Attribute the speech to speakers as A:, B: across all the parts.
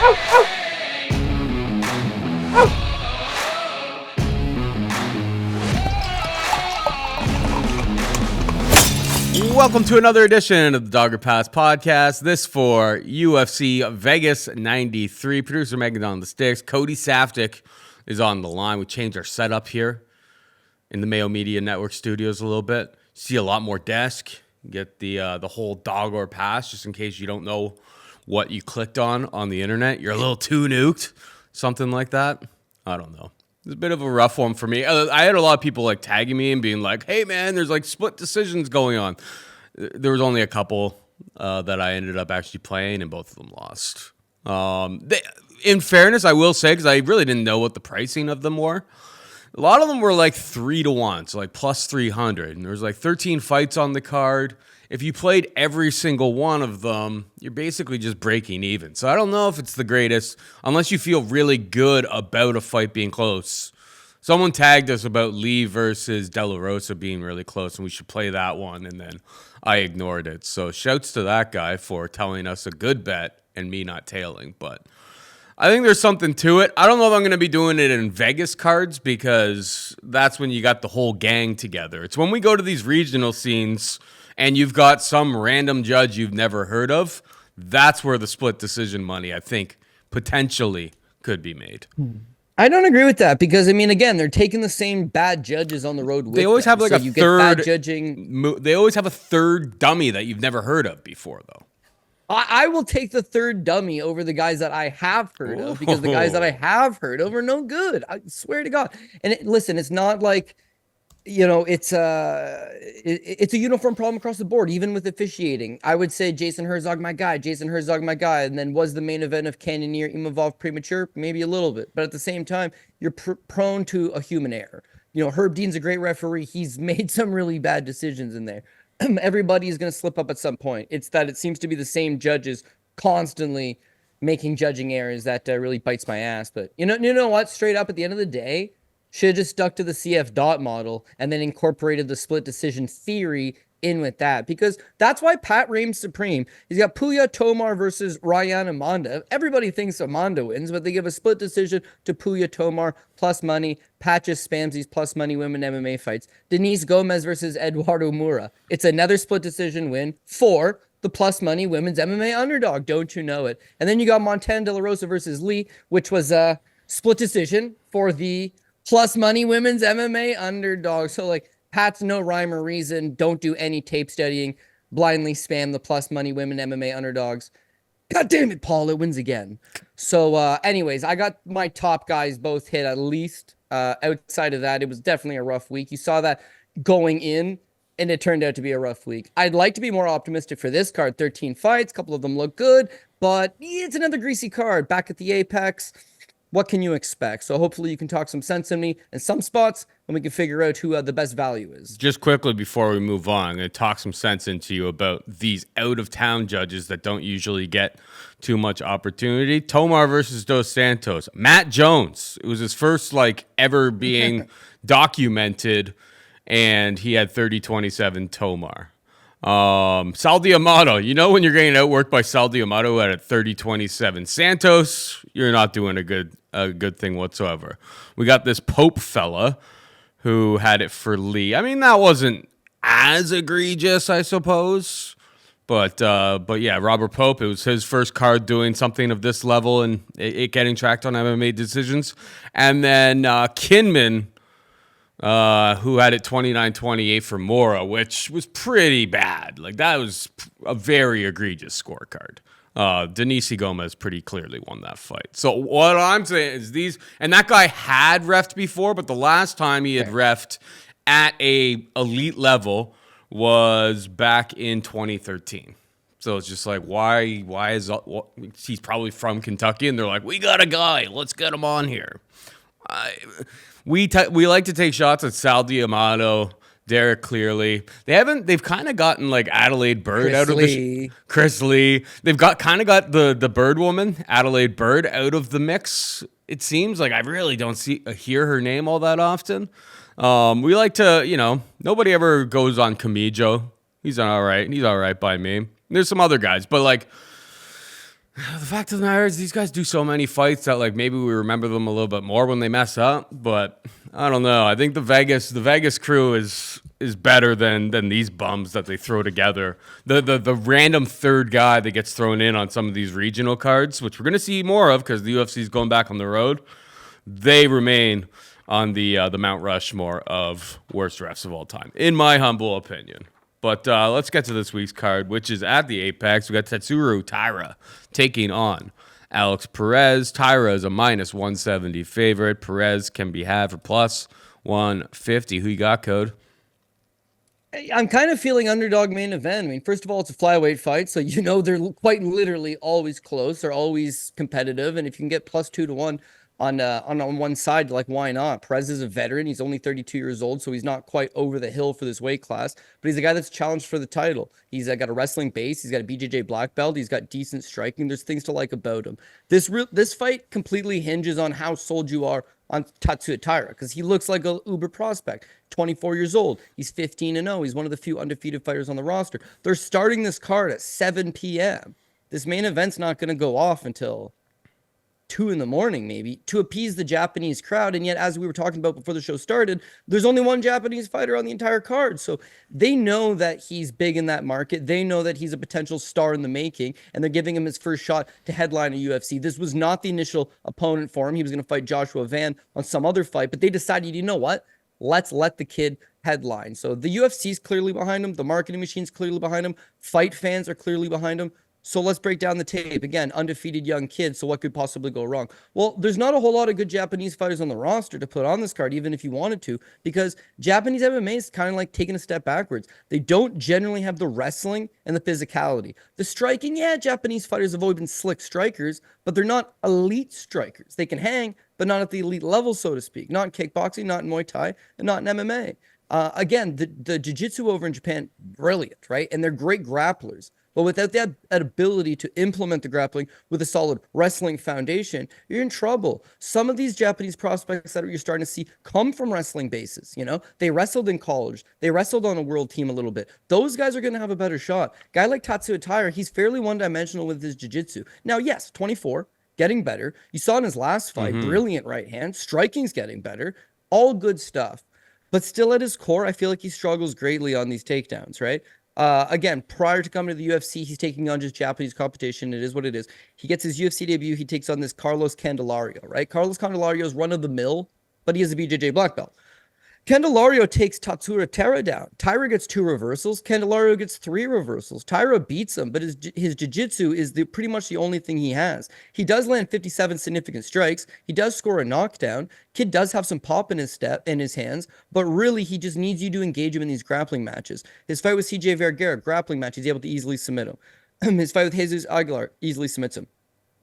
A: Welcome to another edition of the Dogger Pass podcast. This for UFC Vegas 93. Producer Megan on the sticks. Cody Saftik is on the line. We changed our setup here in the Mayo Media Network studios a little bit. See a lot more desk. Get the whole Dogger Pass just in case you don't know what you clicked on the internet. You're a little too nuked. Something like that. I don't know. It's a bit of a rough one for me. I had a lot of people like tagging me and being like, hey man, there's like split decisions going on. There was only a couple that I ended up actually playing, and both of them lost. In fairness, I will say, because I really didn't know what the pricing of them were, a lot of them were like 3-1, so like plus 300. And there was like 13 fights on the card. If you played every single one of them, you're basically just breaking even. So I don't know if it's the greatest, unless you feel really good about a fight being close. Someone tagged us about Lee versus De La Rosa being really close, and we should play that one, and then I ignored it. So shouts to that guy for telling us a good bet and me not tailing. But I think there's something to it. I don't know if I'm going to be doing it in Vegas cards because that's when you got the whole gang together. It's when we go to these regional scenes and you've got some random judge you've never heard of. That's where the split decision money, I think, potentially could be made.
B: I don't agree with that because, I mean, again, they're taking the same bad judges on the road with
A: They always
B: them.
A: have like
B: So
A: a
B: you get
A: third
B: bad judging.
A: They always have a third dummy that you've never heard of before, though.
B: I will take the third dummy over the guys that I have heard of because the guys that I have heard of are no good. I swear to God. And listen, it's not like, you know, it's a uniform problem across the board, even with officiating. I would say Jason Herzog, my guy, and then was the main event of Cannonier Imavov premature? Maybe a little bit, but at the same time, you're prone to a human error. You know, Herb Dean's a great referee. He's made some really bad decisions in there. Everybody is going to slip up at some point. It's that it seems to be the same judges constantly making judging errors that really bites my ass. But you know what? Straight up at the end of the day, should have just stuck to the CF dot model and then incorporated the split decision theory in with that, because that's why Pat reigns supreme. He's got Puya Tomar versus Ryan Amanda. Everybody thinks Amanda wins, but they give a split decision to Puya Tomar plus money. Pat just spams these plus money women MMA fights. Denise Gomez versus Eduardo Mura. It's another split decision win for the plus money women's MMA underdog. Don't you know it? And then you got Montana De La Rosa versus Lee, which was a split decision for the plus money women's MMA underdog. So like Pat's no rhyme or reason. Don't do any tape studying. Blindly spam the plus money women MMA underdogs. God damn it, Paul. It wins again. So anyways, I got my top guys both hit at least. Outside of that, it was definitely a rough week. You saw that going in, and it turned out to be a rough week. I'd like to be more optimistic for this card. 13 fights. A couple of them look good, but it's another greasy card. Back at the Apex. What can you expect? So hopefully you can talk some sense in me in some spots, and we can figure out who the best value is.
A: Just quickly before we move on, I'm going to talk some sense into you about these out-of-town judges that don't usually get too much opportunity. Tomar versus Dos Santos. Matt Jones. It was his first ever being documented, and he had 30-27 Tomar. Sal D'Amato, you know when you're getting outworked by Sal D'Amato at 30-27. Santos, you're not doing a good thing whatsoever. We got this Pope fella who had it for Lee. I mean, that wasn't as egregious, I suppose. But yeah, Robert Pope, it was his first card doing something of this level and it getting tracked on MMA decisions. And then Kinman, who had it 29-28 for Mora, which was pretty bad. Like, that was a very egregious scorecard. Denise Gomez pretty clearly won that fight. So what I'm saying is these, and that guy had reffed before, but the last time he had reffed at a elite level was back in 2013. So it's just like, why is he's probably from Kentucky, and they're like, we got a guy, let's get him on here. We like to take shots at Sal D'Amato, Derek Clearly. They've kind of gotten like Adelaide Bird out of the Chris Lee. They've kind of got the Bird woman, Adelaide Bird, out of the mix. It seems like I really don't hear her name all that often. We like to, nobody ever goes on Camijo. He's all right. He's all right by me. There's some other guys, but like The fact of the matter is, these guys do so many fights that like maybe we remember them a little bit more when they mess up. But I don't know. I think the Vegas crew is better than these bums that they throw together. The random third guy that gets thrown in on some of these regional cards, which we're gonna see more of because the UFC is going back on the road. They remain on the Mount Rushmore of worst refs of all time, in my humble opinion. But let's get to this week's card, which is at the Apex. We got Tatsuro Taira taking on Alex Perez. Taira is a minus 170 favorite. Perez can be had for plus 150. Who you got, Code?
B: I'm kind of feeling underdog main event. I mean, first of all, it's a flyweight fight, so they're quite literally always close. They're always competitive, and if you can get plus 2 to 1 on one side, like why not? Perez is a veteran. He's only 32 years old, so he's not quite over the hill for this weight class, but he's a guy that's challenged for the title. He's got a wrestling base. He's got a BJJ black belt. He's got decent striking. There's things to like about him. This fight completely hinges on how sold you are on Tatsuro Taira, because he looks like a uber prospect. 24 years old. He's 15-0. He's one of the few undefeated fighters on the roster. They're starting this card at 7 p.m. This main event's not going to go off until 2 in the morning, maybe, to appease the Japanese crowd. And yet, as we were talking about before the show started, there's only one Japanese fighter on the entire card. So they know that he's big in that market. They know that he's a potential star in the making, and they're giving him his first shot to headline a UFC. This was not the initial opponent for him. He was going to fight Joshua Van on some other fight, but they decided, you know what? Let's let the kid headline. So the UFC's clearly behind him. The marketing machine's clearly behind him. Fight fans are clearly behind him. So let's break down the tape. Again, undefeated young kid, so what could possibly go wrong? Well, there's not a whole lot of good Japanese fighters on the roster to put on this card, even if you wanted to, because Japanese MMA is kind of like taking a step backwards. They don't generally have the wrestling and the physicality. The striking, yeah, Japanese fighters have always been slick strikers, but they're not elite strikers. They can hang, but not at the elite level, so to speak. Not in kickboxing, not in Muay Thai, and not in MMA. Again, the jiu-jitsu over in Japan, brilliant, right? And they're great grapplers. But without that ability to implement the grappling with a solid wrestling foundation, you're in trouble. Some of these Japanese prospects that you're starting to see come from wrestling bases. They wrestled in college. They wrestled on a world team a little bit. Those guys are going to have a better shot. Guy like Tatsuro Taira, he's fairly one-dimensional with his jiu-jitsu. Now, yes, 24, getting better. You saw in his last fight, brilliant right hand. Striking's getting better. All good stuff. But still at his core, I feel like he struggles greatly on these takedowns, right? Again, prior to coming to the UFC, he's taking on just Japanese competition. It is what it is. He gets his UFC debut. He takes on this Carlos Candelario, right? Carlos Candelario is run of the mill, but he has a BJJ black belt. Candelario takes Tatsuro Taira down. Taira gets 2 reversals. Candelario gets 3 reversals. Taira beats him, but his jiu-jitsu is pretty much the only thing he has. He does land 57 significant strikes. He does score a knockdown. Kid does have some pop in his hands, but really he just needs you to engage him in these grappling matches. His fight with CJ Vergara, grappling match, he's able to easily submit him. His fight with Jesus Aguilar easily submits him.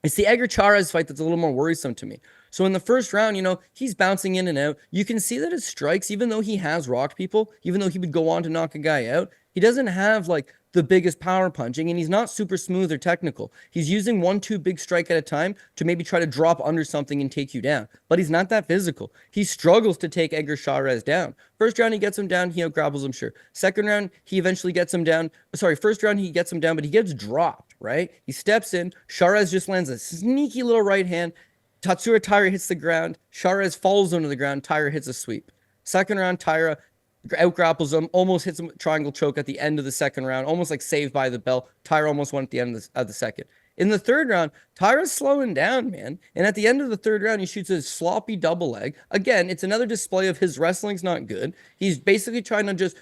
B: It's the Edgar Chairez fight that's a little more worrisome to me. So in the first round, he's bouncing in and out. You can see that his strikes, even though he has rocked people, even though he would go on to knock a guy out, he doesn't have like the biggest power punching, and he's not super smooth or technical. He's using 1-2 big strike at a time to maybe try to drop under something and take you down. But he's not that physical. He struggles to take Edgar Chairez down. First round, he gets him down. He grapples him, sure. Second round, he eventually gets him down. Sorry, first round, he gets him down, but he gets dropped, right? He steps in. Chairez just lands a sneaky little right hand. Tatsuro Taira hits the ground. Chairez falls onto the ground. Taira hits a sweep. Second round, Taira out-grapples him, almost hits him with a triangle choke at the end of the second round, almost like saved by the bell. Taira almost won at the end of the second. In the third round, Taira's slowing down, man. And at the end of the third round, he shoots a sloppy double leg. Again, it's another display of his wrestling's not good. He's basically trying to just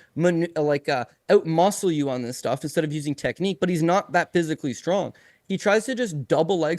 B: out-muscle you on this stuff instead of using technique, but he's not that physically strong. He tries to just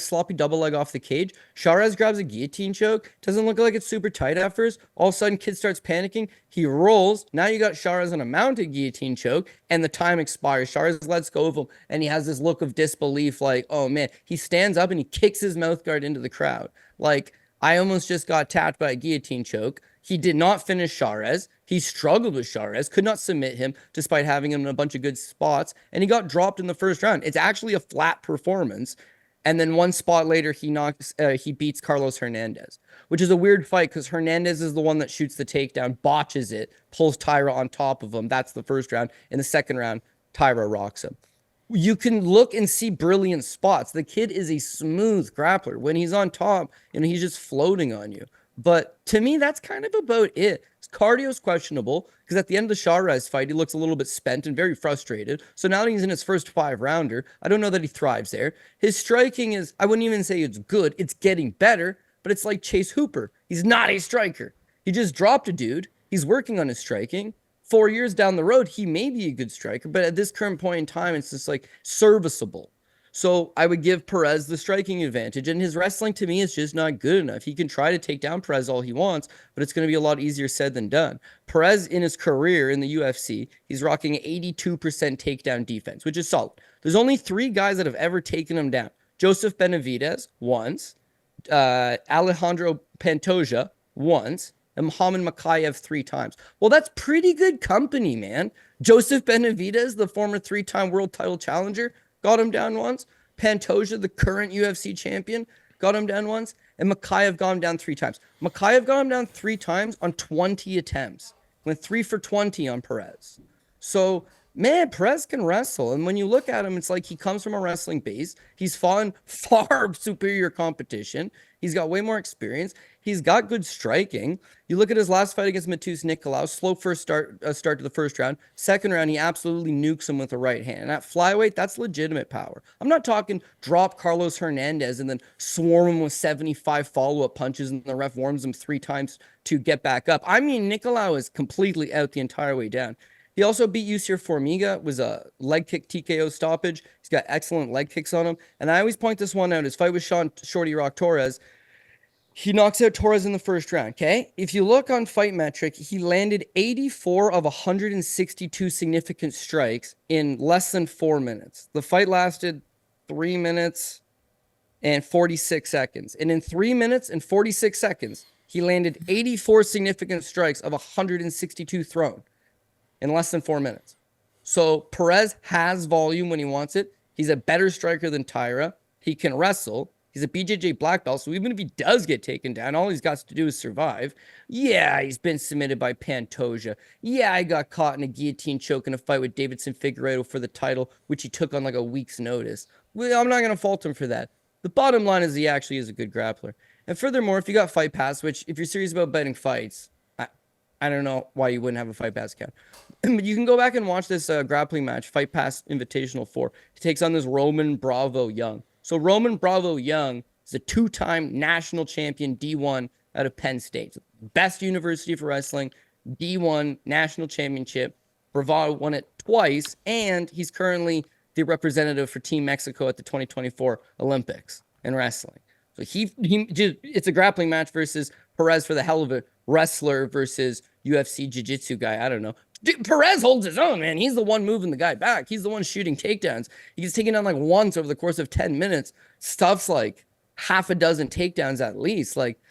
B: sloppy double leg off the cage. Chairez grabs a guillotine choke. Doesn't look like it's super tight at first. All of a sudden, kid starts panicking. He rolls. Now you got Chairez on a mounted guillotine choke, and the time expires. Chairez lets go of him, and he has this look of disbelief like, oh, man. He stands up, and he kicks his mouth guard into the crowd. Like, I almost just got tapped by a guillotine choke. He did not finish Chairez. He struggled with Chairez, could not submit him despite having him in a bunch of good spots, and he got dropped in the first round. It's actually a flat performance. And then one spot later, he beats Carlos Hernandez, which is a weird fight because Hernandez is the one that shoots the takedown, botches it, pulls Taira on top of him. That's the first round. In the second round, Taira rocks him. you can look and see brilliant spots. The kid is a smooth grappler. When he's on top, he's just floating on you. But to me, that's kind of about it. His cardio's questionable because at the end of the Shawrez fight, he looks a little bit spent and very frustrated. So now that he's in his first 5-rounder, I don't know that he thrives there. His striking is, I wouldn't even say it's good. It's getting better, but it's like Chase Hooper. He's not a striker. He just dropped a dude. He's working on his striking. 4 years down the road, he may be a good striker, but at this current point in time, it's just like serviceable. So I would give Perez the striking advantage, and his wrestling to me is just not good enough. He can try to take down Perez all he wants, but it's going to be a lot easier said than done. Perez in his career in the UFC, he's rocking 82% takedown defense, which is solid. There's only 3 guys that have ever taken him down. Joseph Benavidez, once. Alejandro Pantoja, once. And Muhammad Makayev 3 times. Well, that's pretty good company, man. Joseph Benavidez, the former 3-time world title challenger, got him down once. Pantoja, the current UFC champion, got him down once. And Makayev got him down 3 times. Makayev got him down 3 times on 20 attempts. Went 3 for 20 on Perez. So, man, Perez can wrestle. And when you look at him, it's like he comes from a wrestling base. He's fought in far superior competition. He's got way more experience. He's got good striking. You look at his last fight against Matus Nicolau, slow first start to the first round. Second round, he absolutely nukes him with the right hand. And at flyweight, that's legitimate power. I'm not talking drop Carlos Hernandez and then swarm him with 75 follow-up punches and the ref warms him 3 times to get back up. I mean, Nicolau is completely out the entire way down. He also beat Yusir Formiga, was a leg kick TKO stoppage. He's got excellent leg kicks on him. And I always point this one out. His fight with Sean Shorty Rock Torres, he knocks out Torres in the first round, okay? If you look on Fight Metric, he landed 84 of 162 significant strikes in less than 4 minutes. The fight lasted 3 minutes and 46 seconds. And in 3 minutes and 46 seconds, he landed 84 significant strikes of 162 thrown in less than 4 minutes. So Perez has volume when he wants it. He's a better striker than Taira. He can wrestle. He's a BJJ black belt, so even if he does get taken down, all he's got to do is survive. Yeah, he's been submitted by Pantoja. Yeah, I got caught in a guillotine choke in a fight with Davidson Figueiredo for the title, which he took on like a week's notice. Well, I'm not going to fault him for that. The bottom line is he actually is a good grappler. And furthermore, if you got Fight Pass, which if you're serious about betting fights, I don't know why you wouldn't have a Fight Pass account. But you can go back and watch this grappling match, Fight Pass Invitational 4. He takes on this Roman Bravo Young. So Roman Bravo Young is a 2-time national champion D1 out of Penn State. Best university for wrestling, D1 national championship. Bravo won it twice, and he's currently the representative for Team Mexico at the 2024 Olympics in wrestling. So it's a grappling match versus Perez for the hell of a wrestler versus UFC jiu-jitsu guy. I don't know. Dude, Perez holds his own, man. He's the one moving the guy back. He's the one shooting takedowns. He gets taken down like once over the course of 10 minutes. Stuff's like half a dozen takedowns at least. Like,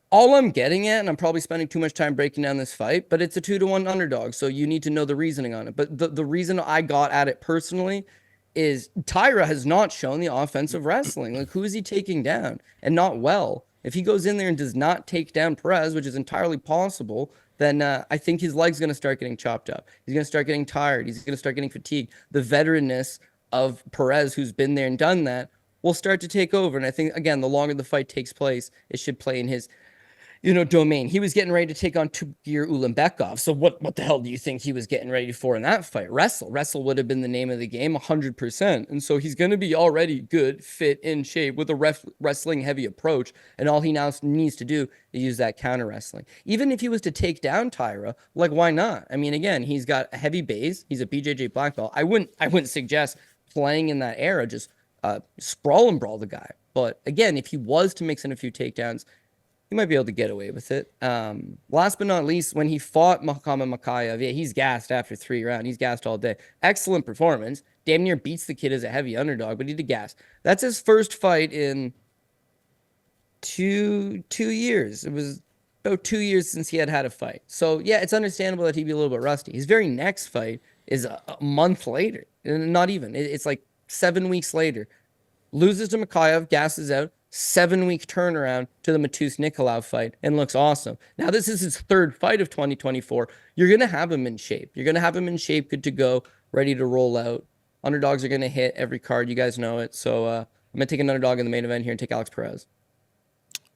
B: all I'm getting at, and I'm probably spending too much time breaking down this fight, but it's a 2-1 underdog, so you need to know the reasoning on it. But the reason I got at it personally is Taira has not shown the offensive wrestling. Like, who is he taking down? And not well. If he goes in there and does not take down Perez, which is entirely possible, then I think his leg's going to start getting chopped up. He's going to start getting tired. He's going to start getting fatigued. The veteranness of Perez, who's been there and done that, will start to take over. And I think, again, the longer the fight takes place, it should play in his domain. He was getting ready to take on Tagir Ulanbekov. So what the hell do you think he was getting ready for in that fight? Wrestle. Wrestle would have been the name of the game 100%. And so he's going to be already good, fit, in shape with a wrestling heavy approach. And all he now needs to do is use that counter wrestling. Even if he was to take down Taira, like, why not? I mean, again, he's got a heavy base. He's a BJJ black belt. I wouldn't suggest playing in that era, just sprawl and brawl the guy. But again, if he was to mix in a few takedowns, he might be able to get away with it. Last but not least, when he fought Muhammad Makayev, yeah, he's gassed after 3 rounds. He's gassed all day. Excellent performance. Damn near beats the kid as a heavy underdog, but he did gas. That's his first fight in two years. It was about 2 years since he had a fight. So, yeah, it's understandable that he'd be a little bit rusty. His very next fight is a month later. Not even. It's like 7 weeks later. Loses to Makayev, gasses out. 7-week turnaround to the Matus Nicolau fight and looks awesome. Now, this is his 3rd fight of 2024. You're going to have him in shape. You're going to have him in shape, good to go, ready to roll out. Underdogs are going to hit every card. You guys know it. So I'm going to take an underdog in the main event here and take Alex Perez.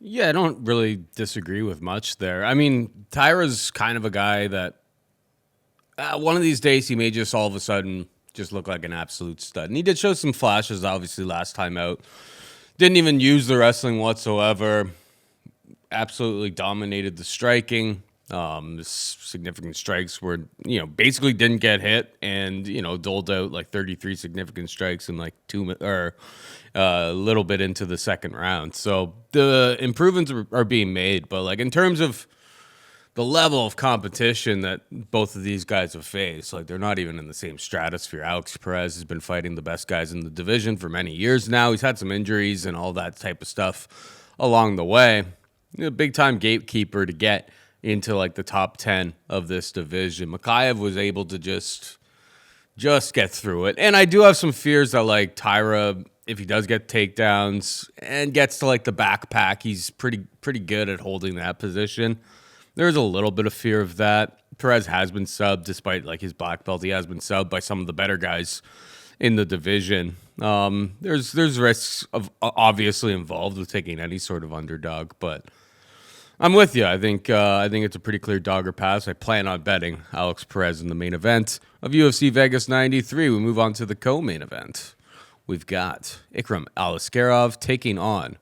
A: Yeah, I don't really disagree with much there. I mean, Taira's kind of a guy that one of these days he may just all of a sudden just look like an absolute stud. And he did show some flashes, obviously, last time out. Didn't even use the wrestling whatsoever. Absolutely dominated the striking. Significant strikes were, basically didn't get hit, and doled out like 33 significant strikes in like a little bit into the second round. So the improvements are being made, but like in terms of the level of competition that both of these guys have faced, like they're not even in the same stratosphere. Alex Perez has been fighting the best guys in the division for many years now. He's had some injuries and all that type of stuff along the way. Big time gatekeeper to get into like the top 10 of this division. Mikhaev was able to just get through it. And I do have some fears that like Taira, if he does get takedowns and gets to like the backpack, he's pretty good at holding that position. There's a little bit of fear of that. Perez has been subbed, despite like his black belt. He has been subbed by some of the better guys in the division. There's risks of obviously involved with taking any sort of underdog, but I'm with you. I think it's a pretty clear dog or pass. I plan on betting Alex Perez in the main event of UFC Vegas 93. We move on to the co-main event. We've got Ikram Aliskerov taking on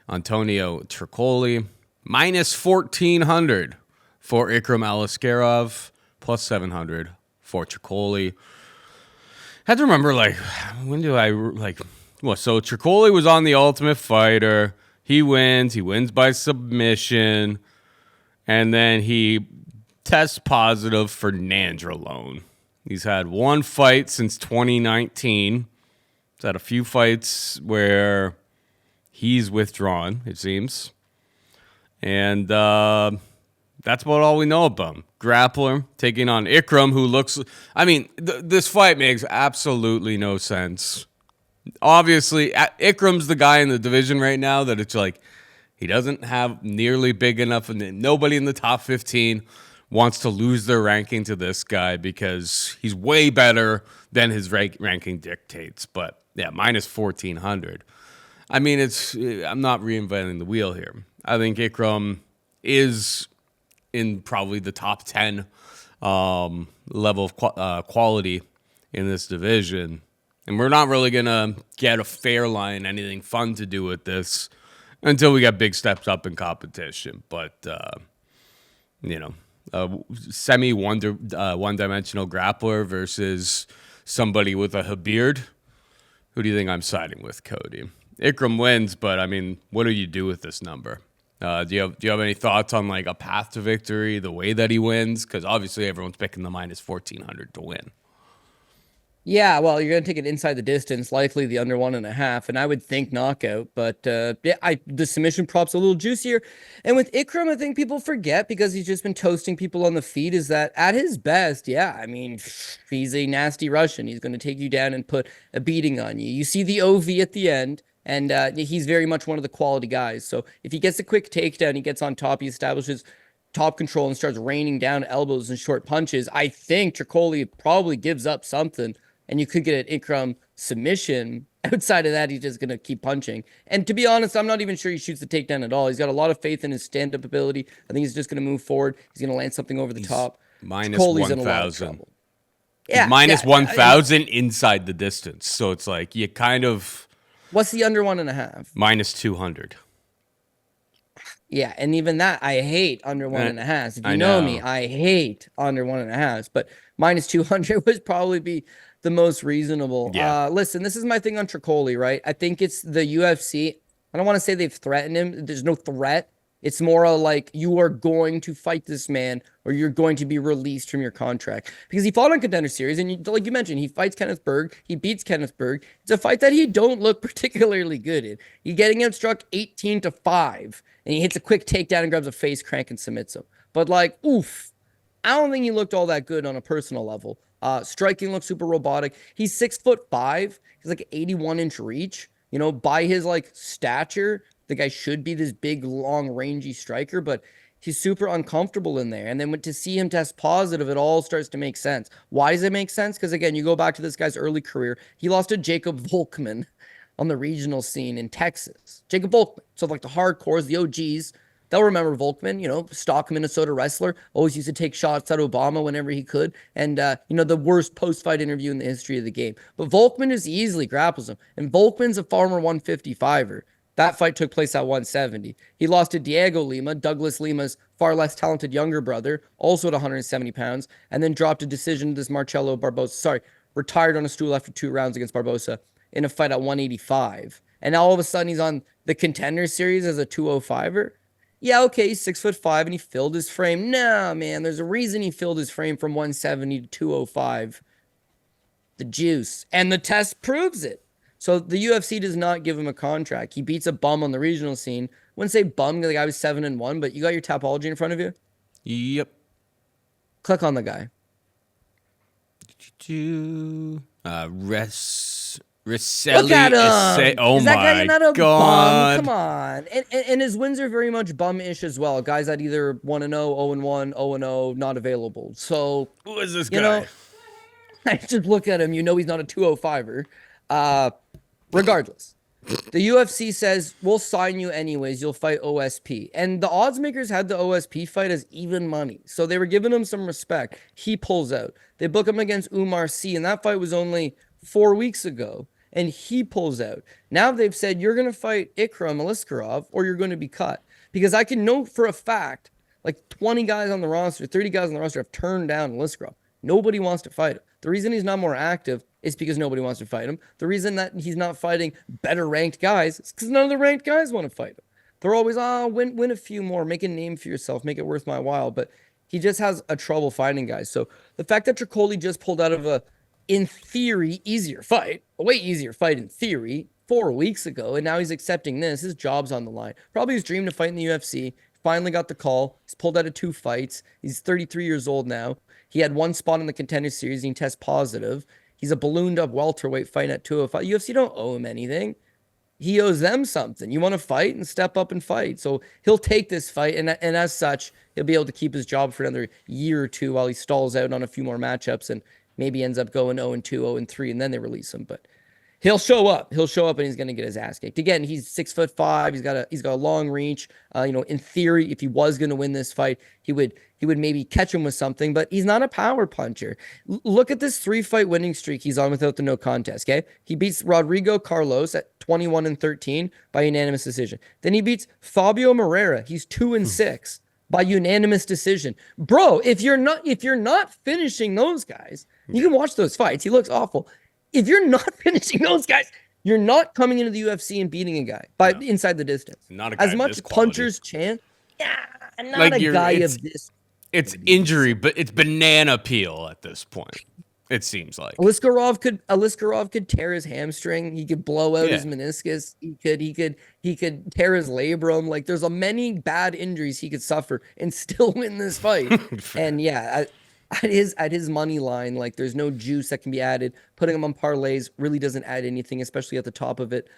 A: Antonio Trocoli. Minus 1,400 for Ikram Aliskerov, plus 700 for Trocoli. Had to remember, like, when do I, like, well, so Trocoli was on The Ultimate Fighter. He wins by submission, and then he tests positive for nandrolone. He's had one fight since 2019. He's had a few fights where he's withdrawn, it seems. And that's about all we know about him. Grappler taking on Ikram, who looks... I mean, this fight makes absolutely no sense. Obviously, Ikram's the guy in the division right now that it's like he doesn't have nearly big enough, and nobody in the top 15 wants to lose their ranking to this guy because he's way better than his ranking dictates. But yeah, minus 1,400. I mean, I'm not reinventing the wheel here. I think Ikram is in probably the top 10 level of quality in this division. And we're not really going to get a fair line, anything fun to do with this until we get big steps up in competition. But, semi one-dimensional grappler versus somebody with a beard. Who do you think I'm siding with, Cody? Ikram wins, but I mean, what do you do with this number? Do you have any thoughts on like a path to victory, the way that he wins? Because obviously everyone's picking the minus 1,400 to win.
B: Yeah, well, you're going to take it inside the distance, likely the under 1.5, and I would think knockout. But the submission prop's a little juicier. And with Ikram, I think people forget because he's just been toasting people on the feet. Is that at his best? Yeah, I mean, he's a nasty Russian. He's going to take you down and put a beating on you. You see the OV at the end. And he's very much one of the quality guys. So if he gets a quick takedown, he gets on top, he establishes top control and starts raining down elbows and short punches, I think Trocoli probably gives up something. And you could get an Ikram submission. Outside of that, he's just going to keep punching. And to be honest, I'm not even sure he shoots the takedown at all. He's got a lot of faith in his stand-up ability. I think he's just going to move forward. He's going to land something over the top.
A: Minus 1,000.
B: Yeah,
A: minus 1,000 inside the distance. So it's like you kind of...
B: What's the under 1.5?
A: Minus 200.
B: Yeah, and even that, I hate under 1.5. If you know me, I hate under 1.5. But minus 200 would probably be the most reasonable.
A: Yeah.
B: Listen, this is my thing on Trocoli, right? I think it's the UFC. I don't want to say they've threatened him. There's no threat. It's more like you are going to fight this man or you're going to be released from your contract. Because he fought on Contender Series, and like you mentioned, he fights Kenneth Berg. He beats Kenneth Berg. It's a fight that he don't look particularly good in. He's getting outstruck 18-5, and he hits a quick takedown and grabs a face crank and submits him. But like, oof, I don't think he looked all that good on a personal level. Striking looks super robotic. He's 6'5". He's like 81-inch reach. You know, by his like stature, the guy should be this big, long, rangy striker, but He's super uncomfortable in there. And then to see him test positive, it all starts to make sense. Why does it make sense? Because again, you go back to this guy's early career. He lost to Jacob Volkman on the regional scene in Texas. Jacob Volkman. So like the hardcores, the OGs, they'll remember Volkman, stock Minnesota wrestler, always used to take shots at Obama whenever he could. And, the worst post-fight interview in the history of the game. But Volkman just easily grapples him. And Volkman's a former 155er. That fight took place at 170. He lost to Diego Lima, Douglas Lima's far less talented younger brother, also at 170 pounds, and then dropped a decision to this Marcelo Barbosa. Retired on a stool after 2 rounds against Barbosa in a fight at 185. And now all of a sudden he's on the Contender Series as a 205er. Yeah, okay, he's 6'5" and he filled his frame. Nah, man, there's a reason he filled his frame from 170 to 205. The juice. And the test proves it. So the UFC does not give him a contract. He beats a bum on the regional scene. Wouldn't say bum because the guy was 7-1, but you got your Tapology in front of you?
A: Yep.
B: Click on the guy.
A: Risselli.
B: Look at him.
A: Oh
B: Is that
A: my
B: guy not a
A: God.
B: bum? Come on. And his wins are very much bum-ish as well. Guys that either 1-0, 0-1, 0-0, not available. So
A: who is this guy?
B: I just look at him. He's not a 205er. Regardless, the UFC says, we'll sign you anyways. You'll fight OSP. And the odds makers had the OSP fight as even money. So they were giving him some respect. He pulls out. They book him against Umar C. And that fight was only 4 weeks ago. And he pulls out. Now they've said, you're going to fight Ikram Aliskerov or you're going to be cut. Because I can know for a fact, like 20 guys on the roster, 30 guys on the roster have turned down Aliskerov. Nobody wants to fight him. The reason he's not more active is because nobody wants to fight him. The reason that he's not fighting better ranked guys is because none of the ranked guys want to fight him. They're always, win a few more, make a name for yourself, make it worth my while. But he just has a trouble finding guys. So the fact that Trocoli just pulled out of a, in theory, a way easier fight in theory, 4 weeks ago, and now he's accepting this, his job's on the line. Probably his dream to fight in the UFC. Finally got the call. He's pulled out of 2 fights. He's 33 years old now. He had 1 spot in the Contender Series and he tests positive. He's a ballooned up welterweight fighting at 205. UFC don't owe him anything. He owes them something. You want to fight and step up and fight. So he'll take this fight, and as such, he'll be able to keep his job for another year or 2 while he stalls out on a few more matchups and maybe ends up going 0-2, 0-3, and then they release him. But he'll show up. He'll show up, and he's going to get his ass kicked. Again, he's 6'5". He's got a long reach. In theory, if he was going to win this fight, he would maybe catch him with something. But he's not a power puncher. Look at this 3-fight winning streak he's on without the no contest. Okay, he beats Rodrigo Carlos at 21-13 by unanimous decision. Then he beats Fabio Moreira. He's 2-6 by unanimous decision. Bro, if you're not finishing those guys, you can watch those fights. He looks awful. If you're not finishing those guys, you're not coming into the UFC and beating a guy by inside the distance.
A: Not a guy
B: as much puncher's chance. Yeah, not
A: like
B: a guy of this.
A: It's injury, but it's banana peel at this point. It seems like
B: Aliskerov could tear his hamstring. He could blow out his meniscus. He could tear his labrum. Like there's many bad injuries he could suffer and still win this fight. And yeah. At his money line, like there's no juice that can be added. Putting him on parlays really doesn't add anything, especially at the top of it.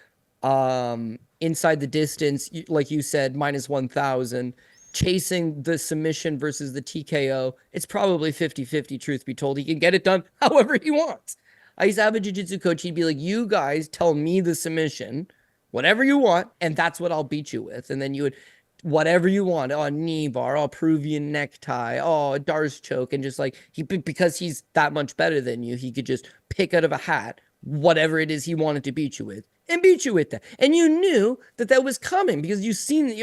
B: Inside the distance, like you said, -1,000. Chasing the submission versus the TKO, it's probably 50-50, truth be told. He can get it done however he wants. I used to have a jiu-jitsu coach. He'd be like, you guys tell me the submission, whatever you want, and that's what I'll beat you with. And then you would... whatever you want, knee bar, Peruvian necktie, Darce choke, and just like because he's that much better than you, he could just pick out of a hat whatever it is he wanted to beat you with and beat you with that. And you knew that was coming because you've seen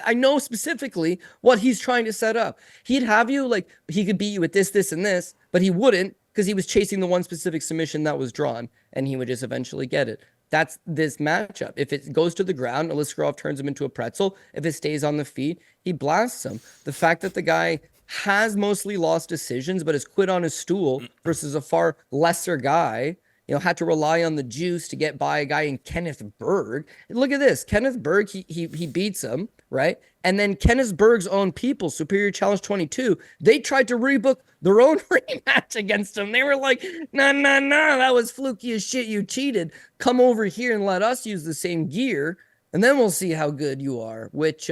B: I know specifically what he's trying to set up. He'd have you like he could beat you with this, this, and this, but he wouldn't because he was chasing the one specific submission that was drawn, and he would just eventually get it. That's this matchup. If it goes to the ground, Aliskerov turns him into a pretzel. If it stays on the feet, he blasts him. The fact that the guy has mostly lost decisions, but has quit on his stool versus a far lesser guy, had to rely on the juice to get by a guy in Kenneth Berg. Look at this. Kenneth Berg, he beats him, right? And then Kenneth Berg's own people, Superior Challenge 22, they tried to rebook their own rematch against him. They were like, nah, that was fluky as shit. You cheated. Come over here and let us use the same gear, and then we'll see how good you are, which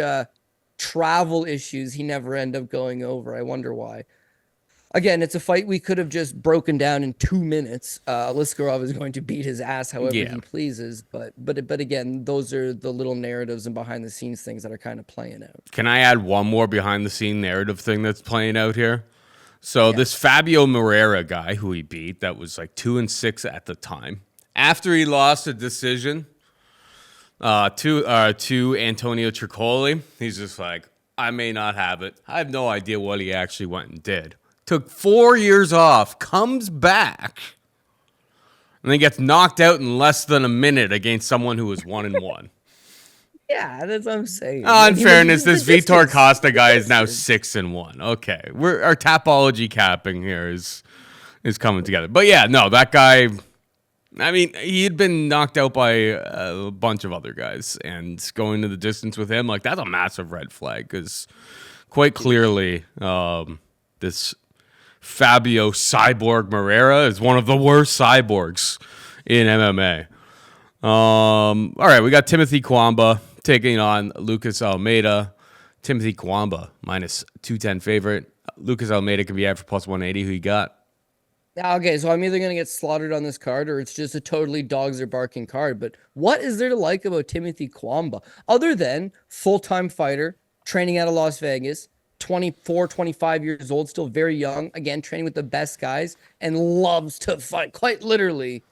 B: travel issues, he never ended up going over. I wonder why. Again, it's a fight we could have just broken down in 2 minutes. Aliskerov is going to beat his ass however he pleases, but again, those are the little narratives and behind the scenes things that are kind of playing out.
A: Can I add one more behind the scene narrative thing that's playing out here? So this Fabio Moreira guy who he beat, that was like 2-6 at the time. After he lost a decision to Antonio Trocoli, he's just like, I may not have it. I have no idea what he actually went and did. Took 4 years off, comes back, and then gets knocked out in less than a minute against someone who was 1-1.
B: Yeah, that's what I'm saying.
A: In fairness, this Vitor Costa guy is now 6-1. Okay, our tapology capping here is coming together. But yeah, no, that guy. I mean, he had been knocked out by a bunch of other guys, and going to the distance with him, like, that's a massive red flag because quite clearly, this Fabio Cyborg Moreira is one of the worst cyborgs in MMA. All right, we got Timothy Cuamba taking on Lucas Almeida. Timothy Cuamba, minus 210 favorite. Lucas Almeida can be out for plus 180. Who you got?
B: Okay, so I'm either going to get slaughtered on this card or it's just a totally dogs are barking card. But what is there to like about Timothy Cuamba other than full-time fighter, training out of Las Vegas, 24, 25 years old, still very young, again, training with the best guys, and loves to fight, quite literally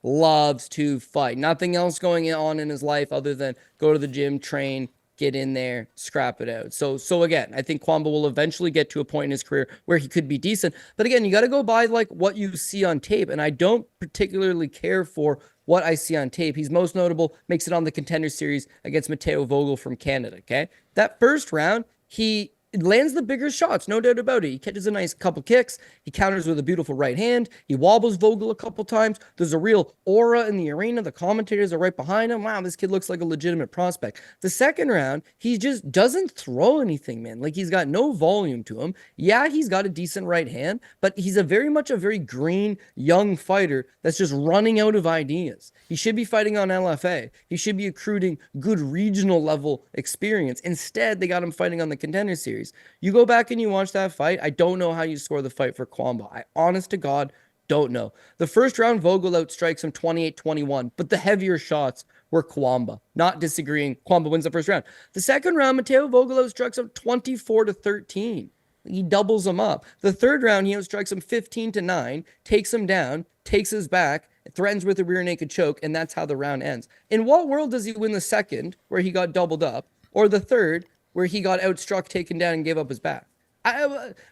B: loves to fight. Nothing else going on in his life other than go to the gym, train, get in there, scrap it out. So again, I think Cuamba will eventually get to a point in his career where he could be decent. But again, you got to go by like what you see on tape. And I don't particularly care for what I see on tape. He's most notable, makes it on the Contender Series against Matteo Vogel from Canada, okay? That first round, he lands the bigger shots, no doubt about it. He catches a nice couple kicks. He counters with a beautiful right hand. He wobbles Vogel a couple times. There's a real aura in the arena. The commentators are right behind him. Wow, this kid looks like a legitimate prospect. The second round, he just doesn't throw anything, man. Like, he's got no volume to him. Yeah, he's got a decent right hand, but he's a very green, young fighter that's just running out of ideas. He should be fighting on LFA. He should be accruing good regional level experience. Instead, they got him fighting on the Contender Series. You go back and you watch that fight. I don't know how you score the fight for Cuamba. I honest to God don't know. The first round, Vogel outstrikes him 28-21, but the heavier shots were Cuamba. Not disagreeing. Cuamba wins the first round. The second round, Matteo Vogel outstrikes him 24-13. He doubles him up. The third round, he outstrikes him 15-9, takes him down, takes his back, threatens with a rear naked choke, and that's how the round ends. In what world does he win the second, where he got doubled up, or the third, where he got outstruck, taken down, and gave up his back?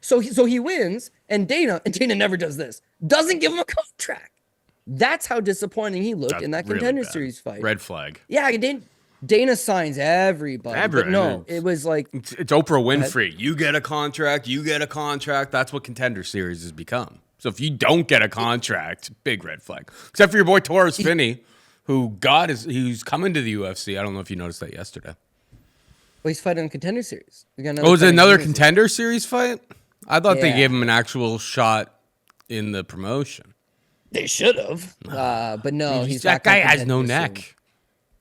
B: So he wins, and Dana never does this. Doesn't give him a contract. That's how disappointing he looked in that Contender Series fight.
A: Red flag.
B: Yeah, Dana signs everybody. But no, it was like...
A: It's Oprah Winfrey. You get a contract, you get a contract. That's what Contender Series has become. So if you don't get a contract, big red flag. Except for your boy Torres Finney, who's coming to the UFC. I don't know if you noticed that yesterday.
B: Well, he's fighting in Contender Series.
A: Was it another Contender Series fight? I thought they gave him an actual shot in the promotion.
B: They should have. But no,
A: that guy has no neck.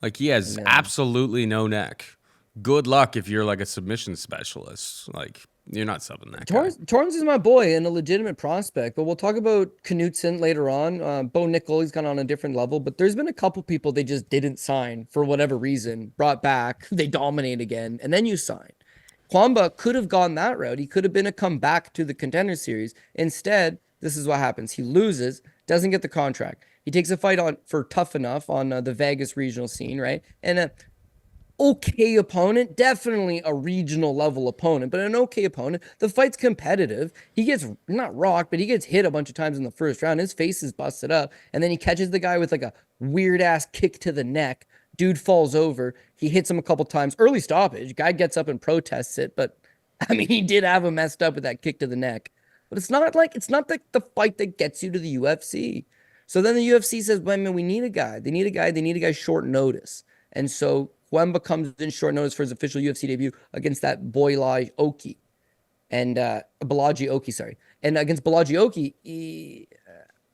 A: Like, he has absolutely no neck. Good luck if you're like a submission specialist. Like, you're not subbing that guy.
B: Torrens is my boy and a legitimate prospect, but we'll talk about Knutsson later on. Bo Nickel, he's gone on a different level, but there's been a couple people they just didn't sign for whatever reason, brought back, they dominate again, and then you sign. Cuamba could have gone that route. He could have been a comeback to the Contender Series. Instead, this is what happens. He loses, doesn't get the contract. He takes a fight on for Tough Enough on the Vegas regional scene, right? And okay opponent, definitely a regional level opponent, but an okay opponent. The fight's competitive. He gets not rocked, but he gets hit a bunch of times in the first round. His face is busted up, and then he catches the guy with like a weird ass kick to the neck. Dude falls over. He hits him a couple times. Early stoppage. Guy gets up and protests it, but I mean, he did have him messed up with that kick to the neck. But it's not like the fight that gets you to the UFC. So then the UFC says, well, man, we need a guy. They need a guy short notice. And so Cuamba comes in short notice for his official UFC debut against that Boyla Oki. And Balaji Oki, sorry. And against Balaji Oki,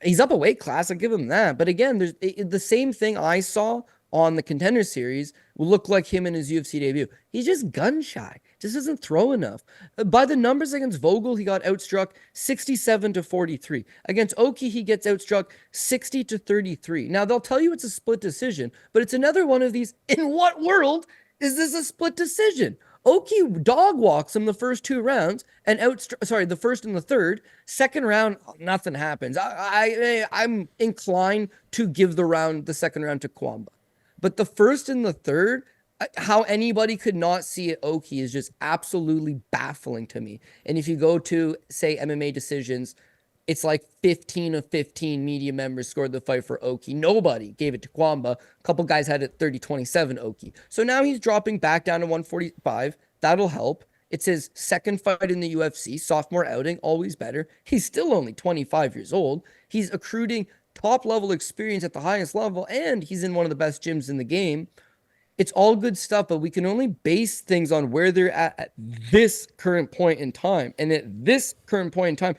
B: he's up a weight class. I'll give him that. But again, there's the same thing I saw on the Contender Series will look like him in his UFC debut. He's just gun shy. just doesn't throw enough. By the numbers against Vogel, he got outstruck 67-43. Against Oki, he gets outstruck 60-33. Now, they'll tell you it's a split decision, but it's another one of these. In what world is this a split decision? Oki dog walks him the first 2 rounds and the first and the third. Second round, nothing happens. I'm inclined to give the second round to Cuamba. But the first and the third, how anybody could not see it Oki is just absolutely baffling to me. And if you go to, say, MMA decisions, it's like 15 of 15 media members scored the fight for Oki. Nobody gave it to Cuamba. A couple guys had it 30-27 Oki. So now he's dropping back down to 145. That'll help. It's his second fight in the UFC, sophomore outing, always better. He's still only 25 years old. He's accruing top-level experience at the highest level, and he's in one of the best gyms in the game. It's all good stuff, but we can only base things on where they're at this current point in time. And at this current point in time,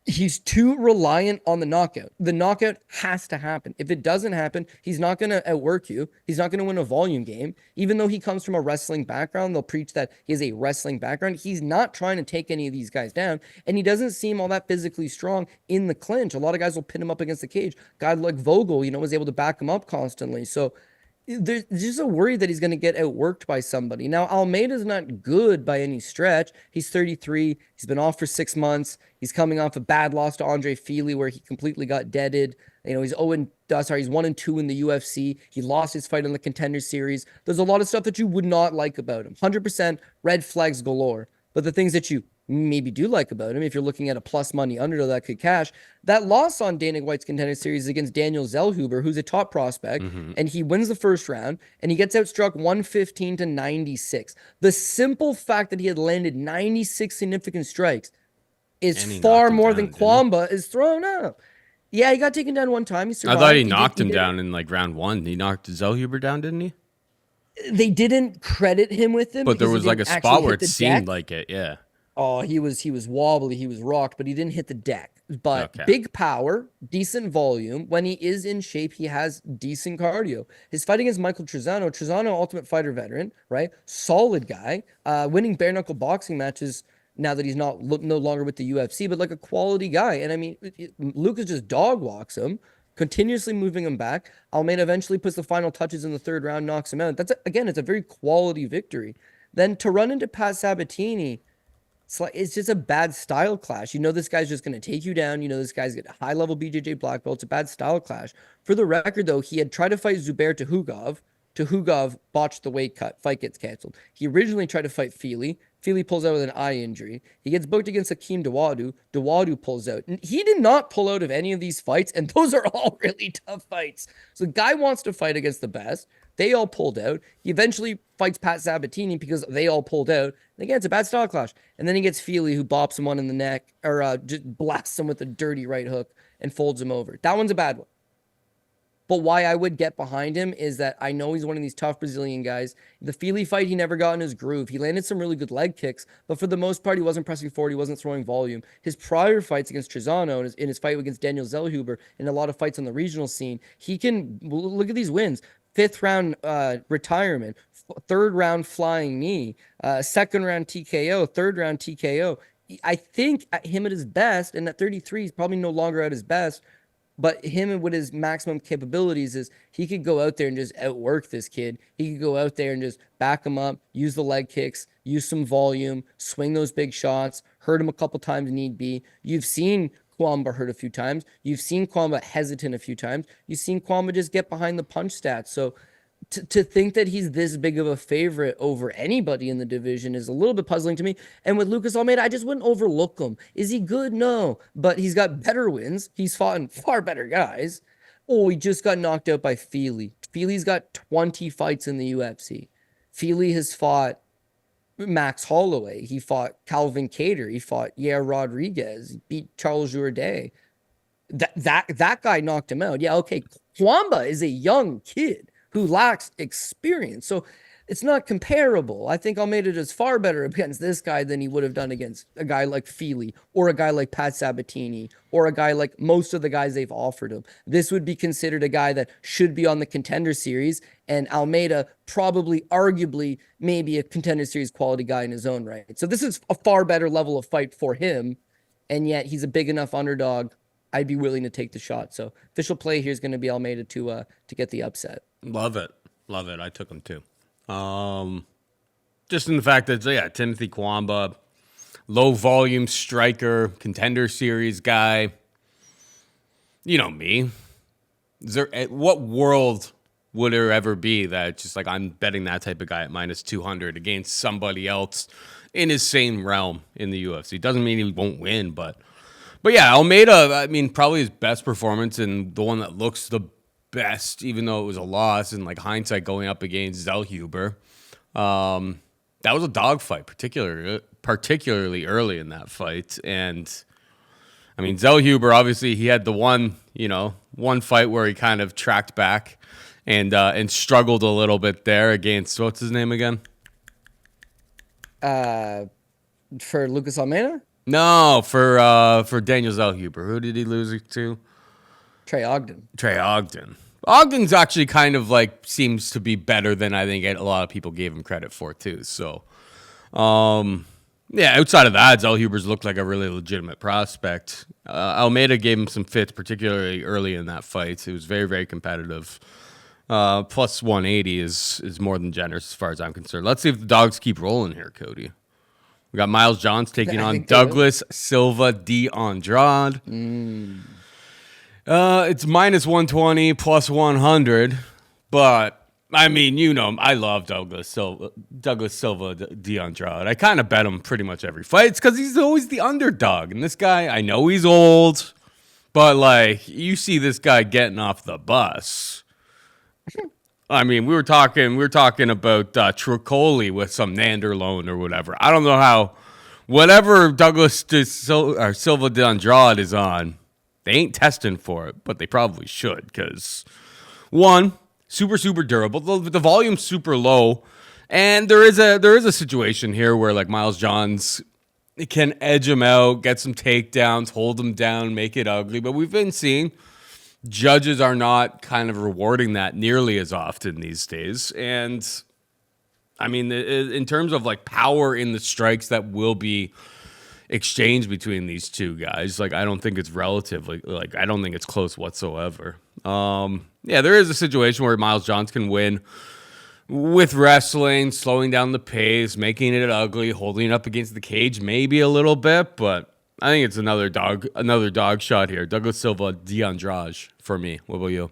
B: he's too reliant on the knockout. The knockout has to happen. If it doesn't happen, he's not going to outwork you. He's not going to win a volume game. Even though he comes from a wrestling background, they'll preach that he has a wrestling background. He's not trying to take any of these guys down, and he doesn't seem all that physically strong in the clinch. A lot of guys will pin him up against the cage. Guy like Vogel, was able to back him up constantly. So there's just a worry that he's going to get outworked by somebody. Now, Almeida's not good by any stretch. He's 33. He's been off for 6 months. He's coming off a bad loss to Andre Fili where he completely got deaded. He's 1-2 in the UFC. He lost his fight in the Contender Series. There's a lot of stuff that you would not like about him. 100% red flags galore. But the things that you maybe do like about him, if you're looking at a plus money underdog that could cash, that loss on Dana White's Contender Series against Daniel Zellhuber, who's a top prospect, and he wins the first round, and he gets outstruck 115-96. The simple fact that he had landed 96 significant strikes is far more than Cuamba is thrown up. Yeah, he got taken down one time. He survived.
A: I thought he knocked him down in like round 1. He knocked Zellhuber down, didn't he?
B: They didn't credit him with it,
A: but there was like a spot where it seemed like it. Yeah.
B: Oh, he was wobbly, he was rocked, but he didn't hit the deck. But big power, decent volume. When he is in shape, he has decent cardio. His fight against Michael Trizano, Ultimate Fighter veteran, right? Solid guy, winning bare knuckle boxing matches now that he's no longer with the UFC, but like a quality guy. And I mean, Lucas just dog walks him, continuously moving him back. Almeida eventually puts the final touches in the third round, knocks him out. It's a very quality victory. Then to run into Pat Sabatini, it's just a bad style clash. This guy's just going to take you down. This guy's got a high-level BJJ black belt. It's a bad style clash. For the record, though, he had tried to fight Zubair Tuhugov. Tuhugov botched the weight cut. Fight gets canceled. He originally tried to fight Fili. Fili pulls out with an eye injury. He gets booked against Hakeem Dawodu. Dawodu pulls out. He did not pull out of any of these fights, and those are all really tough fights. So the guy wants to fight against the best. They all pulled out. He eventually fights Pat Sabatini because they all pulled out. And again, it's a bad style clash. And then he gets Fili, who bops him one in the neck, or just blasts him with a dirty right hook and folds him over. That one's a bad one. But why I would get behind him is that I know he's one of these tough Brazilian guys. The Fili fight, he never got in his groove. He landed some really good leg kicks, but for the most part, he wasn't pressing forward. He wasn't throwing volume. His prior fights against Trizano and in his fight against Daniel Zellhuber and a lot of fights on the regional scene, he can look at these wins. 5th round retirement, 3rd round flying knee, 2nd round TKO, 3rd round TKO. I think him at his best, and at 33, he's probably no longer at his best, but him with his maximum capabilities is he could go out there and just outwork this kid. He could go out there and just back him up, use the leg kicks, use some volume, swing those big shots, hurt him a couple times need be. You've seen Cuamba hurt a few times. You've seen Cuamba hesitant a few times. You've seen Cuamba just get behind the punch stats. So to think that he's this big of a favorite over anybody in the division is a little bit puzzling to me. And with Lucas Almeida, I just wouldn't overlook him. Is he good? No. But he's got better wins. He's fought in far better guys. Oh, he just got knocked out by Fili. Fili's got 20 fights in the UFC. Fili has fought Max Holloway. He fought Calvin Kattar. He fought Yair Rodriguez. He beat Charles Jourdain. That guy knocked him out. Yeah, okay. Cuamba is a young kid who lacks experience. So it's not comparable. I think Almeida does far better against this guy than he would have done against a guy like Feely or a guy like Pat Sabatini or a guy like most of the guys they've offered him. This would be considered a guy that should be on the contender series, and Almeida probably, arguably, maybe a contender series quality guy in his own right. So this is a far better level of fight for him, and yet he's a big enough underdog. I'd be willing to take the shot. So official play here is going to be Almeida to get the upset.
A: Love it. Love it. I took him too. Just in the fact that, yeah, Timothy Cuamba, low volume striker, contender series guy. You know me. What world would there ever be that it's just like I'm betting that type of guy at minus 200 against somebody else in his same realm in the UFC? Doesn't mean he won't win, but yeah, Almeida, I mean, probably his best performance and the one that looks the best, even though it was a loss in like hindsight going up against Zellhuber. That was a dogfight, particularly early in that fight. And I mean, Zellhuber, obviously he had the one fight where he kind of tracked back and struggled a little bit there against, what's his name again?
B: For Lucas Almeida?
A: No, for Daniel Zellhuber. Who did he lose it to?
B: Trey Ogden.
A: Ogden's actually kind of like seems to be better than I think a lot of people gave him credit for too. So, yeah, outside of that, Zellhuber's looked like a really legitimate prospect. Almeida gave him some fits, particularly early in that fight. It was very, very competitive. Plus 180 is more than generous as far as I'm concerned. Let's see if the dogs keep rolling here, Cody. We got Miles Johns taking on Douglas Silva de Andrade. It's minus 120, plus 100. But, I mean, I love Douglas Silva de Andrade. I kind of bet him pretty much every fight. It's because he's always the underdog. And this guy, I know he's old, but, like, you see this guy getting off the bus. I mean, we were talking about Trocoli with some Nanderloan or whatever. I don't know how, whatever Silva de Andrade is on, they ain't testing for it, but they probably should because, one, super, super durable. The volume's super low, and there is a situation here where, like, Miles Johns can edge him out, get some takedowns, hold him down, make it ugly. But we've been seeing judges are not kind of rewarding that nearly as often these days. And I mean, in terms of like power in the strikes that will be exchanged between these two guys, like I don't think it's I don't think it's close whatsoever. Yeah, there is a situation where Miles Johns can win with wrestling, slowing down the pace, making it ugly, holding it up against the cage maybe a little bit, but I think it's another dog shot here. Douglas Silva de Andrade for me. What about you?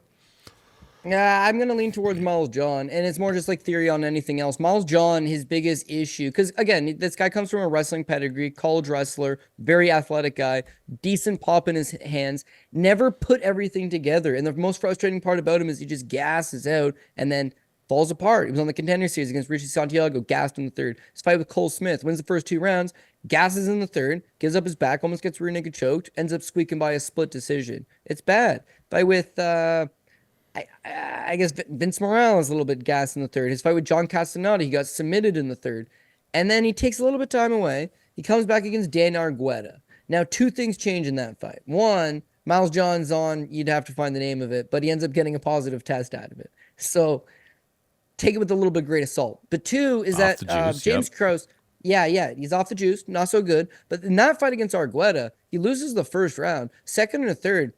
B: Yeah, I'm going to lean towards Miles John, and it's more just like theory on anything else. Miles John, his biggest issue, because again, this guy comes from a wrestling pedigree, college wrestler, very athletic guy, decent pop in his hands, never put everything together. And the most frustrating part about him is he just gasses out and then falls apart. He was on the contender series against Richie Santiago, gassed in the third. His fight with Cole Smith, wins the first 2 rounds, gasses in the third, gives up his back, almost gets rear naked choked, ends up squeaking by a split decision. It's bad. Fight with, I guess Vince Morales a little bit gassed in the third. His fight with John Castaneda, he got submitted in the third. And then he takes a little bit of time away. He comes back against Dan Argueta. Now, 2 things change in that fight. One, Miles John's on, you'd have to find the name of it, but he ends up getting a positive test out of it. So take it with a little bit of grain of salt. But 2 is
A: Off
B: that
A: the juice,
B: James Krause, yeah, he's off the juice, not so good. But in that fight against Argueta, he loses the first round. Second and a third,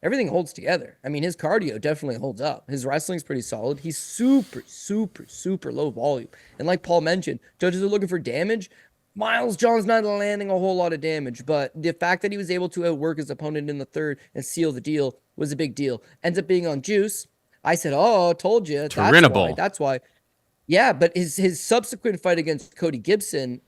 B: everything holds together. I mean, his cardio definitely holds up. His wrestling's pretty solid. He's super, super, super low volume. And like Paul mentioned, judges are looking for damage. Miles John's not landing a whole lot of damage, but the fact that he was able to outwork his opponent in the third and seal the deal was a big deal. Ends up being on juice. I said, oh, told you. That's why. Yeah, but his subsequent fight against Cody Gibson,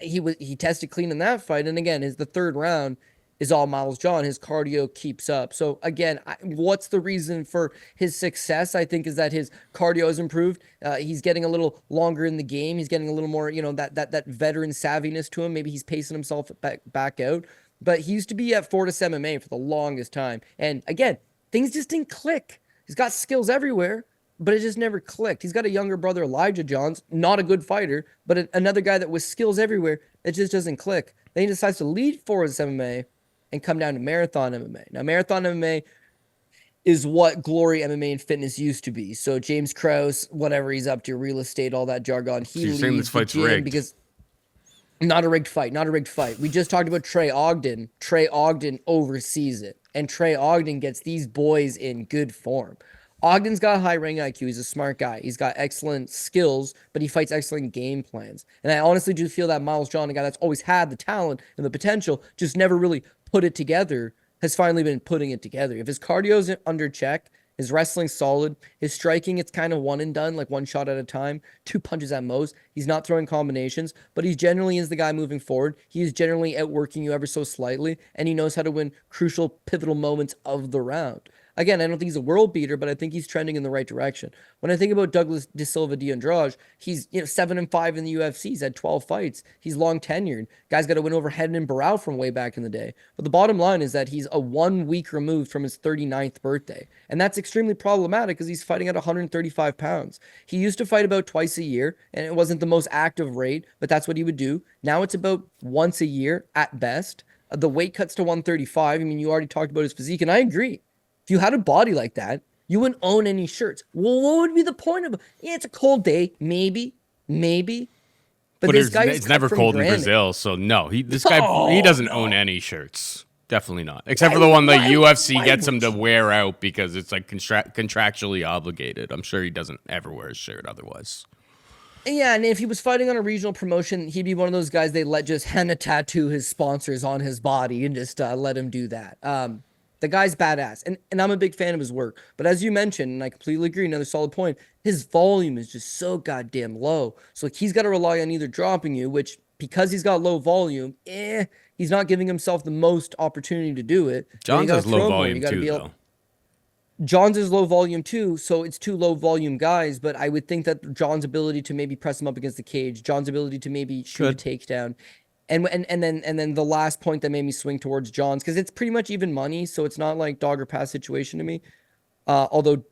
B: he tested clean in that fight. And again, the third round is all Miles John. His cardio keeps up. So again, what's the reason for his success? I think is that his cardio has improved. He's getting a little longer in the game. He's getting a little more, that veteran savviness to him. Maybe he's pacing himself back out. But he used to be at Fortis MMA for the longest time. And again, things just didn't click. He's got skills everywhere, but it just never clicked. He's got a younger brother, Elijah Johns, not a good fighter, but another guy that with skills everywhere. It just doesn't click. Then he decides to leave Forest MMA and come down to Marathon MMA. Now, Marathon MMA is what Glory MMA and Fitness used to be. So James Krause, whatever he's up to, real estate, all that jargon, he leaves
A: saying this fight's rigged
B: because not a rigged fight, not a rigged fight. We just talked about Trey Ogden. Trey Ogden oversees it, and Trey Ogden gets these boys in good form. Ogden's got a high ring IQ. He's a smart guy. He's got excellent skills, but he fights excellent game plans. And I honestly do feel that Miles John, a guy that's always had the talent and the potential, just never really put it together, has finally been putting it together. If his cardio's under check, his wrestling's solid, his striking, it's kind of one and done, like one shot at a time, 2 punches at most. He's not throwing combinations, but he generally is the guy moving forward. He is generally outworking you ever so slightly, and he knows how to win crucial, pivotal moments of the round. Again, I don't think he's a world beater, but I think he's trending in the right direction. When I think about Douglas De Silva de Andrade, he's 7-5 in the UFC. He's had 12 fights. He's long tenured. Guy's got to win over Hedden and Barao from way back in the day. But the bottom line is that he's a 1 week removed from his 39th birthday. And that's extremely problematic because he's fighting at 135 pounds. He used to fight about twice a year, and it wasn't the most active rate, but that's what he would do. Now it's about once a year at best. The weight cuts to 135. I mean, you already talked about his physique, and I agree. If you had a body like that, you wouldn't own any shirts. Well, what would be the point of it? Yeah, it's a cold day. Maybe. But this guy is
A: it's never cold in Brazil, so no. He doesn't own any shirts. Definitely not. Except for the one the UFC gets him to wear out because it's like contractually obligated. I'm sure he doesn't ever wear a shirt otherwise.
B: Yeah, and if he was fighting on a regional promotion, he'd be one of those guys they let just henna tattoo his sponsors on his body and just let him do that. The guy's badass, and I'm a big fan of his work. But as you mentioned, and I completely agree, another solid point, his volume is just so goddamn low. So like, he's got to rely on either dropping you, which because he's got low volume, he's not giving himself the most opportunity to do it.
A: Johns has low volume too, though.
B: Johns is low volume too, so it's two low volume guys, but I would think that John's ability to maybe press him up against the cage, John's ability to maybe shoot a takedown, and then the last point that made me swing towards John's, because it's pretty much even money, so it's not like dog or pass situation to me. Although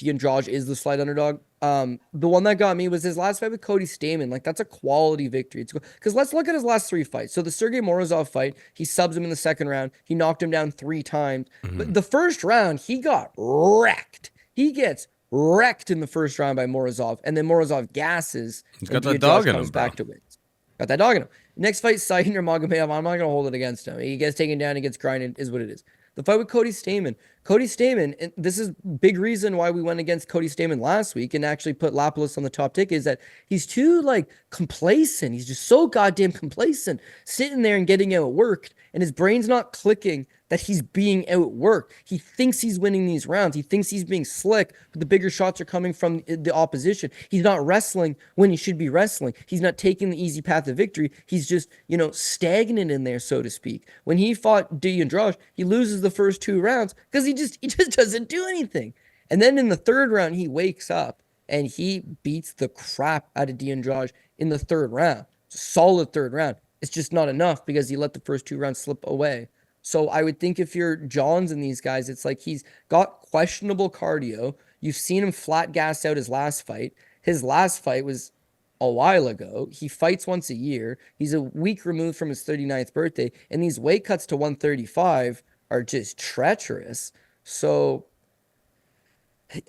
B: Andrade is the slight underdog. The one that got me was his last fight with Cody Stamann. Like, that's a quality victory. Because let's look at his last 3 fights. So the Sergey Morozov fight, he subs him in the second round. He knocked him down 3 times. But the first round, he got wrecked. He gets wrecked in the first round by Morozov, and then Morozov gasses.
A: He's got that dog in him,
B: back to wins. Got that dog in him. Next fight, Sahin Nurmagomedov, I'm not going to hold it against him. He gets taken down, he gets grinded, is what it is. The fight with Cody Stamann. Cody Stamann, and this is big reason why we went against Cody Stamann last week and actually put Lapalus on the top tick, is that he's too, like, complacent. He's just so goddamn complacent, sitting there and getting outworked, and his brain's not clicking that he's being outworked. He thinks he's winning these rounds. He thinks he's being slick, but the bigger shots are coming from the opposition. He's not wrestling when he should be wrestling. He's not taking the easy path to victory. He's just, stagnant in there, so to speak. When he fought De Andrade, he loses the first 2 rounds because he just doesn't do anything. And then in the third round, he wakes up and he beats the crap out of De Andrade in the third round. It's a solid third round. It's just not enough because he let the first 2 rounds slip away. So I would think if you're Johns and these guys, it's like he's got questionable cardio. You've seen him flat gas out his last fight. His last fight was a while ago. He fights once a year. He's a week removed from his 39th birthday. And these weight cuts to 135 are just treacherous. So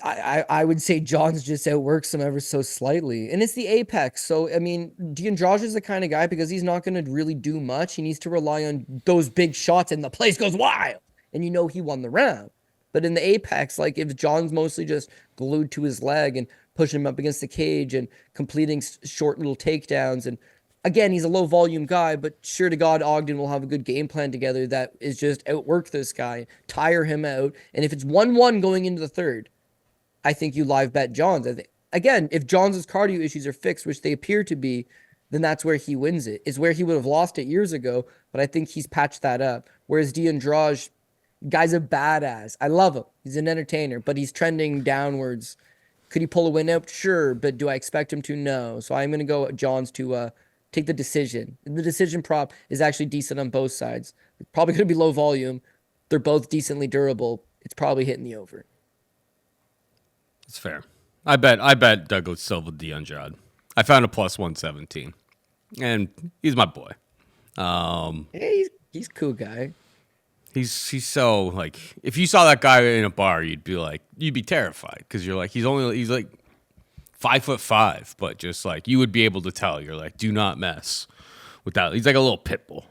B: I would say Johns just outworks him ever so slightly. And it's the apex. So, I mean, De Andrade is the kind of guy, because he's not going to really do much. He needs to rely on those big shots and the place goes wild. And he won the round. But in the apex, like if John's mostly just glued to his leg and pushing him up against the cage and completing short little takedowns. And again, he's a low volume guy, but sure to God, Ogden will have a good game plan together that is just outwork this guy, tire him out. And if it's 1-1 going into the third, I think you live bet Johns. Again, if Johns' cardio issues are fixed, which they appear to be, then that's where he wins it. It's where he would have lost it years ago, but I think he's patched that up. Whereas De Andrade, guy's a badass. I love him. He's an entertainer, but he's trending downwards. Could he pull a win out? Sure, but do I expect him to? No. So I'm going to go Johns to take the decision. The decision prop is actually decent on both sides. It's probably going to be low volume. They're both decently durable. It's probably hitting the over.
A: It's fair. I bet Douglas Silva D Andrade. I found a plus 117, and he's my boy.
B: Yeah, he's a cool guy.
A: He's so like, if you saw that guy in a bar, you'd be terrified because you're like, he's like 5'5", but just like you would be able to tell. You're like, do not mess with that. He's like a little pit bull.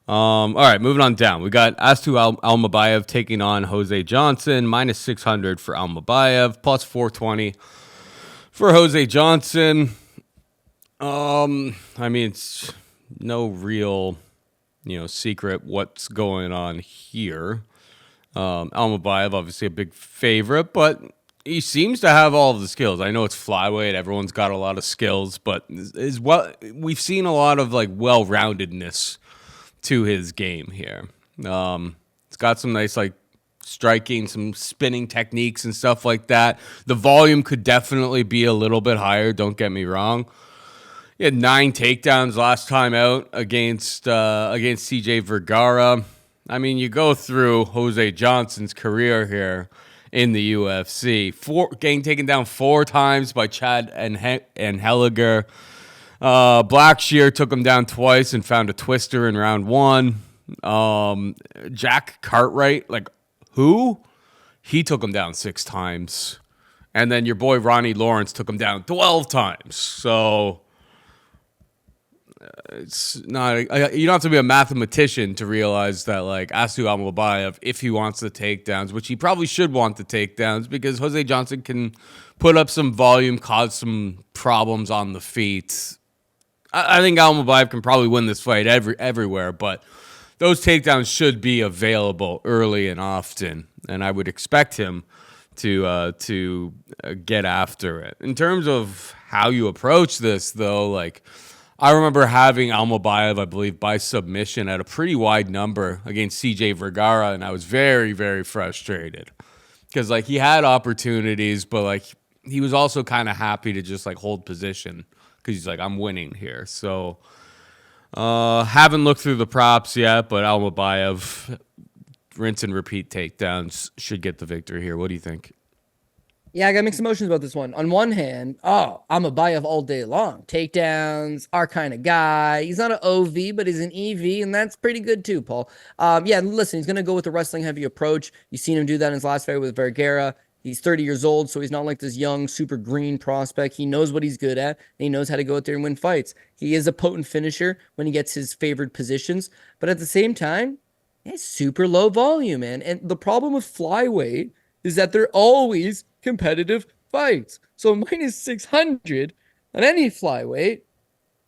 A: All right, moving on down. We got Astu Almabaev taking on Jose Johnson, minus 600 for Almabaev, plus 420 for Jose Johnson. I mean, it's no real, secret what's going on here. Almabaev, obviously a big favorite, but he seems to have all of the skills. I know it's flyweight; everyone's got a lot of skills, but we've seen a lot of like well-roundedness to his game here. It's got some nice like striking, some spinning techniques and stuff like that. The volume could definitely be a little bit higher. Don't get me wrong. He had 9 takedowns last time out against CJ Vergara. I mean, you go through Jose Johnson's career here in the UFC, getting taken down 4 times by Chad and Helliger. Blackshear took him down twice and found a twister in round 1. Jack Cartwright, like who? He took him down 6 times. And then your boy Ronnie Lawrence took him down 12 times. So it's not, you don't have to be a mathematician to realize that like Astu Almabaev, if he wants the takedowns, which he probably should want the takedowns because Jose Johnson can put up some volume, cause some problems on the feet. I think Almabaev can probably win this fight everywhere, but those takedowns should be available early and often, and I would expect him to get after it. In terms of how you approach this, though, like I remember having Almabaev, I believe, by submission at a pretty wide number against CJ Vergara, and I was very, very frustrated because like he had opportunities, but like he was also kind of happy to just like hold position because he's like, I'm winning here. So haven't looked through the props yet, but Almabaev, rinse and repeat takedowns, should get the victory here. What do you think?
B: Yeah, I got mixed emotions about this one. On one hand, I'm a Bayev all day long. Takedowns, our kind of guy. He's not an OV, but he's an EV, and that's pretty good too, Paul. Yeah, listen, he's going to go with the wrestling heavy approach. You've seen him do that in his last fight with Vergara. He's 30 years old, so he's not like this young, super green prospect. He knows what he's good at, and he knows how to go out there and win fights. He is a potent finisher when he gets his favored positions, but at the same time, it's super low volume, man. And the problem with flyweight is that they're always competitive fights. So minus 600 on any flyweight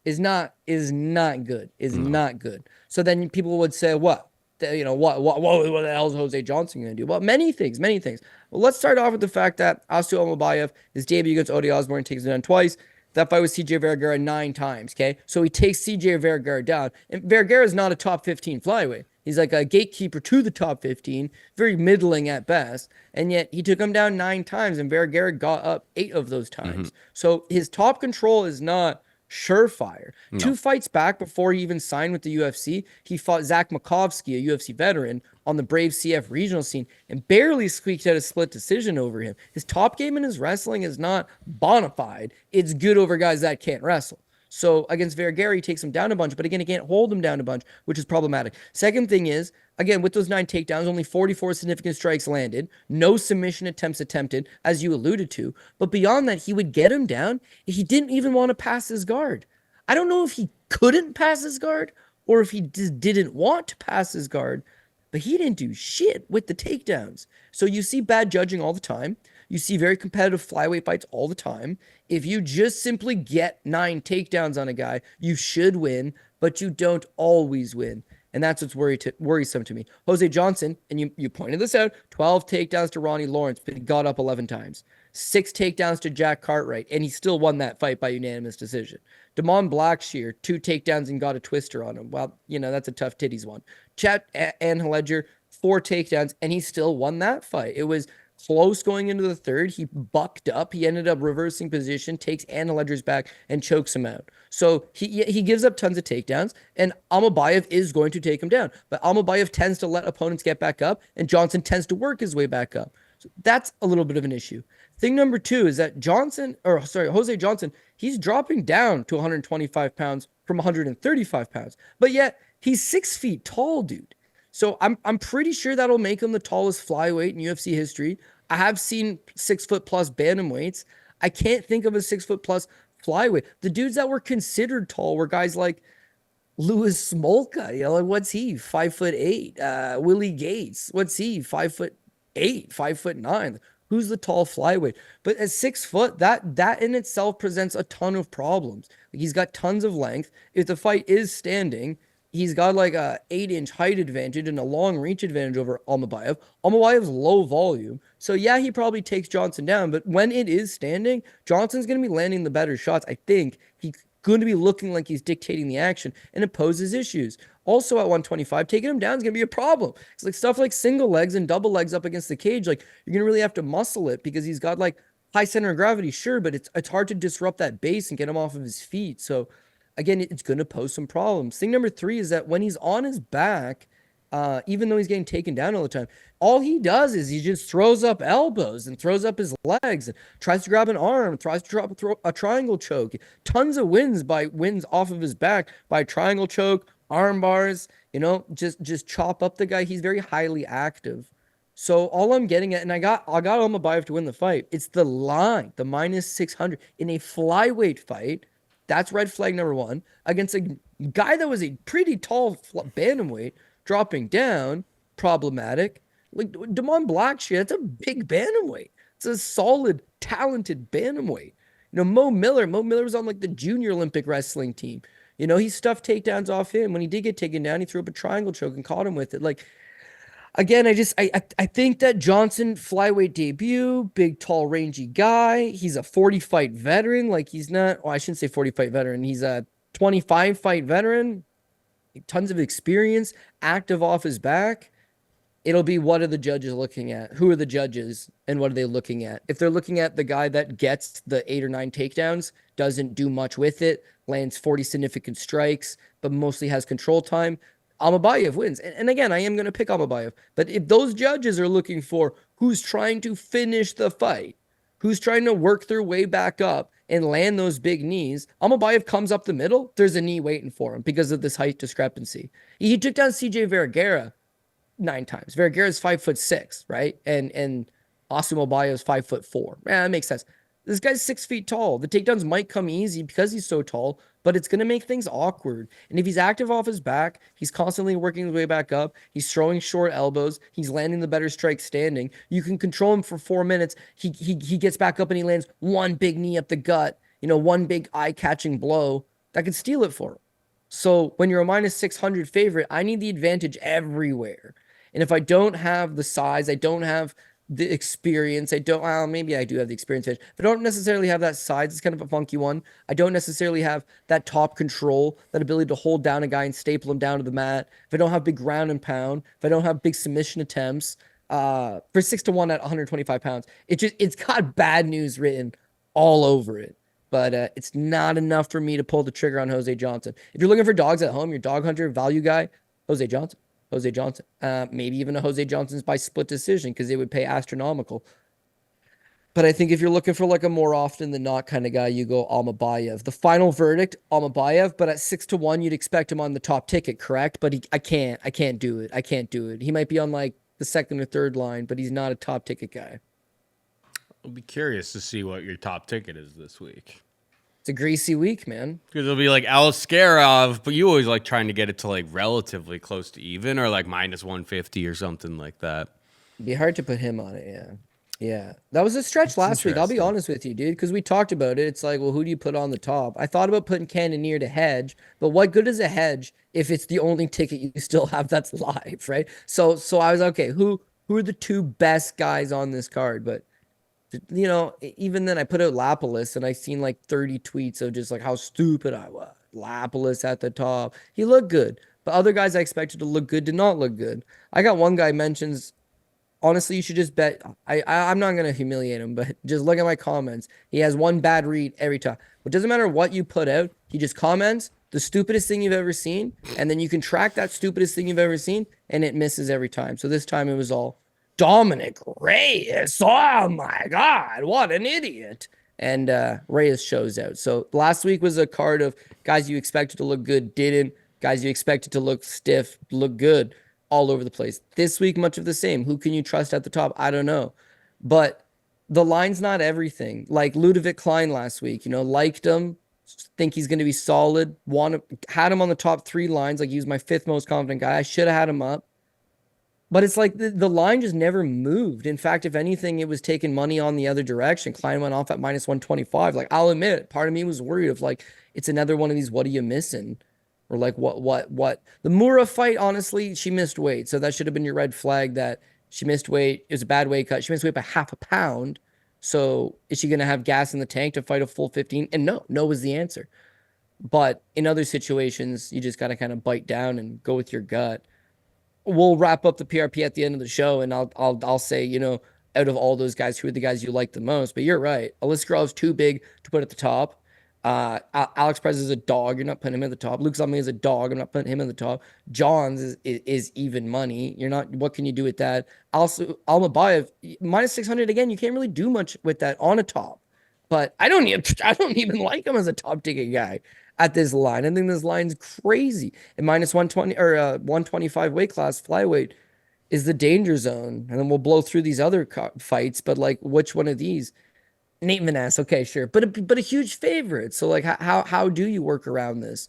B: is not good. Not good. So then people would say, what the hell is Jose Johnson going to do? Well, many things. Well, let's start off with the fact that Astu Almabaev, his debut against Odi Osborne, takes it down twice. That fight was CJ Vergara 9 times, okay? So he takes CJ Vergara down. And Vergara is not a top 15 flyweight. He's like a gatekeeper to the top 15, very middling at best. And yet he took him down 9 times, and Vergara got up 8 of those times. So his top control is not surefire. No. 2 fights back before he even signed with the UFC, he fought Zach Makovsky, a UFC veteran, on the Brave CF regional scene and barely squeaked out a split decision over him. His top game in his wrestling is not bona fide. It's good over guys that can't wrestle. So against Vergara, he takes him down a bunch, but again, he can't hold him down a bunch, which is problematic. Second thing is, again, with those 9 takedowns, only 44 significant strikes landed, no submission attempts attempted, as you alluded to. But beyond that, he would get him down. He didn't even want to pass his guard. I don't know if he couldn't pass his guard or if he just didn't want to pass his guard, but he didn't do shit with the takedowns. So you see bad judging all the time. You see very competitive flyweight fights all the time. If you just simply get 9 takedowns on a guy, you should win, but you don't always win. And that's what's worrisome to me. Jose Johnson, and you pointed this out, 12 takedowns to Ronnie Lawrence, but he got up 11 times. 6 takedowns to Jack Cartwright, and he still won that fight by unanimous decision. Damon Blackshear, 2 takedowns and got a twister on him. Well, that's a tough titties one. Chet Anhledger, 4 takedowns, and he still won that fight. It was close going into the third. He bucked up. He ended up reversing position, takes Anhledger's back, and chokes him out. So he gives up tons of takedowns, and Almabaev is going to take him down. But Almabaev tends to let opponents get back up, and Johnson tends to work his way back up. So that's a little bit of an issue. Thing number two is that Jose Johnson, he's dropping down to 125 pounds from 135 pounds, but yet he's 6 feet tall, dude. So I'm pretty sure that'll make him the tallest flyweight in UFC history. I have seen 6 foot plus bantamweights. I can't think of a 6 foot plus flyweight. The dudes that were considered tall were guys like Louis Smolka, like what's he? 5'8". Willie Gates, what's he? 5'8", 5'9". Who's the tall flyweight? But at 6 foot, that in itself presents a ton of problems. Like he's got tons of length. If the fight is standing, he's got like a 8-inch height advantage and a long reach advantage over Almabaev. Almabaev's low volume. So yeah, he probably takes Johnson down, but when it is standing, Johnson's going to be landing the better shots. I think he's going to be looking like he's dictating the action, and it poses issues. Also at 125, taking him down is going to be a problem. It's like stuff like single legs and double legs up against the cage. Like you're going to really have to muscle it because he's got like high center of gravity, sure, but it's hard to disrupt that base and get him off of his feet. So again, it's going to pose some problems. Thing number three is that when he's on his back, even though he's getting taken down all the time, all he does is he just throws up elbows and throws up his legs and tries to grab an arm, tries to drop a triangle choke. Tons of wins off of his back by triangle choke, arm bars, just chop up the guy. He's very highly active. So all I'm getting at, and I got Almabaev to win the fight. It's the line, the minus 600 in a flyweight fight. That's red flag number one against a guy that was a pretty tall bantamweight dropping down, problematic. Like Damon Blackshear, that's a big bantamweight. It's a solid, talented bantamweight. Mo Miller was on like the junior Olympic wrestling team. He stuffed takedowns off him. When he did get taken down, he threw up a triangle choke and caught him with it. Like, again, I think that Johnson flyweight debut, big, tall, rangy guy. He's a 40-fight veteran. Like he's not, I shouldn't say 40-fight veteran. He's a 25-fight veteran. Tons of experience, active off his back. It'll be, what are the judges looking at? Who are the judges and what are they looking at? If they're looking at the guy that gets the 8 or 9 takedowns, doesn't do much with it, lands 40 significant strikes, but mostly has control time, Almabaev wins. And again, I am going to pick Almabaev. But if those judges are looking for who's trying to finish the fight, who's trying to work their way back up and land those big knees, Almabaev comes up the middle, there's a knee waiting for him because of this height discrepancy. He took down CJ Vergara 9 times. Vergara's 5'6", right? And Austin Almabaev's 5'4". Yeah, that makes sense. This guy's 6 feet tall. The takedowns might come easy because he's so tall, but it's going to make things awkward. And if he's active off his back, he's constantly working his way back up. He's throwing short elbows. He's landing the better strike standing. You can control him for 4 minutes. He gets back up and he lands one big knee up the gut, one big eye-catching blow that could steal it for him. So when you're a minus 600 favorite, I need the advantage everywhere. And if I don't have the size, I don't have the experience, maybe I do have the experience edge, but I don't necessarily have that size. It's kind of a funky one. I don't necessarily have that top control, that ability to hold down a guy and staple him down to the mat. If I don't have big ground and pound, if I don't have big submission attempts, for 6-1 at 125 pounds, it's got bad news written all over it. But it's not enough for me to pull the trigger on Jose Johnson. If you're looking for dogs at home, your dog hunter value guy, Jose Johnson. Maybe even a Jose Johnson's by split decision because they would pay astronomical. But I think if you're looking for like a more often than not kind of guy, you go Almabaev. The final verdict, Almabaev, but at 6-1, you'd expect him on the top ticket, correct? But I can't do it. He might be on like the second or third line, but he's not a top ticket guy.
A: I'll be curious to see what your top ticket is this week.
B: It's a greasy week, man.
A: Because it'll be like Aliskerov, but you always like trying to get it to like relatively close to even or like minus 150 or something like that.
B: It'd be hard to put him on it, yeah. Yeah. That was a stretch last week. I'll be honest with you, dude, because we talked about it. It's like, well, who do you put on the top? I thought about putting Cannonier to hedge, but what good is a hedge if it's the only ticket you still have that's live, right? So I was okay, who are the 2 best guys on this card? But even then I put out Lapalus and I seen like 30 tweets of just like how stupid I was. Lapalus at the top. He looked good. But other guys I expected to look good did not look good. I got one guy mentions, honestly, you should just bet. I'm not going to humiliate him, but just look at my comments. He has one bad read every time. It doesn't matter what you put out. He just comments the stupidest thing you've ever seen. And then you can track that stupidest thing you've ever seen and it misses every time. So this time it was all Dominic Reyes. Oh my God, what an idiot. And Reyes shows out. So last week was a card of guys you expected to look good, didn't. Guys you expected to look stiff, look good, all over the place. This week, much of the same. Who can you trust at the top? I don't know. But the line's not everything. Like Ludovic Klein last week, liked him, think he's going to be solid, had him on the top 3 lines. Like he was my 5th most confident guy. I should have had him up. But it's like the line just never moved. In fact, if anything, it was taking money on the other direction. Klein went off at minus 125. Like, I'll admit it, part of me was worried of like, it's another one of these, what are you missing? Or like, what? The Mura fight, honestly, she missed weight. So that should have been your red flag that she missed weight. It was a bad weight cut. She missed weight by half a pound. So is she going to have gas in the tank to fight a full 15? And no was the answer. But in other situations, you just got to kind of bite down and go with your gut. We'll wrap up the PRP at the end of the show, and I'll say, out of all those guys, who are the guys you like the most? But you're right. Aliskerov's too big to put at the top. Alex Perez is a dog. You're not putting him at the top. Luke Almeida is a dog. I'm not putting him at the top. Johns is even money. You're not. What can you do with that? Also, Almabaev minus 600 again. You can't really do much with that on a top. But I don't even like him as a top ticket guy at this line. I think this line's crazy. And minus 120 or 125 weight class flyweight is the danger zone. And then we'll blow through these other fights. But like, which one of these? Nate Maness, okay, sure, but a huge favorite. So like, how do you work around this?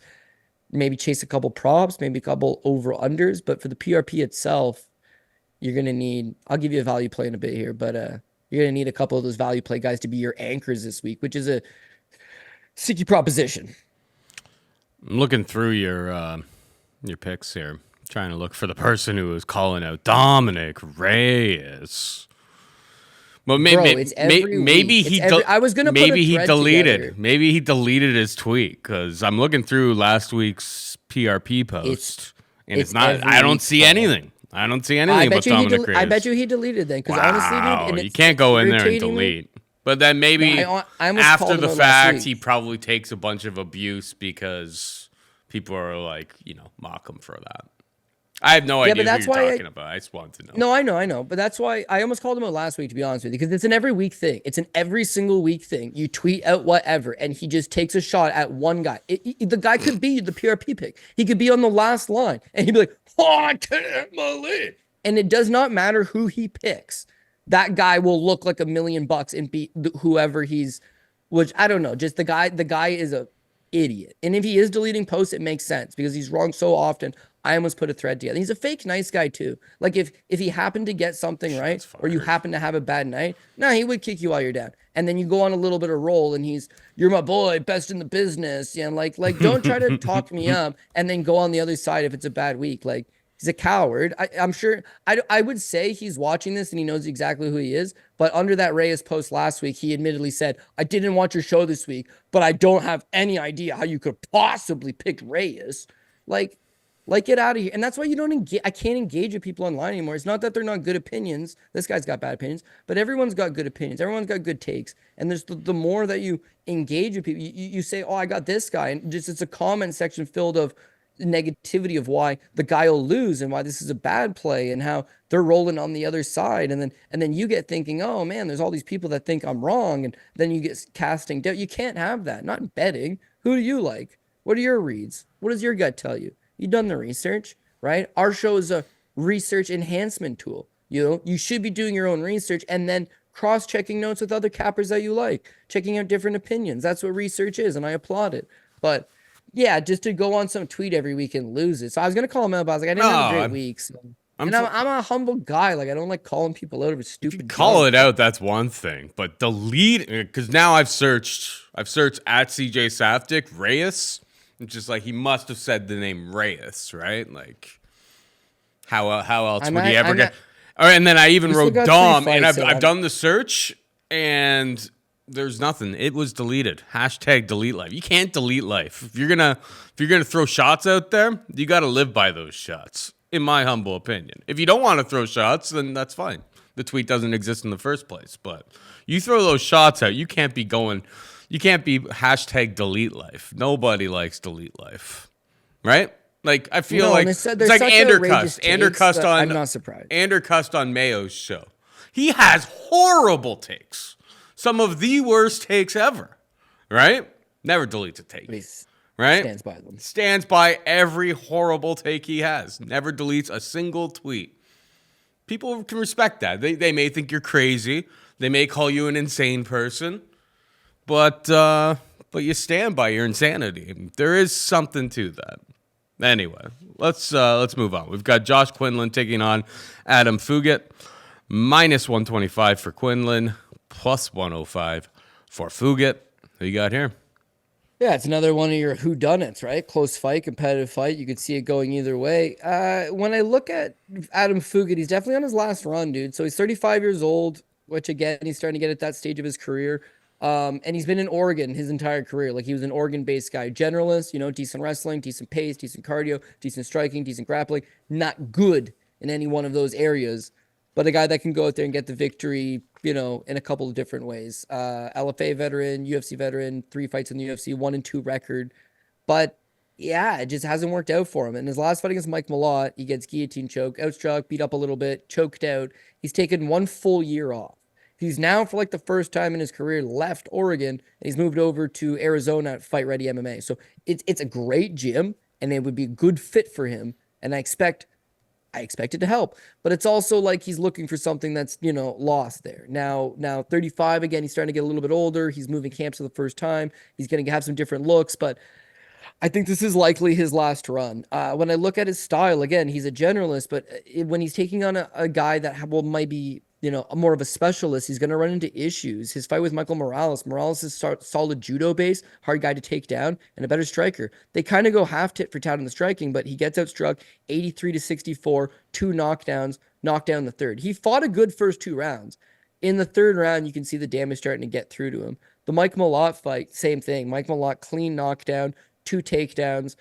B: Maybe chase a couple props, maybe a couple over unders. But for the PRP itself, you're gonna need. I'll give you a value play in a bit here, but you're gonna need a couple of those value play guys to be your anchors this week, which is a sticky proposition.
A: I'm looking through your picks here, trying to look for the person who was calling out Dominic Reyes. But maybe he deleted. Maybe he deleted his tweet because I'm looking through last week's PRP post, and it's not. I don't see anything. I don't see anything about Dominic Reyes.
B: I bet you he deleted then because honestly, dude,
A: you can't go in there and delete. But then maybe after the fact, he probably takes a bunch of abuse because people are like, mock him for that. I have no idea who you're talking about. I just wanted to know.
B: No, I know. But that's why I almost called him out last week, to be honest with you, because it's an every week thing. It's an every single week thing. You tweet out whatever, and he just takes a shot at one guy. The guy could be the PRP pick. He could be on the last line, and he'd be like, oh, I can't believe. And it does not matter who he picks. That guy will look like $1 million and beat whoever he's, which I don't know. Just the guy is a idiot. And if he is deleting posts, it makes sense because he's wrong so often. I almost put a thread together. He's a fake nice guy too. Like if he happened to get something right or you happen to have a bad night, he would kick you while you're down. And then you go on a little bit of roll and you're my boy, best in the business. Yeah, like don't try to talk me up and then go on the other side if it's a bad week. Like he's a coward. I'm sure I would say he's watching this and he knows exactly who he is. But under that Reyes post last week, he admittedly said, I didn't watch your show this week, but I don't have any idea how you could possibly pick Reyes. Like, get out of here. And that's why you don't engage. I can't engage with people online anymore. It's not that they're not good opinions. This guy's got bad opinions, but everyone's got good opinions. Everyone's got good takes. And there's the more that you engage with people, you say, oh, I got this guy. And just it's a comment section filled of negativity of why the guy will lose and why this is a bad play and how they're rolling on the other side. And then you get thinking, oh man, there's all these people that think I'm wrong. And then you get casting doubt. You can't have that. Not in betting. Who do you like? What are your reads? What does your gut tell you? You've done the research, right? Our show is a research enhancement tool. You should be doing your own research and then cross-checking notes with other cappers that you like, checking out different opinions. That's what research is, and I applaud it. But yeah, just to go on some tweet every week and lose it. So I was gonna call him out, but I was like, I didn't have a great week. So. I'm a humble guy. Like I don't like calling people out over stupid.
A: Call it out. That's one thing, but delete because now I've searched at CJ Safdie Reyes. It's just like he must have said the name Reyes, right? Like, how else would he ever get? All right, and then I even wrote Dom, and I've done the search, and there's nothing. It was deleted. Hashtag delete life. You can't delete life. If you're gonna throw shots out there, you got to live by those shots. In my humble opinion, if you don't want to throw shots, then that's fine. The tweet doesn't exist in the first place. But you throw those shots out, you can't be hashtag delete life. Nobody likes delete life, right? Like I feel
B: No,
A: like
B: and
A: it's like
B: outrageous
A: Andercussed
B: I'm
A: on
B: not surprised.
A: Andercussed on Mayo's show. He has horrible takes. Some of the worst takes ever. Right? Never deletes a take.
B: But he
A: Right?
B: stands by them.
A: Stands by every horrible take he has. Never deletes a single tweet. People can respect that. They may think you're crazy. They may call you an insane person. But you stand by your insanity. There is something to that. Anyway, let's move on. We've got Josh Quinlan taking on Adam Fugitt. Minus 125 for Quinlan, plus 105 for Fugitt. Who you got here?
B: Yeah, it's another one of your whodunits, right? Close fight, competitive fight. You could see it going either way. When I look at Adam Fugitt, he's definitely on his last run, dude. So he's 35 years old, which again, he's starting to get at that stage of his career. And he's been in Oregon his entire career. Like he was an Oregon-based guy, generalist, decent wrestling, decent pace, decent cardio, decent striking, decent grappling. Not good in any one of those areas, but a guy that can go out there and get the victory, in a couple of different ways. LFA veteran, UFC veteran, 3 fights in the UFC, 1-2 record. But yeah, it just hasn't worked out for him. In his last fight against Mike Malott, he gets guillotine choke, outstruck, beat up a little bit, choked out. He's taken 1 full year off. He's now, for like the first time in his career, left Oregon, and he's moved over to Arizona at Fight Ready MMA. So it's a great gym, and it would be a good fit for him. And I expect it to help. But it's also like he's looking for something that's, lost there. Now 35, again, he's starting to get a little bit older. He's moving camps for the first time. He's going to have some different looks, but I think this is likely his last run. When I look at his style, again, he's a generalist, but when he's taking on a guy that might be, more of a specialist, he's going to run into issues. His fight with Michael Morales is solid judo base, hard guy to take down, and a better striker. They kind of go half tit for tat in the striking, but he gets outstruck 83-64, 2 knockdowns, knocked down the third. He fought a good first 2 rounds. In the third round, you can see the damage starting to get through to him. The Mike Malott fight, same thing. Mike Malott, clean knockdown, 2 takedowns,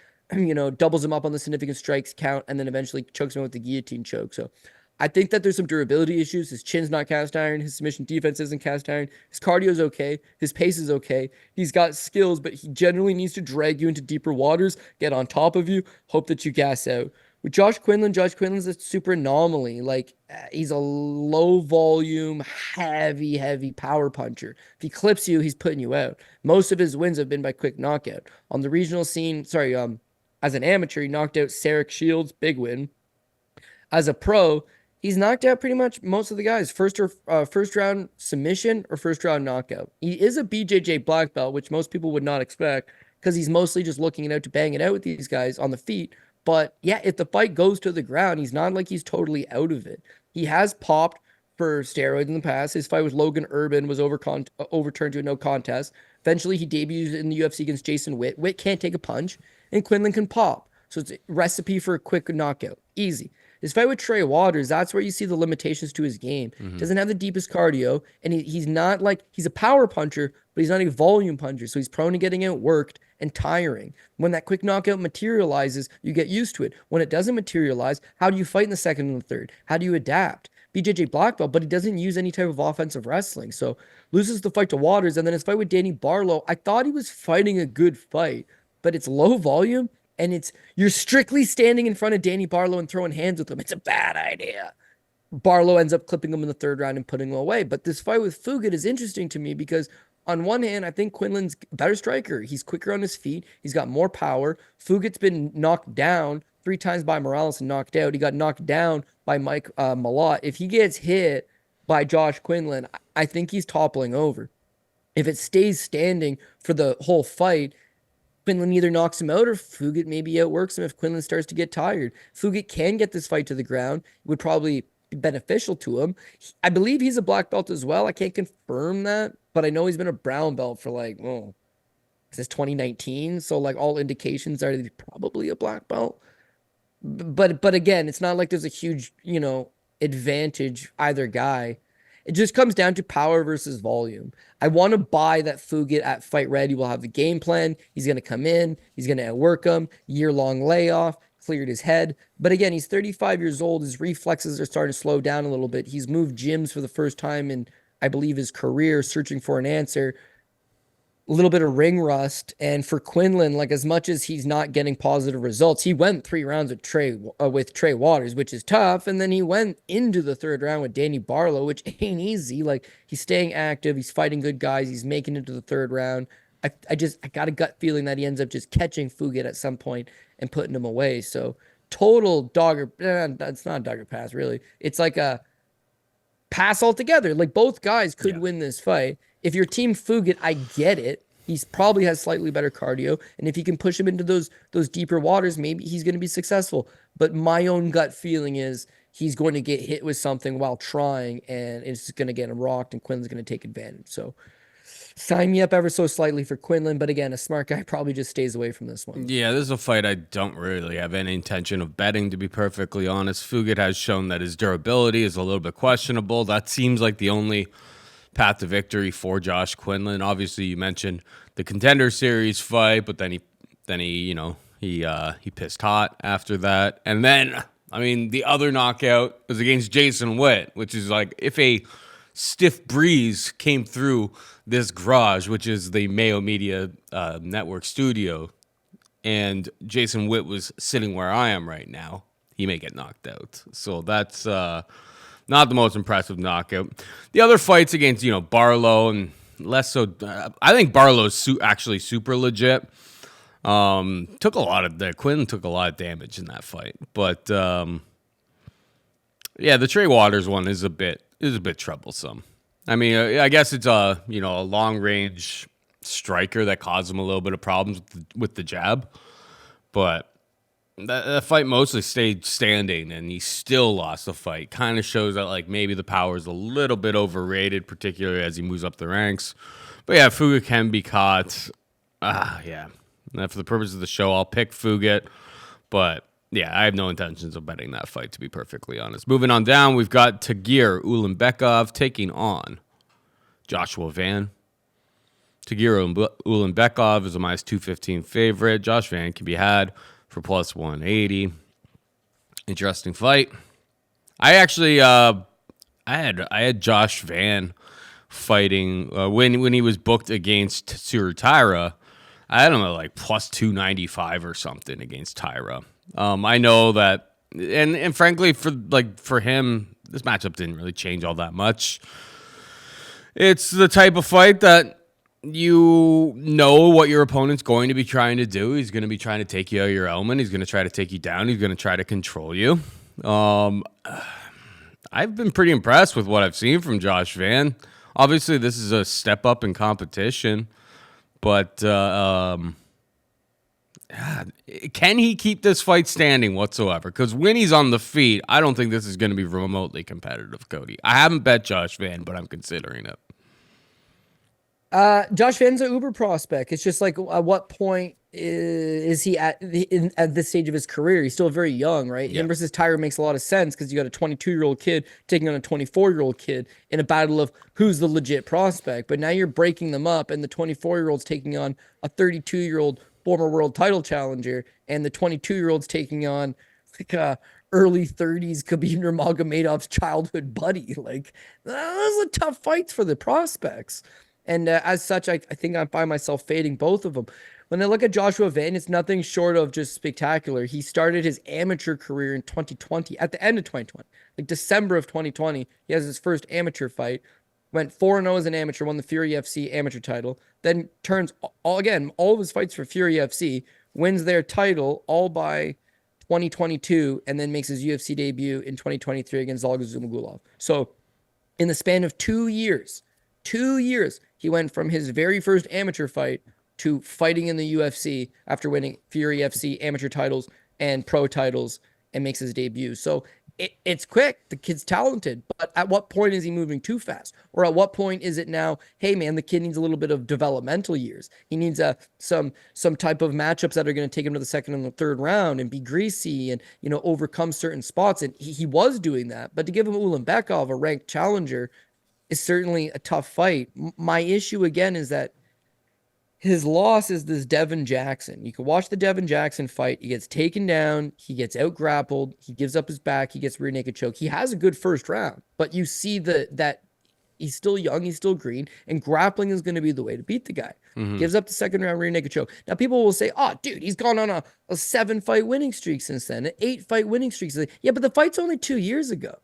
B: doubles him up on the significant strikes count, and then eventually chokes him with the guillotine choke. So I think that there's some durability issues. His chin's not cast iron. His submission defense isn't cast iron. His cardio is okay. His pace is okay. He's got skills, but he generally needs to drag you into deeper waters, get on top of you, hope that you gas out. With Josh Quinlan's a super anomaly. Like, he's a low volume, heavy power puncher. If he clips you, he's putting you out. Most of his wins have been by quick knockout. On the regional scene, as an amateur, he knocked out Sarek Shields, big win. As a pro, he's knocked out pretty much most of the guys. First round submission or first round knockout. He is a BJJ black belt, which most people would not expect because he's mostly just looking to bang it out with these guys on the feet. But yeah, if the fight goes to the ground, he's not like he's totally out of it. He has popped for steroids in the past. His fight with Logan Urban was overturned to a no contest. Eventually, he debuted in the UFC against Jason Witt. Witt can't take a punch, and Quinlan can pop. So it's a recipe for a quick knockout. Easy. His fight with Trey Waters, that's where you see the limitations to his game. Doesn't have the deepest cardio, and he's not he's a power puncher, but he's not a volume puncher, so he's prone to getting outworked and tiring. When that quick knockout materializes, you get used to it. When it doesn't materialize, how do you fight in the second and the third? How do you adapt? BJJ black belt, but he doesn't use any type of offensive wrestling, so loses the fight to Waters, and then his fight with Danny Barlow, I thought he was fighting a good fight, but it's low volume, and you're strictly standing in front of Danny Barlow and throwing hands with him. It's a bad idea. Barlow ends up clipping him in the third round and putting him away. But this fight with Fugitt is interesting to me because on one hand, I think Quinlan's a better striker. He's quicker on his feet. He's got more power. Fugitt's been knocked down 3 times by Morales and knocked out. He got knocked down by Mike Malott. If he gets hit by Josh Quinlan, I think he's toppling over. If it stays standing for the whole fight, Quinlan either knocks him out or Fugitt maybe outworks him if Quinlan starts to get tired. Fugitt can get this fight to the ground. It would probably be beneficial to him. I believe he's a black belt as well. I can't confirm that, but I know he's been a brown belt for since 2019. So all indications are that he's probably a black belt. But again, it's not like there's a huge, advantage either guy. It just comes down to power versus volume. I want to buy that Fugitt at Fight Ready will have the game plan. He's going to come in. He's going to outwork him. Year-long layoff. Cleared his head. But again, he's 35 years old. His reflexes are starting to slow down a little bit. He's moved gyms for the first time in, I believe, his career, searching for an answer. a little bit of ring rust. And for Quinlan, like as much as he's not getting positive results, he went 3 rounds with Trey Waters, which is tough. And then he went into the third round with Danny Barlow, which ain't easy. Like he's staying active, he's fighting good guys, he's making it to the third round. I got a gut feeling that he ends up just catching Fugitt at some point and putting him away. So total dogger. It's not a dogger pass, really. It's like a pass altogether. Like both guys could win this fight. If you're Team Fugitt, I get it. He's probably has slightly better cardio, and if you can push him into those deeper waters, maybe he's going to be successful. But my own gut feeling is he's going to get hit with something while trying, and it's going to get him rocked, and Quinlan's going to take advantage. So sign me up ever so slightly for Quinlan, but again, a smart guy probably just stays away from this one.
A: Yeah, this is a fight I don't really have any intention of betting, to be perfectly honest. Fugitt has shown that his durability is a little bit questionable. That seems like the only path to victory for Josh Quinlan. Obviously, you mentioned the Contender Series fight, but then he pissed hot after that. And then, I mean, the other knockout was against Jason Witt, which is like if a stiff breeze came through this garage, which is the Mayo Media Network studio, and Jason Witt was sitting where I am right now, he may get knocked out. So that's not the most impressive knockout. The other fights against, Barlow and less so. I think Barlow's actually super legit. Quinlan took a lot of damage in that fight, but yeah, the Trey Waters one is a bit troublesome. I mean, I guess it's a long range striker that caused him a little bit of problems with the jab, but that fight mostly stayed standing, and he still lost the fight. Kind of shows that like maybe the power is a little bit overrated, particularly as he moves up the ranks. But yeah, Fugitt can be caught. Yeah. And for the purpose of the show, I'll pick Fugitt, but yeah, I have no intentions of betting that fight, to be perfectly honest. Moving on down, we've got Tagir Ulanbekov taking on Joshua Van. Tagir Ulanbekov is a minus 215 favorite. Josh Van can be had for plus 180. Interesting fight. I actually, I had Josh Van fighting when he was booked against Taira. I had him at like plus 295 or something against Taira. I know that, and frankly, for him, this matchup didn't really change all that much. It's the type of fight that you know what your opponent's going to be trying to do. He's going to be trying to take you out of your element. He's going to try to take you down. He's going to try to control you. I've been pretty impressed with what I've seen from Josh Van. Obviously, this is a step up in competition, but can he keep this fight standing whatsoever? Because when he's on the feet, I don't think this is going to be remotely competitive, Cody. I haven't bet Josh Van, but I'm considering it.
B: Josh Van's an uber prospect. It's just like, at what point is he at this stage of his career? He's still very young, right?
A: Yeah.
B: Him versus Taira makes a lot of sense because you got a 22-year-old kid taking on a 24-year-old kid in a battle of who's the legit prospect. But now you're breaking them up, and the 24-year-old's taking on a 32-year-old former world title challenger, and the 22-year-old's taking on like a early 30s Khabib Nurmagomedov's childhood buddy. Like, those are tough fights for the prospects. And as such, I think I find myself fading both of them. When I look at Joshua Van, it's nothing short of just spectacular. He started his amateur career in 2020, at the end of 2020, like December of 2020. He has his first amateur fight, went 4-0 as an amateur, won the Fury FC amateur title, then turns all of his fights for Fury FC, wins their title all by 2022, and then makes his UFC debut in 2023 against Zalga Zumagulov. So in the span of 2 years, he went from his very first amateur fight to fighting in the UFC after winning Fury FC amateur titles and pro titles, and makes his debut. So it's quick. The kid's talented, but at what point is he moving too fast? Or at what point is it now, hey man, the kid needs a little bit of developmental years. He needs some type of matchups that are going to take him to the second and the third round and be greasy and, overcome certain spots. And he was doing that, but to give him Ulanbekov, a ranked challenger, is certainly a tough fight. My issue again is that his loss is this Devin Jackson. You can watch the Devin Jackson fight. He gets taken down. He gets out grappled. He gives up his back. He gets rear naked choke. He has a good first round, but you see that He's still young. He's still green. And grappling is going to be the way to beat the guy. Gives up the second round rear naked choke. Now, people will say, oh, dude, he's gone on a 7-fight winning streak since then, an 8-fight winning streak. Yeah, but the fight's only 2 years ago,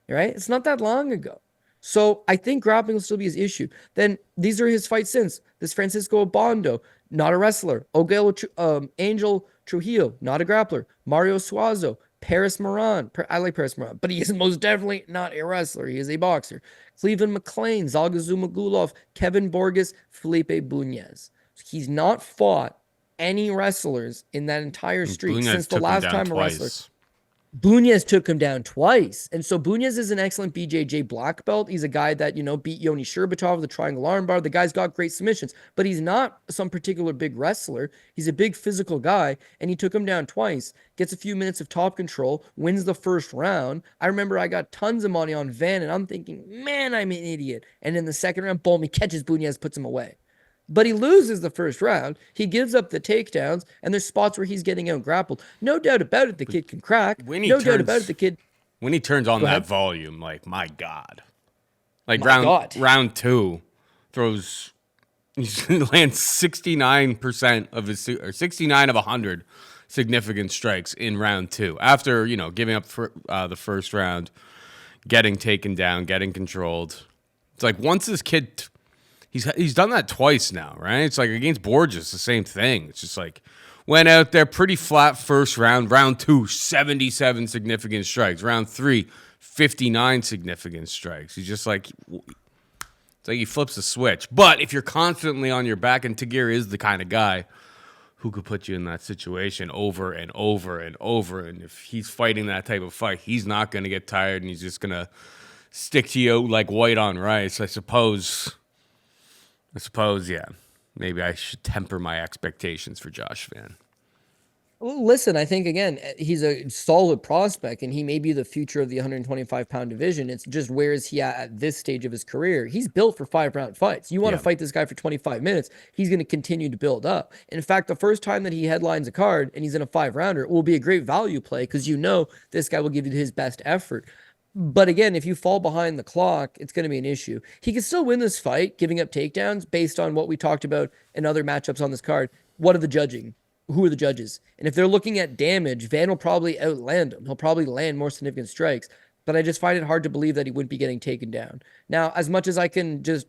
B: right? It's not that long ago. So I think grappling will still be his issue. Then these are his fights since. This Francisco Bondo, not a wrestler. Angel Trujillo, not a grappler. Mario Suazo, Paris Moran. I like Paris Moran, but he is most definitely not a wrestler. He is a boxer. Cleveland McLean, Zalgazuma Gulov, Kevin Borges, Felipe Bunez. He's not fought any wrestlers in that entire streak since the last time a wrestler. Bunez took him down twice. And so Bunez is an excellent BJJ black belt. He's a guy that, beat Yoni Sherbatov, the triangle armbar. The guy's got great submissions, but he's not some particular big wrestler. He's a big physical guy, and he took him down twice, gets a few minutes of top control, wins the first round. I remember I got tons of money on Van, and I'm thinking, man, I'm an idiot. And in the second round, boom, he catches Bunez, puts him away. But he loses the first round. He gives up the takedowns, and there's spots where he's getting out grappled. No doubt about it, the kid can crack. Doubt about it, the kid.
A: When he turns on that volume, like, my God. Like, round 2, throws, he lands 69% of his, or 69 of 100 significant strikes in round 2. After, giving up the first round, getting taken down, getting controlled. It's like, once this kid... He's done that twice now, right? It's like against Borges, the same thing. It's just like went out there pretty flat first round. Round 2, 77 significant strikes. Round 3, 59 significant strikes. He's just like, it's like he flips the switch. But if you're constantly on your back, and Tagir is the kind of guy who could put you in that situation over and over and over, and if he's fighting that type of fight, he's not going to get tired, and he's just going to stick to you like white on rice, I suppose, yeah. Maybe I should temper my expectations for Josh Van.
B: Well, listen, I think, again, he's a solid prospect, and he may be the future of the 125-pound division. It's just, where is he at this stage of his career? He's built for 5-round fights. You want to fight this guy for 25 minutes, he's going to continue to build up. In fact, the first time that he headlines a card and he's in a 5-rounder, it will be a great value play because this guy will give you his best effort. But again, if you fall behind the clock, it's going to be an issue. He can still win this fight, giving up takedowns based on what we talked about in other matchups on this card. What are the judging? Who are the judges? And if they're looking at damage, Van will probably outland him. He'll probably land more significant strikes. But I just find it hard to believe that he wouldn't be getting taken down. Now, as much as I can just,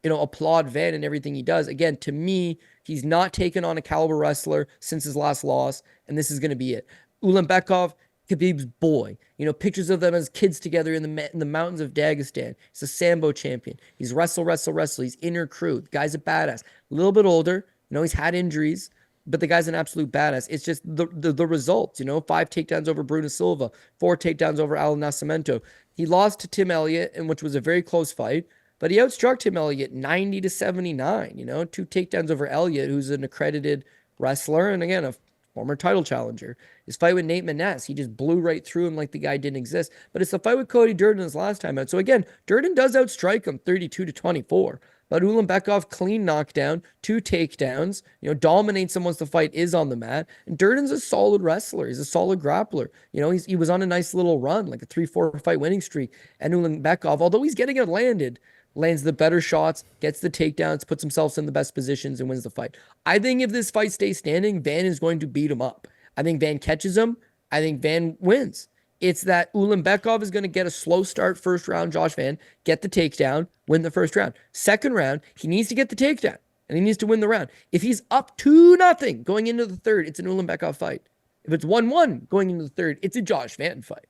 B: applaud Van and everything he does, again, to me, he's not taken on a caliber wrestler since his last loss, and this is going to be it. Ulanbekov, Khabib's boy. Pictures of them as kids together in the mountains of Dagestan. He's a Sambo champion. He's wrestle. He's inner crew. The guy's a badass. A little bit older. He's had injuries, but the guy's an absolute badass. It's just the results. 5 takedowns over Bruno Silva, 4 takedowns over Al Nascimento. He lost to Tim Elliott, which was a very close fight, but he outstruck Tim Elliott 90-79. 2 takedowns over Elliott, who's an accredited wrestler, and again, a former title challenger. His fight with Nate Maness, he just blew right through him like the guy didn't exist. But it's the fight with Cody Durden his last time out. So again, Durden does outstrike him 32-24. But Ulanbekov, clean knockdown, 2 takedowns, dominates him once the fight is on the mat. And Durden's a solid wrestler. He's a solid grappler. He was on a nice little run, like a 3-4 fight winning streak. And Ulanbekov, although he's getting outlanded, lands the better shots, gets the takedowns, puts himself in the best positions, and wins the fight. I think if this fight stays standing, Van is going to beat him up. I think Van catches him. I think Van wins. It's that Ulanbekov is going to get a slow start first round, Josh Van, get the takedown, win the first round. Second round, he needs to get the takedown, and he needs to win the round. If he's up 2-0 going into the third, it's an Ulanbekov fight. If it's 1-1 going into the third, it's a Josh Van fight.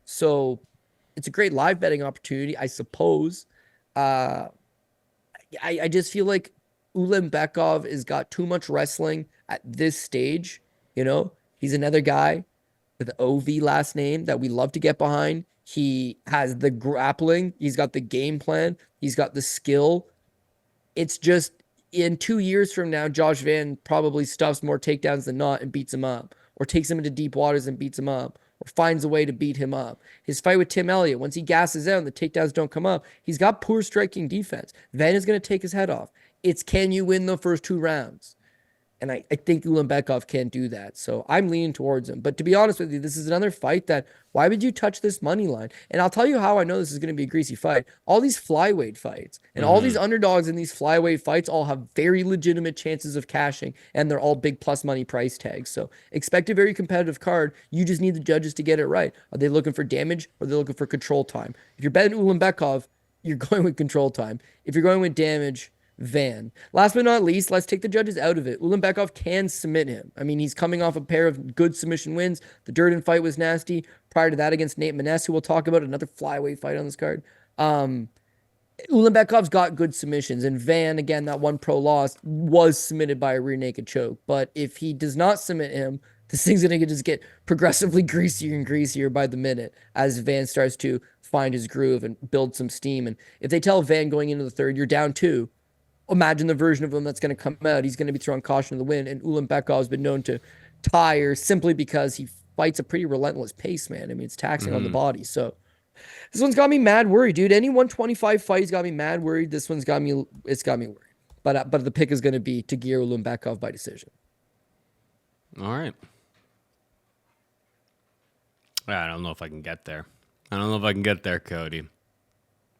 B: So it's a great live betting opportunity, I suppose. I just feel like Ulanbekov has got too much wrestling at this stage. He's another guy with an OV last name that we love to get behind. He has the grappling. He's got the game plan. He's got the skill. It's just, in 2 years from now, Josh Van probably stuffs more takedowns than not and beats him up, or takes him into deep waters and beats him up, or finds a way to beat him up. His fight with Tim Elliott, once he gasses out and the takedowns don't come up, he's got poor striking defense. Van is going to take his head off. It's, can you win the first 2 rounds? And I think Ulanbekov can't do that. So I'm leaning towards him. But to be honest with you, this is another fight that why would you touch this money line? And I'll tell you how I know this is going to be a greasy fight. All these flyweight fights and all these underdogs in these flyweight fights all have very legitimate chances of cashing, and they're all big plus money price tags. So expect a very competitive card. You just need the judges to get it right. Are they looking for damage or are they looking for control time? If you're betting Ulanbekov, you're going with control time. If you're going with damage, Van. Last but not least, let's take the judges out of it. Ulanbekov can submit him. I mean, he's coming off a pair of good submission wins. The Durden fight was nasty. Prior to that, against Nate Maness, who we'll talk about, another flyweight fight on this card. Ulanbekov's got good submissions, and Van, again, that one pro loss was submitted by a rear naked choke. But if he does not submit him, this thing's gonna just get progressively greasier and greasier by the minute as Van starts to find his groove and build some steam. And if they tell Van going into the third, you're down 2, imagine the version of him that's going to come out. He's going to be throwing caution to the wind, and Ulanbekov has been known to tire simply because he fights a pretty relentless pace, man. I mean, it's taxing on the body. So this one's got me mad worried, dude. Any 125 fight's got me mad worried. This one's got me worried. But the pick is going to be Tagir Ulanbekov by decision.
A: All right. I don't know if I can get there. Cody.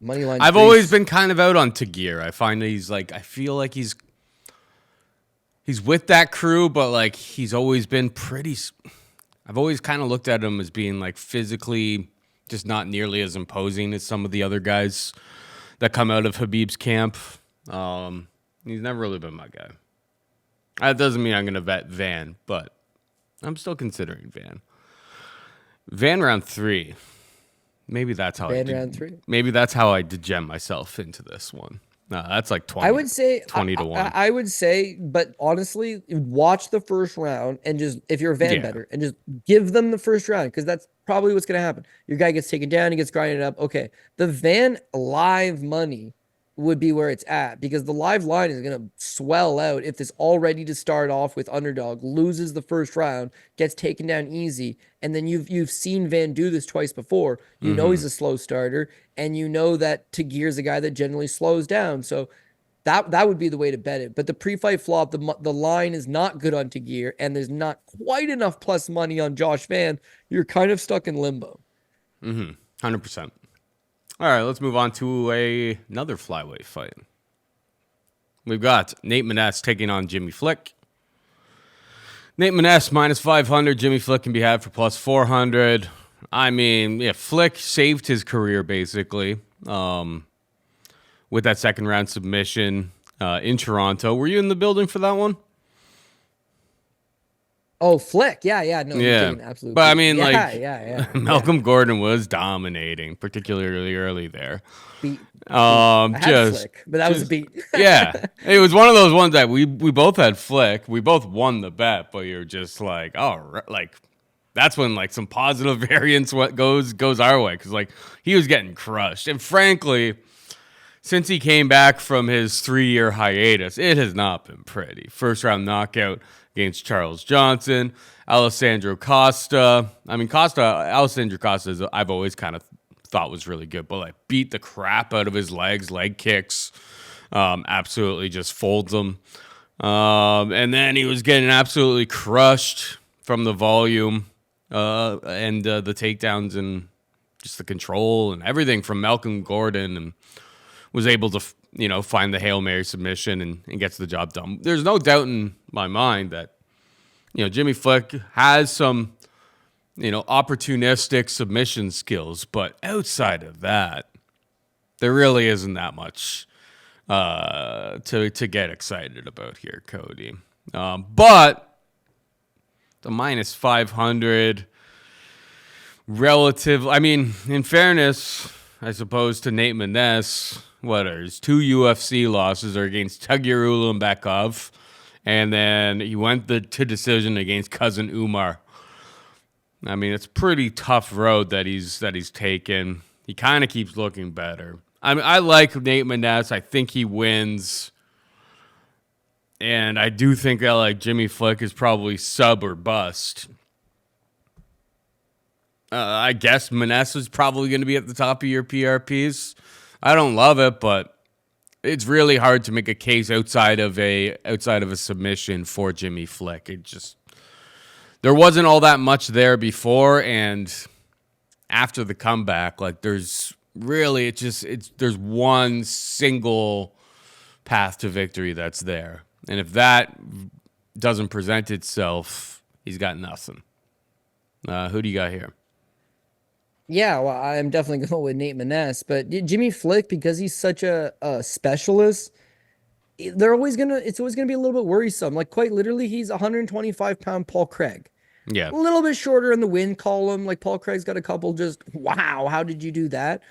B: Moneyline.
A: I've always been kind of out on Tagir. I find that I feel like he's with that crew, but like he's always been pretty. I've always kind of looked at him as being like physically just not nearly as imposing as some of the other guys that come out of Khabib's camp. He's never really been my guy. That doesn't mean I'm going to bet Van, but I'm still considering Van. Van round 3. Maybe that's how
B: round 3.
A: Maybe that's how I degen myself into this one. No, that's like 20.
B: I would say
A: 20 to 1.
B: I would say, but honestly, watch the first round and just, if you're a Van better, and just give them the first round, because that's probably what's going to happen. Your guy gets taken down, he gets grinded up. Okay, the Van live money would be where it's at, because the live line is going to swell out if this all ready to start off with underdog loses the first round, gets taken down easy, and then you've seen Van do this twice before. You know he's a slow starter, and you know that Tagir's a guy that generally slows down. So that would be the way to bet it. But the pre-fight flop, the line is not good on Tagir, and there's not quite enough plus money on Josh Van. You're kind of stuck in limbo.
A: 100%. All right, let's move on to another flyweight fight. We've got Nate Maness taking on Jimmy Flick. Nate Maness minus 500. Jimmy Flick can be had for plus 400. I mean, yeah, Flick saved his career basically with that second round submission in Toronto. Were you in the building for that one?
B: Oh, Flick. Yeah. No,
A: yeah.
B: Absolutely.
A: But I mean,
B: Malcolm
A: Gordon was dominating, particularly early there.
B: Beat. I had Flick, but that was a beat.
A: Yeah. It was one of those ones that we both had Flick. We both won the bet, but you're just like, oh, like that's when like some positive variance goes our way, because like he was getting crushed. And frankly, since he came back from his 3-year hiatus, it has not been pretty. First round knockout against Charles Johnson, Alessandro Costa. I mean, Alessandro Costa, I've always kind of thought was really good, but like beat the crap out of his leg kicks, absolutely just folds them. And then he was getting absolutely crushed from the volume and the takedowns and just the control and everything from Malcolm Gordon, and was able to find the Hail Mary submission and gets the job done. There's no doubt in my mind that, Jimmy Flick has some, opportunistic submission skills, but outside of that, there really isn't that much to get excited about here, Cody. But the minus 500 relative, I mean, in fairness, I suppose, to Nate Maness, his 2 UFC losses are against Tagir Ulanbekov, and then he went to decision against cousin Umar. I mean, it's a pretty tough road that he's taken. He kind of keeps looking better. I mean, I like Nate Maness. I think he wins, and I do think that like Jimmy Flick is probably sub or bust. I guess Maness is probably going to be at the top of your PRPs. I don't love it, but it's really hard to make a case outside of a submission for Jimmy Flick. It just there wasn't all that much there before, and after the comeback, like there's really there's one single path to victory that's there, and if that doesn't present itself, he's got nothing. Who do you got here?
B: Yeah, well, I'm definitely going with Nate Maness, but Jimmy Flick, because he's such a specialist, it's always gonna be a little bit worrisome. Like quite literally, he's 125-pound Paul Craig.
A: Yeah.
B: A little bit shorter in the win column. Like Paul Craig's got a couple just, wow, how did you do that?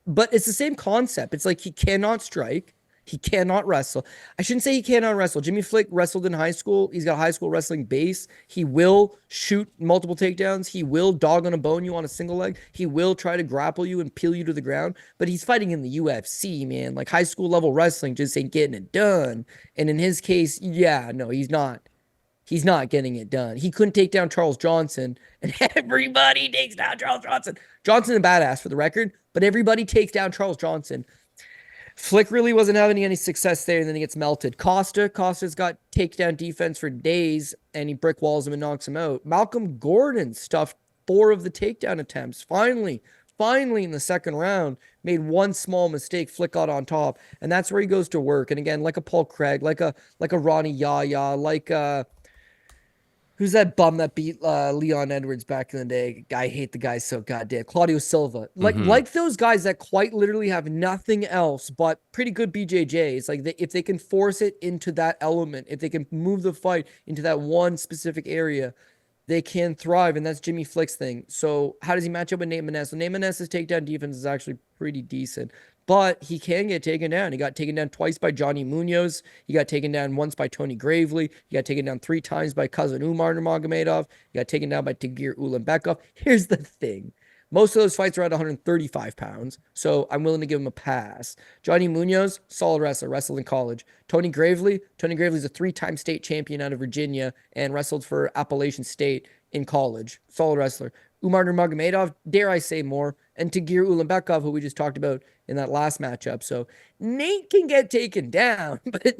B: But it's the same concept. It's like he cannot strike. He cannot wrestle. I shouldn't say he cannot wrestle. Jimmy Flick wrestled in high school. He's got a high school wrestling base. He will shoot multiple takedowns. He will dog on a bone you on a single leg. He will try to grapple you and peel you to the ground. But he's fighting in the UFC, man. Like high school level wrestling just ain't getting it done. And in his case, yeah, no, he's not. He's not getting it done. He couldn't take down Charles Johnson, and everybody takes down Charles Johnson. Johnson's a badass for the record, but everybody takes down Charles Johnson. Flick really wasn't having any success there, and then he gets melted. Costa's got takedown defense for days, and he brick walls him and knocks him out. Malcolm Gordon stuffed 4 of the takedown attempts. Finally, in the second round, made one small mistake. Flick got on top, and that's where he goes to work. And again, like a Paul Craig, like a Ronnie Yaya, like who's that bum that beat Leon Edwards back in the day? I hate the guy so goddamn. Claudio Silva. Like those guys that quite literally have nothing else but pretty good BJJs. Like if they can force it into that element, if they can move the fight into that one specific area, they can thrive, and that's Jimmy Flick's thing. So how does he match up with Nate Maness? So Nate Maness's takedown defense is actually pretty decent, but he can get taken down. He got taken down twice by Johnny Munoz. He got taken down once by Tony Gravely. He got taken down 3 times by cousin Umar Nurmagomedov. He got taken down by Tagir Ulanbekov. Here's the thing. Most of those fights are at 135 pounds, so I'm willing to give him a pass. Johnny Munoz, solid wrestler, wrestled in college. Tony Gravely's a 3-time state champion out of Virginia and wrestled for Appalachian State in college. Solid wrestler. Umar Nurmagomedov, dare I say more, and Tagir Ulanbekov, who we just talked about in that last matchup. So Nate can get taken down, but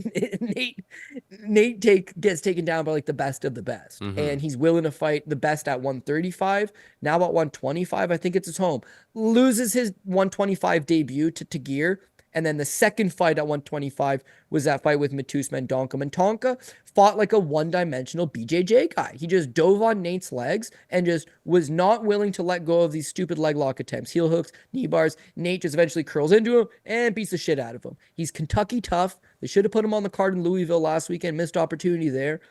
B: Nate gets taken down by like the best of the best. And he's willing to fight the best at 135. Now at 125, I think it's his home. Loses his 125 debut to Tagir. And then the second fight at 125 was that fight with Matus Mendonca. Mendonca fought like a one-dimensional BJJ guy. He just dove on Nate's legs and just was not willing to let go of these stupid leg lock attempts, heel hooks, knee bars. Nate just eventually curls into him and beats the shit out of him. He's Kentucky tough. They should have put him on the card in Louisville last weekend. Missed opportunity there.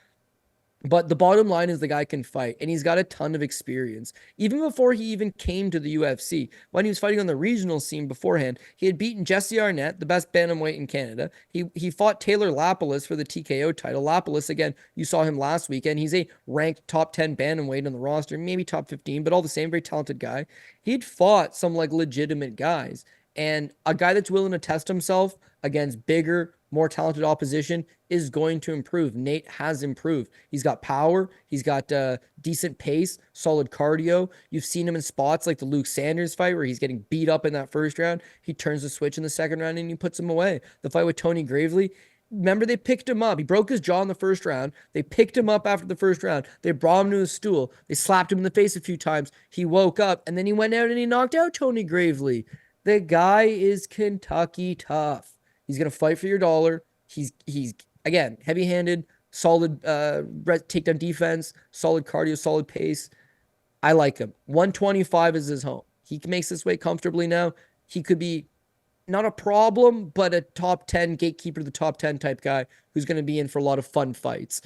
B: But the bottom line is the guy can fight, and he's got a ton of experience. Even before he even came to the UFC, when he was fighting on the regional scene beforehand, he had beaten Jesse Arnett, the best bantamweight in Canada. He fought Taylor Lapalus for the TKO title. Lapalus, again, you saw him last weekend. He's a ranked top 10 bantamweight on the roster, maybe top 15, but all the same, very talented guy. He'd fought some like legitimate guys, and a guy that's willing to test himself against bigger, more talented opposition is going to improve. Nate has improved. He's got power. He's got decent pace, solid cardio. You've seen him in spots like the Luke Sanders fight where he's getting beat up in that first round. He turns the switch in the second round and he puts him away. The fight with Tony Gravely, remember they picked him up. He broke his jaw in the first round. They picked him up after the first round. They brought him to a stool. They slapped him in the face a few times. He woke up and then he went out and he knocked out Tony Gravely. The guy is Kentucky tough. He's going to fight for your dollar. He's again, heavy-handed, solid takedown defense, solid cardio, solid pace. I like him. 125 is his home. He makes this weight comfortably now. He could be not a problem, but a top 10 gatekeeper, the top 10 type guy who's going to be in for a lot of fun fights.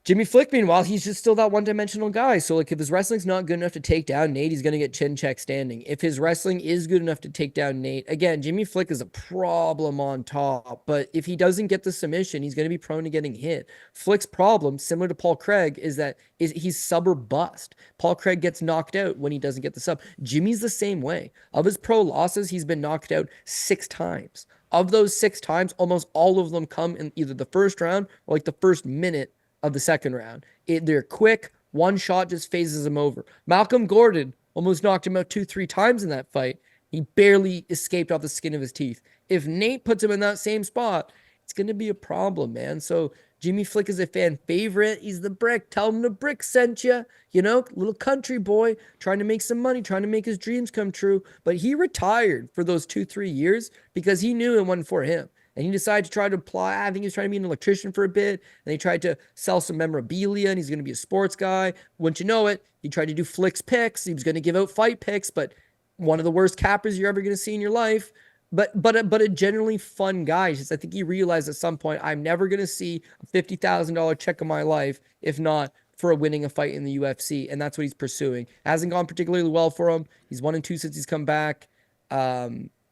B: Jimmy Flick, meanwhile, he's just still that one-dimensional guy. So, like, if his wrestling's not good enough to take down Nate, he's going to get chin check standing. If his wrestling is good enough to take down Nate, again, Jimmy Flick is a problem on top. But if he doesn't get the submission, he's going to be prone to getting hit. Flick's problem, similar to Paul Craig, is he's sub or bust. Paul Craig gets knocked out when he doesn't get the sub. Jimmy's the same way. Of his pro losses, he's been knocked out 6 times. Of those 6 times, almost all of them come in either the first round or like the first minute of the second round. They're quick. One shot just phases him over. Malcolm Gordon almost knocked him out 2-3 times in that fight. He barely escaped off the skin of his teeth. if Nate puts him in that same spot, it's going to be a problem, man. So Jimmy Flick is a fan favorite. He's the Brick. Tell him the Brick sent you. You know, little country boy trying to make some money, trying to make his dreams come true. But he retired for those 2-3 years because he knew it wasn't for him. And he decided to try to apply. I think he was trying to be an electrician for a bit. And he tried to sell some memorabilia, and he's going to be a sports guy. Once you know it, he tried to do Flick's picks. He was going to give out fight picks, but one of the worst cappers you're ever going to see in your life. But a generally fun guy. Just I think he realized at some point, I'm never going to see a $50,000 check in my life, if not for winning a fight in the UFC. And that's what he's pursuing. Hasn't gone particularly well for him. He's 1-2 since he's come back.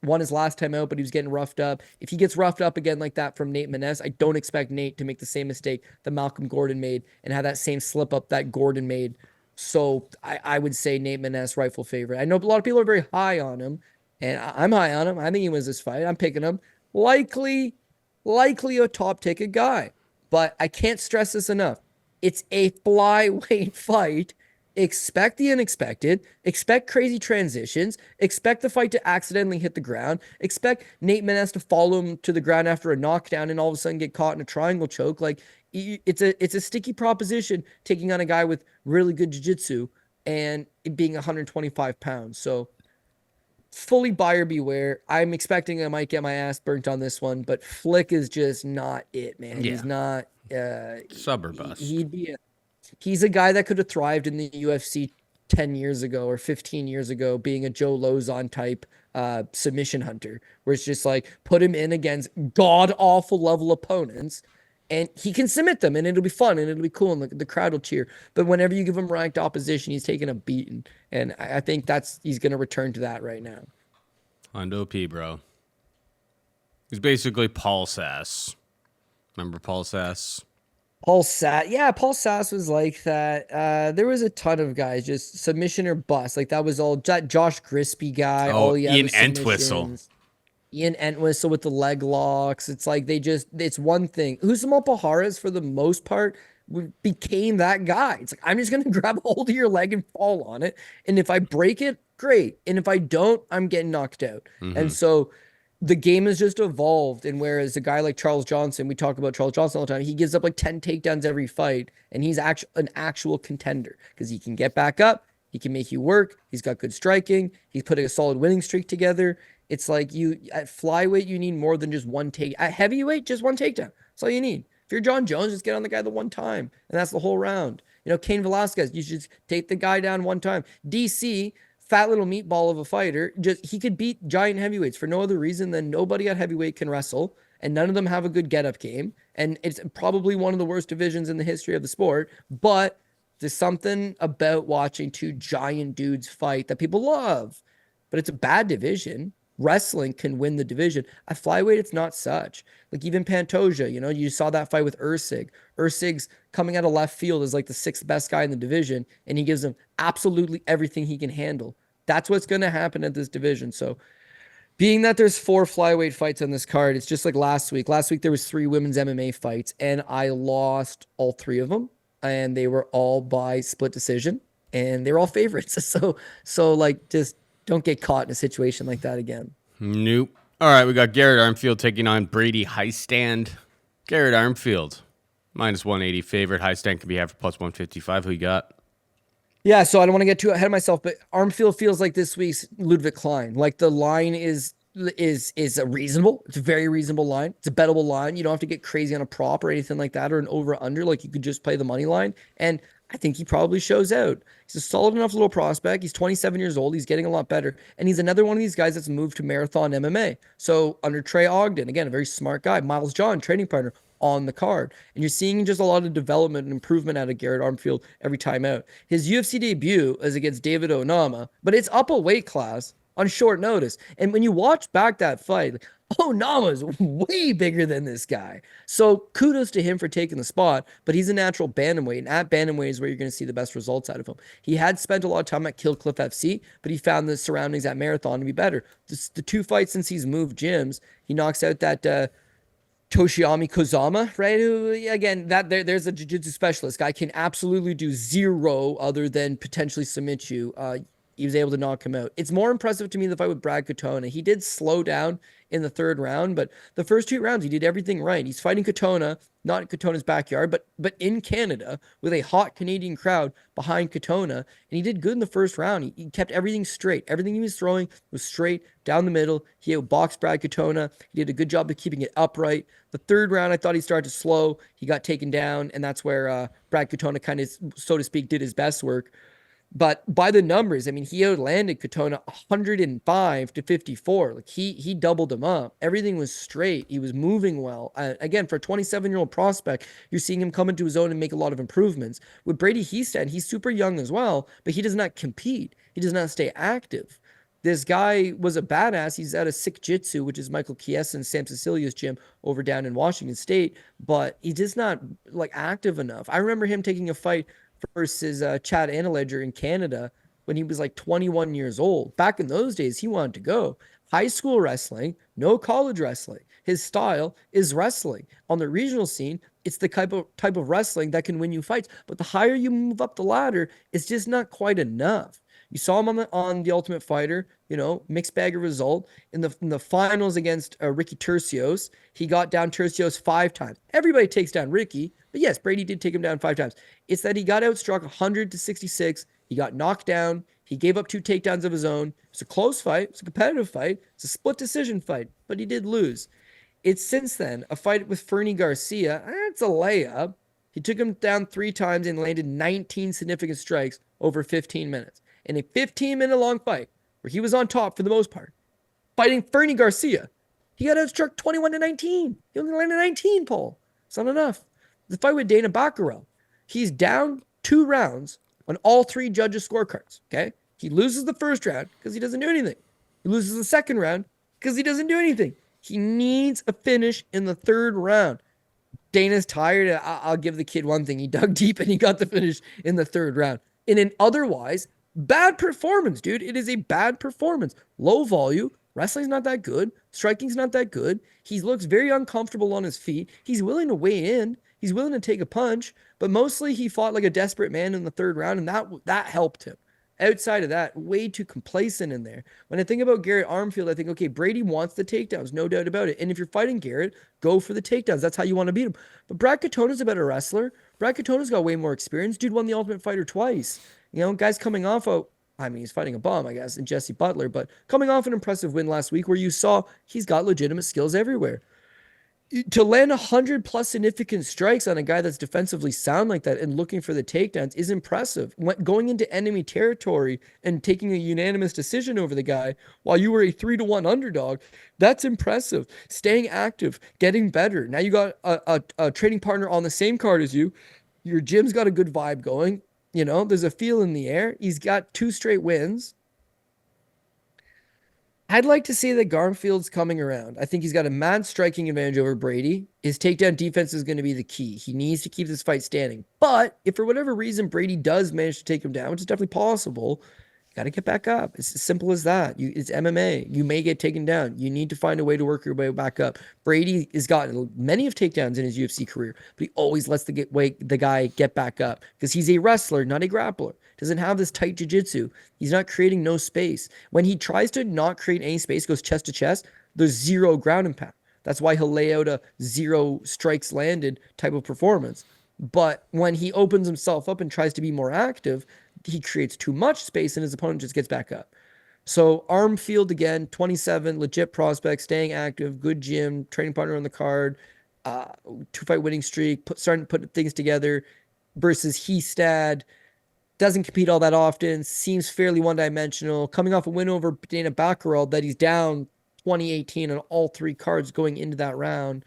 B: Won his last time out, but he was getting roughed up. If he gets roughed up again like that from Nate Maness, I don't expect Nate to make the same mistake that Malcolm Gordon made and have that same slip up that Gordon made. So I would say Nate Maness, rightful favorite. I know a lot of people are very high on him, and I'm high on him. I think he wins this fight. I'm picking him. Likely a top ticket guy. But I can't stress this enough. It's a flyweight fight. Expect the unexpected. Expect crazy transitions. Expect the fight to accidentally hit the ground. Expect Nate Maness to follow him to the ground after a knockdown and all of a sudden get caught in a triangle choke. Like, it's a sticky proposition taking on a guy with really good jiu-jitsu and it being 125 pounds. So fully buyer beware. I'm expecting I might get my ass burnt on this one, but Flick is just not it, man.
A: Yeah.
B: He's not
A: Suburb bus.
B: He's a guy that could have thrived in the UFC 10 years ago or 15 years ago, being a Joe Lozon type submission hunter, where it's just like put him in against god awful level opponents and he can submit them and it'll be fun and it'll be cool and the crowd will cheer. But whenever you give him ranked opposition, he's taking a beating. And I think he's going to return to that right now.
A: Hondo P, bro. He's basically Paul Sass. Remember Paul Sass?
B: Paul Sass was like that. There was a ton of guys, just submission or bust. Like that was all Josh Grisby guy.
A: Ian Entwistle.
B: Ian Entwistle with the leg locks. It's like it's one thing. Usman Paharas, for the most part, became that guy. It's like, I'm just going to grab a hold of your leg and fall on it. And if I break it, great. And if I don't, I'm getting knocked out. Mm-hmm. And so the game has just evolved. And whereas a guy like Charles Johnson, we talk about Charles Johnson all the time, he gives up like 10 takedowns every fight. And he's an actual contender because he can get back up. He can make you work. He's got good striking. He's putting a solid winning streak together. It's like at flyweight, you need more than just one take. At heavyweight, just one takedown. That's all you need. If you're John Jones, just get on the guy the one time. And that's the whole round. You know, Cain Velasquez, you should take the guy down one time. DC, fat little meatball of a fighter, he could beat giant heavyweights for no other reason than nobody at heavyweight can wrestle. And none of them have a good get-up game. And it's probably one of the worst divisions in the history of the sport. But there's something about watching two giant dudes fight that people love. But it's a bad division. Wrestling can win the division. At flyweight, it's not such. Like even Pantoja, you know, you saw that fight with Ursig. Ursig's coming out of left field as like the 6th best guy in the division, and he gives him absolutely everything he can handle. That's what's going to happen at this division. So being that there's 4 flyweight fights on this card, it's just like last week. Last week, there was 3 women's MMA fights, and I lost all 3 of them, and they were all by split decision, and they're all favorites. So like, just don't get caught in a situation like that again.
A: Nope. All right, we got Garrett Armfield taking on Brady Hiestand. Garrett Armfield, minus 180 favorite. Hiestand can be had for plus 155. Who you got?
B: Yeah, so I don't want to get too ahead of myself, but Armfield feels like this week's Ludwig Klein. Like the line is a reasonable. It's a very reasonable line. It's a bettable line. You don't have to get crazy on a prop or anything like that or an over-under. Like you could just play the money line. And I think he probably shows out. He's a solid enough little prospect. He's 27 years old. He's getting a lot better. And he's another one of these guys that's moved to marathon MMA. So under Trey Ogden, again, a very smart guy. Miles John, training partner, on the card. And you're seeing just a lot of development and improvement out of Garrett Armfield every time out. His UFC debut is against David Onama, but it's up a weight class on short notice. And when you watch back that fight, Onama's way bigger than this guy. So kudos to him for taking the spot, but he's a natural bantamweight, and at bantamweight is where you're going to see the best results out of him. He had spent a lot of time at Kill Cliff FC, but he found the surroundings at Marathon to be better. The 2 fights since he's moved gyms, he knocks out that Toshiami Kozama, right? Who, again, there's a jiu-jitsu specialist. Guy can absolutely do zero other than potentially submit you. he was able to knock him out. It's more impressive to me the fight with Brad Katona. He did slow down in the third round, but the first 2 rounds he did everything right. He's fighting Katona, not in Katona's backyard, but in Canada with a hot Canadian crowd behind Katona, and he did good in the first round. He kept everything straight. Everything he was throwing was straight down the middle. He outboxed Brad Katona. He did a good job of keeping it upright. The third round, I thought he started to slow. He got taken down, and that's where Brad Katona kind of, so to speak, did his best work. But by the numbers, I mean, he outlanded Katona 105-54. Like he doubled him up. Everything was straight. He was moving well. Again, for a 27-year-old prospect, you're seeing him come into his own and make a lot of improvements. With Brady Hiestand, he's super young as well, but he does not compete. He does not stay active. This guy was a badass. He's out of Sick Jitsu, which is Michael Chiesa and Sam Cecilia's gym over down in Washington State, but he's just not like active enough. I remember him taking a fight versus Chad Annaledger in Canada when he was like 21 years old. Back in those days, he wanted to go. High school wrestling, no college wrestling. His style is wrestling. On the regional scene, it's the type of wrestling that can win you fights. But the higher you move up the ladder, it's just not quite enough. You saw him on the Ultimate Fighter, mixed bag of result. In the finals against Ricky Tercios, he got down Tercios 5 times. Everybody takes down Ricky, but yes, Brady did take him down 5 times. It's that he got outstruck 100-66. He got knocked down. He gave up 2 takedowns of his own. It's a close fight. It's a competitive fight. It's a split decision fight, but he did lose. It's since then a fight with Fernie Garcia. It's a layup. He took him down 3 times and landed 19 significant strikes over 15 minutes. In a 15-minute long fight where he was on top for the most part, fighting Fernie Garcia, he got outstruck 21-19. He only landed 19, Paul. It's not enough. The fight with Dana Baccarel, he's down 2 rounds on all 3 judges' scorecards, okay? He loses the first round because he doesn't do anything. He loses the second round because he doesn't do anything. He needs a finish in the third round. Dana's tired. I'll give the kid one thing. He dug deep and he got the finish in the third round. In an otherwise bad performance, dude. It is a bad performance. Low volume. Wrestling's not that good. Striking's not that good. He looks very uncomfortable on his feet. He's willing to weigh in. He's willing to take a punch, but mostly he fought like a desperate man in the third round, and that helped him. Outside of that, way too complacent in there. When I think about Garrett Armfield, I think, okay, Brady wants the takedowns, no doubt about it. And if you're fighting Garrett, go for the takedowns. That's how you want to beat him. But Brad Katona's a better wrestler. Brad Katona's got way more experience. Dude won the Ultimate Fighter twice. Guys coming off he's fighting a bum, I guess, and Jesse Butler, but coming off an impressive win last week where you saw he's got legitimate skills everywhere. To land 100+ significant strikes on a guy that's defensively sound like that and looking for the takedowns is impressive. Going into enemy territory and taking a unanimous decision over the guy while you were a 3-1 underdog, that's impressive. Staying active, getting better. Now you got a training partner on the same card as you. Your gym's got a good vibe going. There's a feel in the air. He's got 2 straight wins. I'd like to see that Garfield's coming around. I think he's got a mad striking advantage over Brady. His takedown defense is going to be the key. He needs to keep this fight standing. But if for whatever reason Brady does manage to take him down, which is definitely possible, you got to get back up. It's as simple as that. It's MMA. You may get taken down. You need to find a way to work your way back up. Brady has gotten many of takedowns in his UFC career, but he always lets the guy get back up because he's a wrestler, not a grappler. Doesn't have this tight jiu-jitsu. He's not creating no space. When he tries to not create any space, goes chest to chest, there's 0 ground and pound. That's why he'll lay out a 0 strikes landed type of performance. But when he opens himself up and tries to be more active, he creates too much space and his opponent just gets back up. So Armfield again, 27, legit prospect, staying active, good gym, training partner on the card, 2-fight winning streak, starting to put things together versus Hiestand. Doesn't compete all that often, seems fairly one-dimensional, coming off a win over Dana Baccarel that he's down 2018 on all 3 cards going into that round.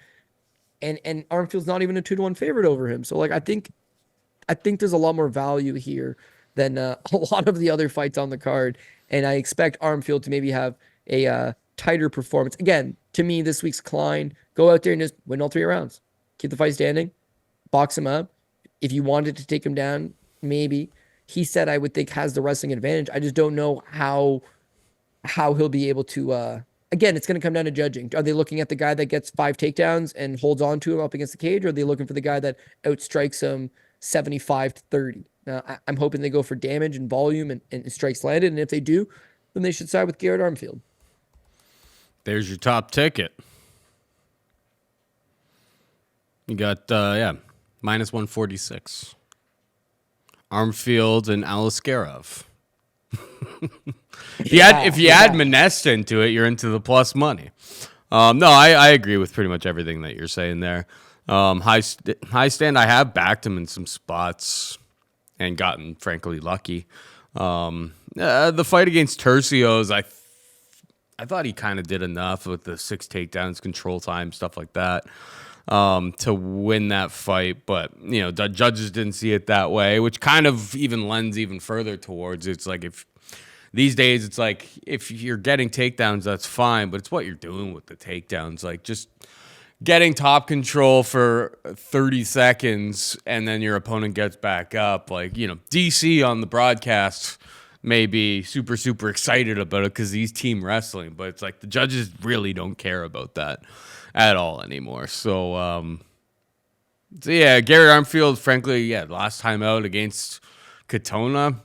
B: And Armfield's not even a 2-1 favorite over him. So I think there's a lot more value here than a lot of the other fights on the card. And I expect Armfield to maybe have a tighter performance. Again, to me, this week's Klein, go out there and just win all 3 rounds. Keep the fight standing, box him up. If you wanted to take him down, maybe. He said, I would think, has the wrestling advantage. I just don't know how he'll be able to. Again, it's going to come down to judging. Are they looking at the guy that gets 5 takedowns and holds on to him up against the cage, or are they looking for the guy that outstrikes him 75-30? I'm hoping they go for damage and volume and strikes landed. And if they do, then they should side with Garrett Armfield.
A: There's your top ticket. You got, minus 146. Armfield and Aliskerov. If you add Maness into it, you're into the plus money. No, I agree with pretty much everything that you're saying there. Hiestand, I have backed him in some spots and gotten, frankly, lucky. The fight against Tercios, I thought he kind of did enough with the 6 takedowns, control time, stuff like that, to win that fight. But, the judges didn't see it that way, which kind of even lends even further towards it's like these days, it's like if you're getting takedowns, that's fine, but it's what you're doing with the takedowns. Like just getting top control for 30 seconds and then your opponent gets back up. Like, DC on the broadcast may be super, super excited about it because he's team wrestling, but it's like the judges really don't care about that at all anymore. So Garrett Armfield, frankly, last time out against Katona,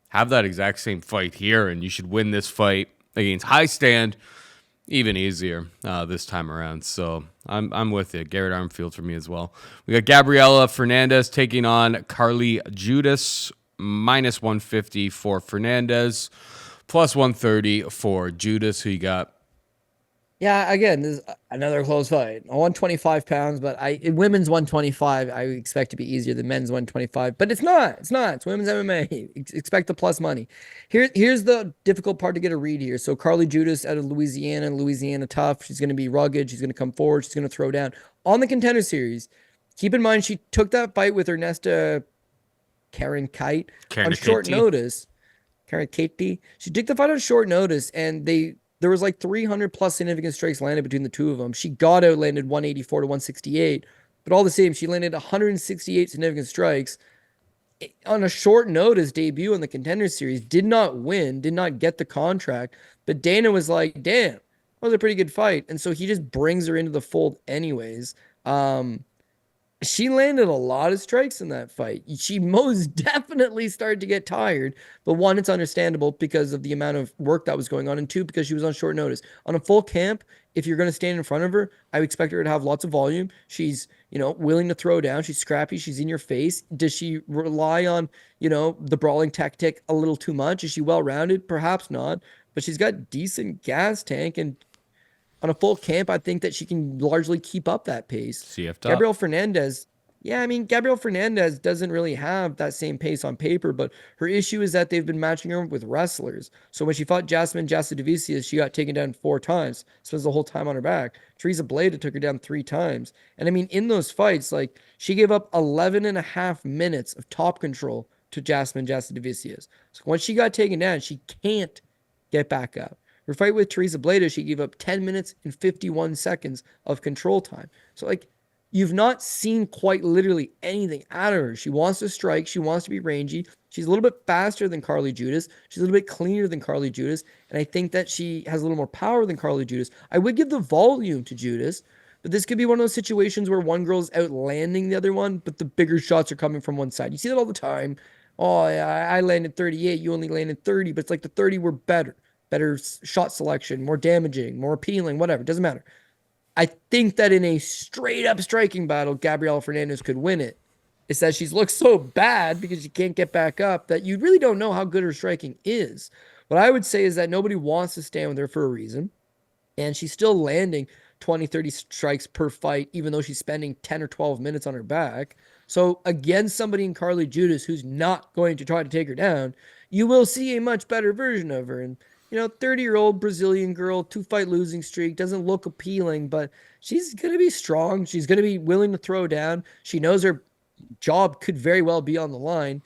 A: have that exact same fight here, and you should win this fight against Hiestand even easier this time around. So I'm with you. Garrett Armfield for me as well. We got Gabriella Fernandes taking on Carli Judice, minus 150 for Fernandes, plus 130 for Judice. Who you got?
B: Yeah, again, this is another close fight. 125 pounds, but in women's 125, I would expect to be easier than men's 125. But it's not. It's not. It's women's MMA. Expect the plus money. Here's the difficult part to get a read here. So Carli Judice out of Louisiana tough. She's going to be rugged. She's going to come forward. She's going to throw down. On the Contender Series, keep in mind she took that fight with Ernesta Karen Kite on short notice. Karen Kate. She took the fight on short notice, and there was like 300 plus significant strikes landed between the two of them. She got outlanded 184 to 168, but all the same, she landed 168 significant strikes on a short notice debut in the Contender Series. Did not win, did not get the contract, but Dana was like, damn, that was a pretty good fight. And so he just brings her into the fold anyways. She landed a lot of strikes in that fight. She most definitely started to get tired. But one, it's understandable because of the amount of work that was going on. And two, because she was on short notice. On a full camp, if you're going to stand in front of her, I would expect her to have lots of volume. She's, willing to throw down. She's scrappy. She's in your face. Does she rely on, the brawling tactic a little too much? Is she well-rounded? Perhaps not. But she's got decent gas tank, and on a full camp, I think that she can largely keep up that pace. Gabrielle Fernandes, Gabrielle Fernandes doesn't really have that same pace on paper, but her issue is that they've been matching her with wrestlers. So when she fought Jasmine Jasudavicius, she got taken down 4 times, spends the whole time on her back. Teresa Bleda took her down 3 times. And in those fights, like, she gave up 11 and a half minutes of top control to Jasmine Jasudavicius. So once she got taken down, she can't get back up. Her fight with Teresa Bleda, she gave up 10 minutes and 51 seconds of control time. So, you've not seen quite literally anything out of her. She wants to strike. She wants to be rangy. She's a little bit faster than Carli Judice. She's a little bit cleaner than Carli Judice. And I think that she has a little more power than Carli Judice. I would give the volume to Judice, but this could be one of those situations where one girl's outlanding the other one, but the bigger shots are coming from one side. You see that all the time. Oh, I landed 38. You only landed 30, but it's like the 30 were better shot selection, more damaging, more appealing, whatever. It doesn't matter. I think that in a straight up striking battle, Gabriella Fernandes could win it. It's that she's looked so bad because she can't get back up that you really don't know how good her striking is. What I would say is that nobody wants to stand with her for a reason. And she's still landing 20, 30 strikes per fight, even though she's spending 10 or 12 minutes on her back. So against somebody in Carli Judice who's not going to try to take her down, you will see a much better version of her. And 30-year-old Brazilian girl, 2-fight losing streak, doesn't look appealing, but she's going to be strong. She's going to be willing to throw down. She knows her job could very well be on the line.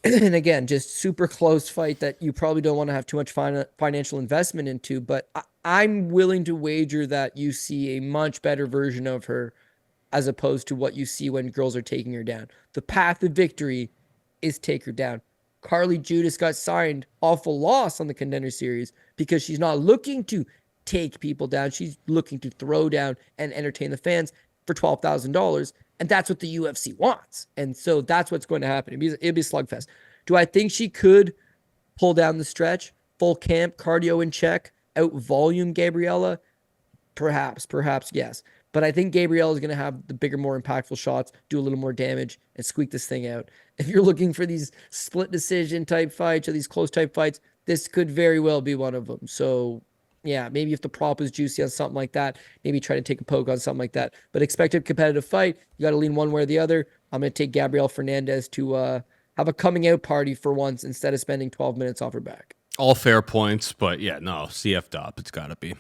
B: And again, just super close fight that you probably don't want to have too much financial investment into, but I'm willing to wager that you see a much better version of her as opposed to what you see when girls are taking her down. The path of victory is take her down. Carli Judice got signed off a loss on the Contender Series because she's not looking to take people down. She's looking to throw down and entertain the fans for $12,000. And that's what the UFC wants. And so that's what's going to happen. It'd be a slugfest. Do I think she could pull down the stretch, full camp, cardio in check, out volume Gabriella? Perhaps, yes. But I think Gabriella is going to have the bigger, more impactful shots, do a little more damage, and squeak this thing out. If you're looking for these split decision type fights or these close type fights, this could very well be one of them. So, yeah, maybe if the prop is juicy on something like that, maybe try to take a poke on something like that. But expected competitive fight, you got to lean one way or the other. I'm going to take Gabrielle Fernandes to have a coming out party for once instead of spending 12 minutes off her back.
A: All fair points, but yeah, no, CF Dop, it's got to be.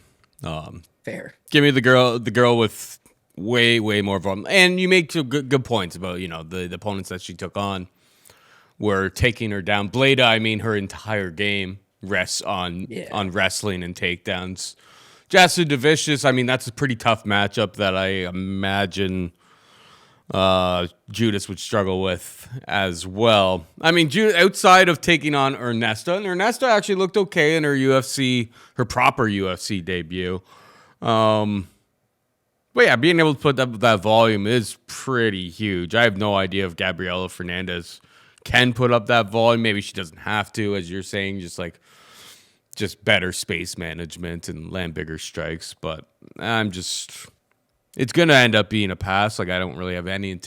B: Fair.
A: Give me the girl with way more volume. And you make some good points about, the opponents that she took on were taking her down. Bleda, I mean, her entire game rests on wrestling and takedowns. Jassa DeVicious, I mean, that's a pretty tough matchup that I imagine Judice would struggle with as well. I mean, outside of taking on Ernesta, and Ernesta actually looked okay in her proper UFC debut. But yeah, being able to put up that volume is pretty huge. I have no idea if Gabriella Fernandes can put up that volume. Maybe she doesn't have to, as you're saying, just better space management and land bigger strikes. But it's going to end up being a pass. Like, I don't really have any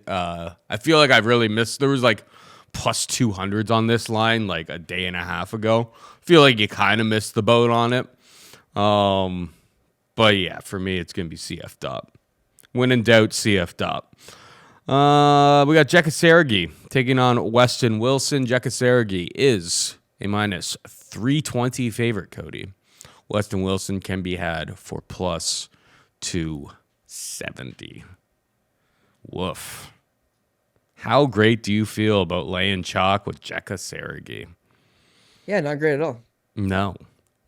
A: I feel like I've really missed. There was like plus 200s on this line like a day and a half ago. I feel like you kind of missed the boat on it. But yeah, for me, it's going to be CF Dop. When in doubt, CF Dop. We got Jeka Saragih taking on Westin Wilson. Jeka Saragih is a minus 320 favorite, Cody. Westin Wilson can be had for plus 270. Woof. How great do you feel about laying chalk with Jeka Saragih?
B: Yeah, not great at all.
A: No,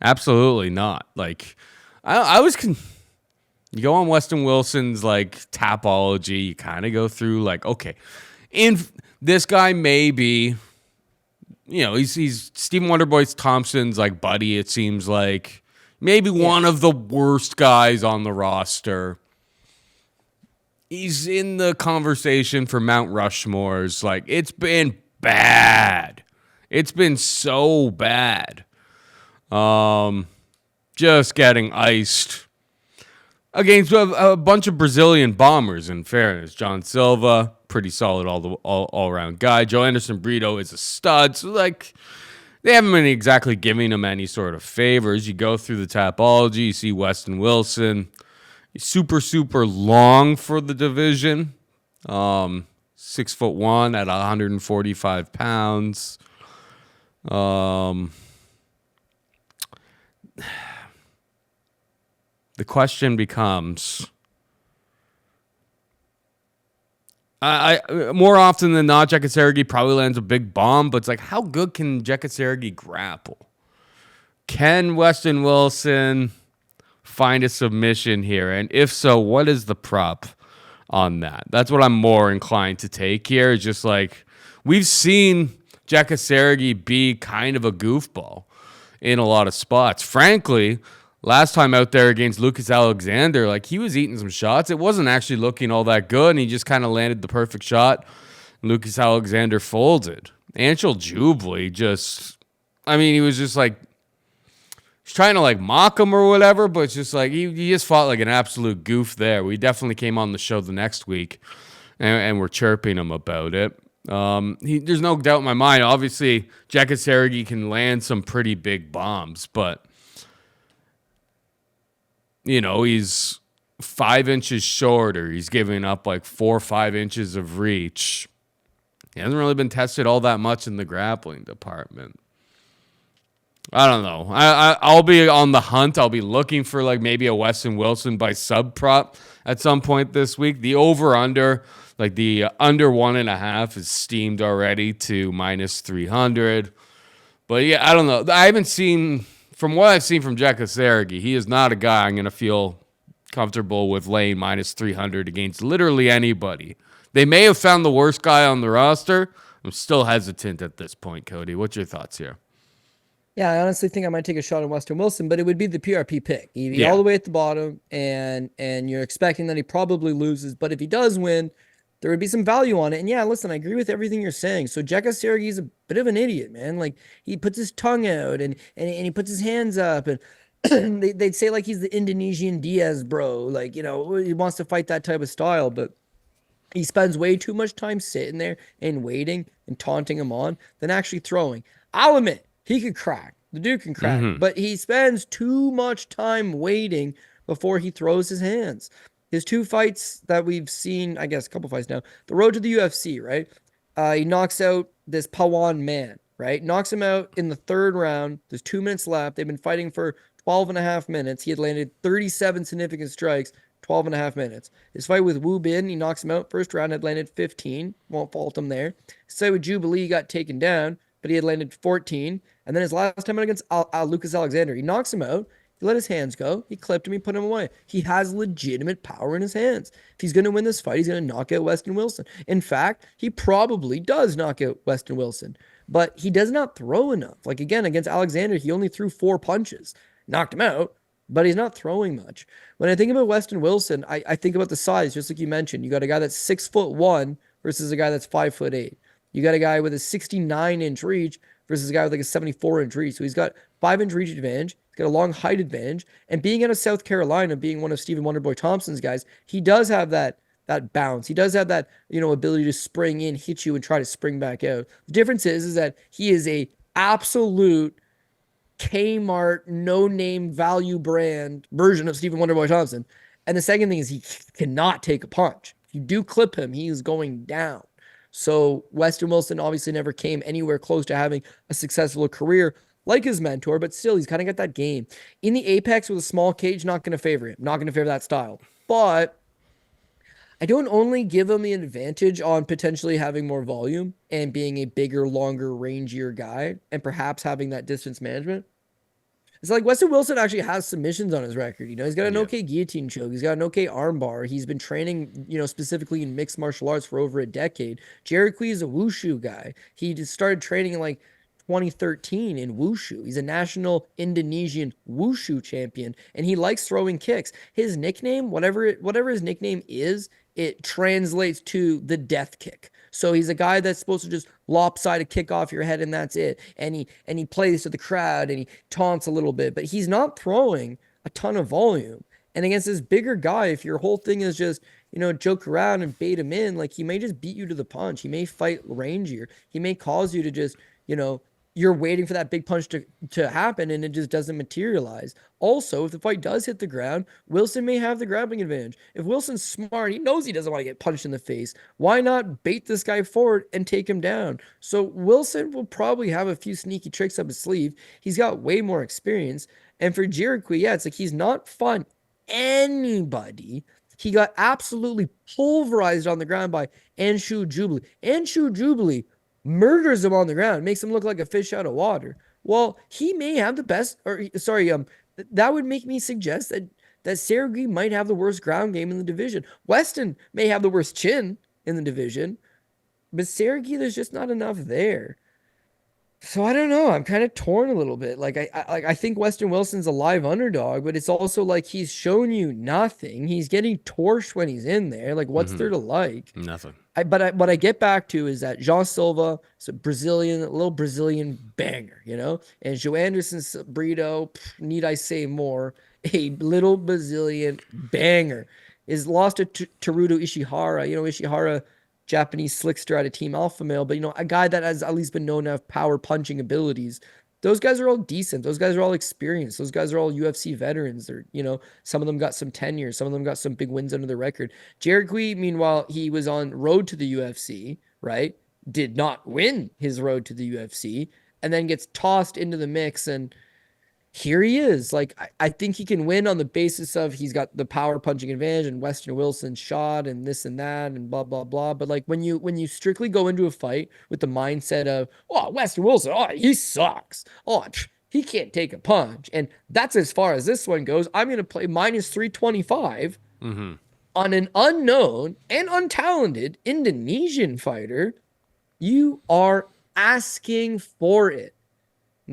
A: absolutely not. Like, I was you go on Westin Wilson's like Tapology, you kind of go through like, okay, this guy may be, he's Stephen Wonderboy Thompson's like buddy. It seems like maybe one of the worst guys on the roster. He's in the conversation for Mount Rushmore's. Like, it's been bad. It's been so bad. Just getting iced against a bunch of Brazilian bombers, in fairness. John Silva, pretty solid all-around guy. Joe Anderson Brito is a stud. So, like, they haven't been exactly giving him any sort of favors. You go through the Tapology, you see Westin Wilson. He's super, super long for the division. 6'1" at 145 pounds. The question becomes, I more often than not, Jeka Saragih probably lands a big bomb, but it's like, how good can Jeka Saragih grapple? Can Westin Wilson find a submission here? And if so, what is the prop on that? That's what I'm more inclined to take here. It's just like, we've seen Jeka Saragih be kind of a goofball in a lot of spots. Frankly, last time out there against Lucas Alexander, like, he was eating some shots. It wasn't actually looking all that good, and he just kind of landed the perfect shot. Lucas Alexander folded. Anshul Jubilee he was just like, he's trying to like mock him or whatever, but it's just like, he just fought like an absolute goof there. We definitely came on the show the next week, and we're chirping him about it. There's no doubt in my mind, obviously, Jeka Saragih can land some pretty big bombs, but he's 5 inches shorter. He's giving up like 4 or 5 inches of reach. He hasn't really been tested all that much in the grappling department. I don't know. I'll be on the hunt. I'll be looking for like maybe a Westin Wilson by sub prop at some point this week. The over-under, like the under 1.5 is steamed already to minus 300. But yeah, I don't know. From what I've seen from Jeka Saragih, he is not a guy I'm going to feel comfortable with laying minus 300 against literally anybody. They may have found the worst guy on the roster. I'm still hesitant at this point, Cody. What's your thoughts here?
B: Yeah, I honestly think I might take a shot on Weston Wilson, but it would be the PRP pick. He'd be all
A: Yeah.
B: the way at the bottom, and you're expecting that he probably loses. But if he does win, there would be some value on it. And yeah, listen, I agree with everything you're saying. So Jeka Saragih is a bit of an idiot, man. Like he puts his tongue out and he puts his hands up and they'd say like he's the Indonesian Diaz bro. Like, he wants to fight that type of style, but he spends way too much time sitting there and waiting and taunting him on than actually throwing. I'll admit, he could crack. The dude can crack, but he spends too much time waiting before he throws his hands. His two fights that we've seen, I guess a couple fights now, the road to the UFC, right? He knocks out this Pawan man, right? Knocks him out in the third round. There's 2 minutes left. They've been fighting for 12 and a half minutes. He had landed 37 significant strikes, 12 and a half minutes. His fight with Wu Bin, he knocks him out. First round had landed 15. Won't fault him there. His fight with Jubilee, he got taken down, but he had landed 14. And then his last time out against Lucas Alexander, he knocks him out. He let his hands go. He clipped him. He put him away. He has legitimate power in his hands. If he's going to win this fight, he's going to knock out Westin Wilson. In fact, he probably does knock out Westin Wilson, but he does not throw enough. Like again, against Alexander, he only threw 4 punches, knocked him out, but he's not throwing much. When I think about Westin Wilson, I think about the size, just like you mentioned. You got a guy that's 6'1" versus a guy that's 5'8". You got a guy with a 69-inch reach versus a guy with like a 74-inch reach. So he's got 5-inch reach advantage. He's got a long height advantage. And being out of South Carolina, being one of Stephen Wonderboy Thompson's guys, he does have that bounce. He does have that, ability to spring in, hit you, and try to spring back out. The difference is that he is a absolute Kmart no-name value brand version of Stephen Wonderboy Thompson. And the second thing is he cannot take a punch. If you do clip him, he is going down. So Westin Wilson obviously never came anywhere close to having a successful career like his mentor, but still, he's kind of got that game. In the Apex with a small cage, not going to favor him. Not going to favor that style. But I don't only give him the advantage on potentially having more volume and being a bigger, longer, rangier guy, and perhaps having that distance management. It's like Westin Wilson actually has submissions on his record. He's got an okay guillotine choke. He's got an okay armbar. He's been training, specifically in mixed martial arts for over a decade. Jared Kui is a wushu guy. He just started training in like 2013 in wushu. He's a national Indonesian wushu champion, and he likes throwing kicks. His nickname, whatever his nickname is, it translates to the death kick. So he's a guy that's supposed to just lopside a kick off your head and that's it. And he plays to the crowd and he taunts a little bit, but he's not throwing a ton of volume. And against this bigger guy, if your whole thing is just, joke around and bait him in, like he may just beat you to the punch. He may fight rangier. He may cause you to just, you're waiting for that big punch to happen and it just doesn't materialize. Also, if the fight does hit the ground, Wilson may have the grappling advantage. If Wilson's smart, he knows he doesn't want to get punched in the face. Why not bait this guy forward and take him down? So Wilson will probably have a few sneaky tricks up his sleeve. He's got way more experience. And for Jericho, yeah, it's like he's not fun anybody. He got absolutely pulverized on the ground by Anshu Jubilee. Anshu Jubilee murders him on the ground, makes him look like a fish out of water. Well, he may have the best, that would make me suggest that Saragih might have the worst ground game in the division. Westin may have the worst chin in the division, but Saragih, there's just not enough there. So I don't know. I'm kind of torn a little bit. Like I think Westin Wilson's a live underdog, but it's also like he's shown you nothing. He's getting torched when he's in there. Like what's there to like?
A: Nothing.
B: What I get back to is that Jean Silva is a little Brazilian banger, and Joe Anderson's Brito, need I say more, a little Brazilian banger, is lost to Teruto Ishihara. Ishihara, Japanese slickster out of Team Alpha Male, but a guy that has at least been known to have power punching abilities. Those guys are all decent. Those guys are all experienced. Those guys are all UFC veterans. They're, some of them got some tenure. Some of them got some big wins under their record. Jared Kui, meanwhile, he was on road to the UFC, right? Did not win his road to the UFC, and then gets tossed into the mix. And here he is. Like, I think he can win on the basis of he's got the power punching advantage and Westin Wilson shot and this and that and blah, blah, blah. But like when you strictly go into a fight with the mindset of, oh, Westin Wilson, oh, he sucks. Oh, he can't take a punch. And that's as far as this one goes. I'm going to play minus 325 on an unknown and untalented Indonesian fighter. You are asking for it.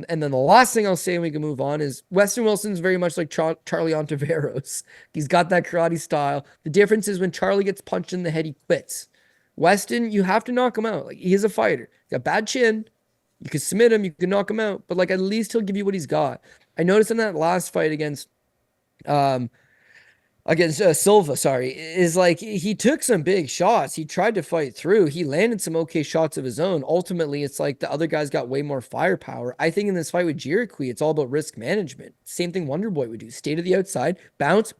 B: And then the last thing I'll say, and we can move on, is Westin Wilson's very much like Charlie Ontiveros. He's got that karate style. The difference is when Charlie gets punched in the head, he quits. Westin, you have to knock him out. Like, he is a fighter. He's got a bad chin. You can submit him, you can knock him out, but like at least he'll give you what he's got. I noticed in that last fight against Silva, is like he took some big shots. He tried to fight through. He landed some okay shots of his own. Ultimately, it's like the other guys got way more firepower. I think in this fight with Jiriquee, it's all about risk management. Same thing Wonder Boy would do. Stay to the outside, bounce,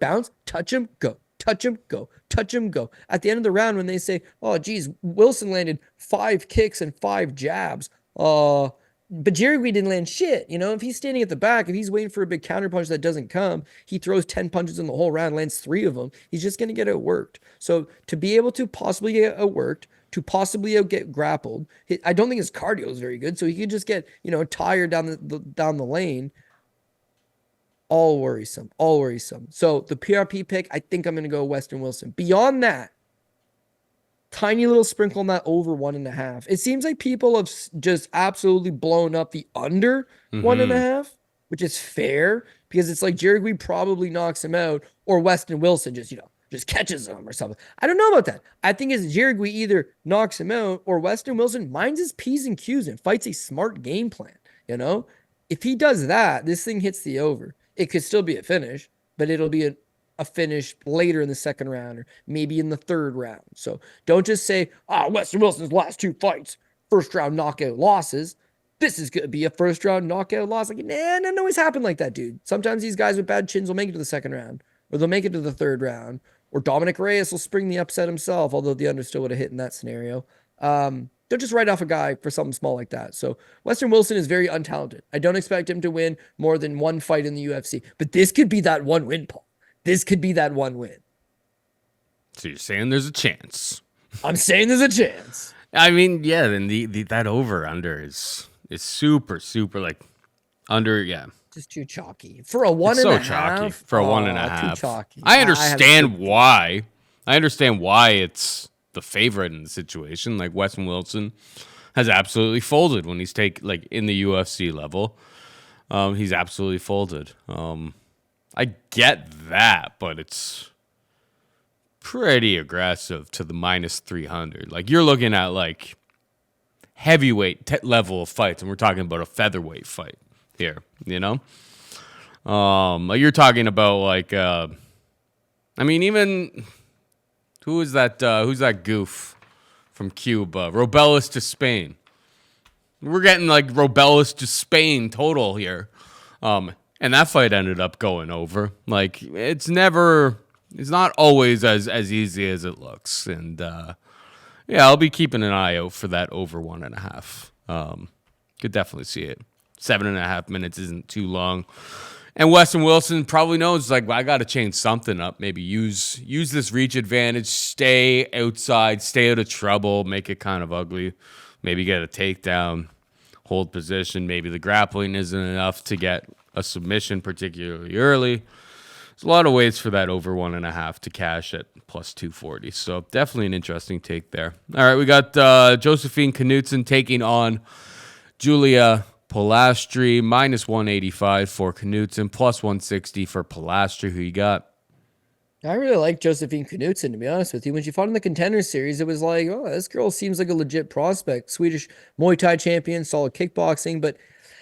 B: touch him, go. Touch him, go. Touch him, go. At the end of the round, when they say, oh, geez, Wilson landed 5 kicks and 5 jabs. But Jiriquee didn't land shit. You know, if he's standing at the back, if he's waiting for a big counterpunch that doesn't come, he throws 10 punches in the whole round, lands 3 of them. He's just going to get outworked. So to be able to possibly get outworked, to possibly get grappled, I don't think his cardio is very good. So he could just get, tired down the lane. All worrisome. So the PRP pick, I think I'm going to go Westin Wilson. Beyond that, tiny little sprinkle on that over 1.5. It seems like people have just absolutely blown up the under 1.5, which is fair because it's like Jiriquee probably knocks him out or Westin Wilson just catches him or something. I don't know about that. I think it's Jiriquee either knocks him out or Westin Wilson minds his P's and Q's and fights a smart game plan. If he does that, this thing hits the over. It could still be a finish, but it'll be a finish later in the second round or maybe in the third round. So don't just say, Westin Wilson's last 2 fights, first round knockout losses. This is going to be a first round knockout loss. Like, no, always happen like that, dude. Sometimes these guys with bad chins will make it to the second round or they'll make it to the third round or Dominic Reyes will spring the upset himself, although the under still would have hit in that scenario. Don't just write off a guy for something small like that. So Westin Wilson is very untalented. I don't expect him to win more than 1 fight in the UFC, but this could be that 1 win, Paul. This could be that 1 win.
A: So you're saying there's a chance?
B: I'm saying there's a chance.
A: I mean, yeah. Then that over under is super like under. Yeah,
B: just too chalky for a 1.5.
A: So chalky for a 1.5.
B: Too chalky.
A: I understand why. I understand why it's the favorite in the situation. Like Westin Wilson has absolutely folded when he's in the UFC level. He's absolutely folded. I get that, but it's pretty aggressive to the -300. Like you're looking at like heavyweight level of fights, and we're talking about a featherweight fight here. Like you're talking about like, even who's that goof from Cuba? Robelis to Spain. We're getting like Robelis to Spain total here. And that fight ended up going over. Like it's not always as easy as it looks. And I'll be keeping an eye out for that over 1.5. Could definitely see it. 7.5 minutes isn't too long. And Westin Wilson probably knows, like, I got to change something up. Maybe use this reach advantage, stay outside, stay out of trouble, make it kind of ugly. Maybe get a takedown, hold position. Maybe the grappling isn't enough to get a submission particularly early. There's a lot of ways for that over 1.5 to cash at +240. So definitely an interesting take there. All right, we got Josefine Knutsson taking on Julia Polastri, -185 for Knutsson, +160 for Polastri. Who you got?
B: I really like Josefine Knutsson, to be honest with you. When she fought in the Contender Series, it was like, oh, this girl seems like a legit prospect. Swedish Muay Thai champion, solid kickboxing, but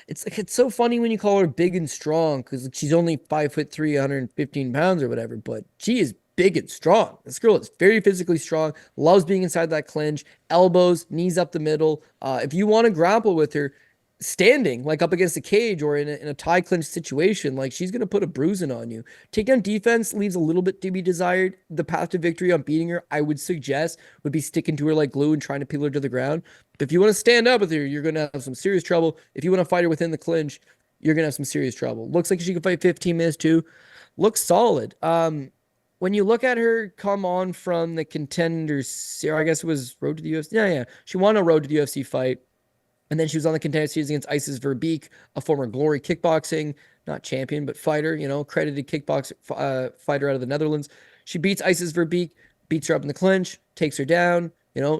B: it's so funny when you call her big and strong because she's only 5'3", 115 pounds or whatever, but she is big and strong. This girl is very physically strong, loves being inside that clinch, elbows, knees up the middle. If you want to grapple with her, standing like up against the cage or in a tie clinch situation, like she's going to put a bruising on you. Takedown defense leaves a little bit to be desired. The path to victory on beating her, I would suggest, would be sticking to her like glue and trying to peel her to the ground. But if you want to stand up with her, you're going to have some serious trouble. If you want to fight her within the clinch, you're going to have some serious trouble. Looks like she can fight 15 minutes too. Looks solid. When you look at her come on from the Contenders, or I guess it was Road to the UFC. Yeah. She won a Road to the UFC fight. And then she was on the Contender Series against Isis Verbeek, a former Glory kickboxing, not champion, but fighter, credited kickboxer fighter out of the Netherlands. She beats Isis Verbeek, beats her up in the clinch, takes her down,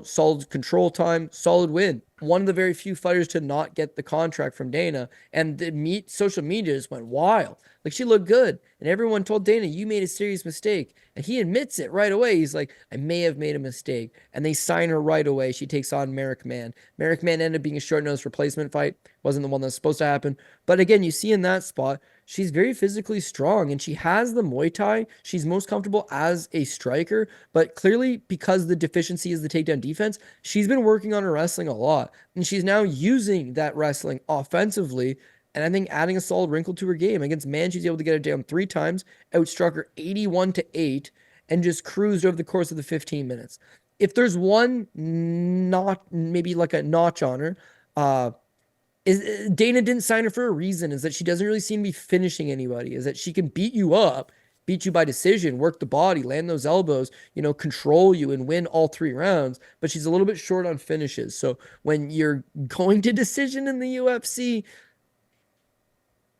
B: solid control time, solid win. One of the very few fighters to not get the contract from Dana. And social media just went wild. Like, she looked good. And everyone told Dana, you made a serious mistake. And he admits it right away. He's like, I may have made a mistake. And they sign her right away. She takes on Merrick Mann. Merrick Mann ended up being a short notice replacement fight. Wasn't the one that was supposed to happen. But again, you see in that spot, she's very physically strong and she has the Muay Thai. She's most comfortable as a striker, but clearly because the deficiency is the takedown defense, she's been working on her wrestling a lot and she's now using that wrestling offensively. And I think adding a solid wrinkle to her game against Mann, she's able to get it down 3 times, outstruck her 81-8, and just cruised over the course of the 15 minutes. If there's one not maybe like a notch on her, is Dana didn't sign her for a reason, is that she doesn't really seem to be finishing anybody, is that she can beat you up, beat you by decision, work the body, land those elbows, control you and win all 3 rounds, but she's a little bit short on finishes. So when you're going to decision in the UFC,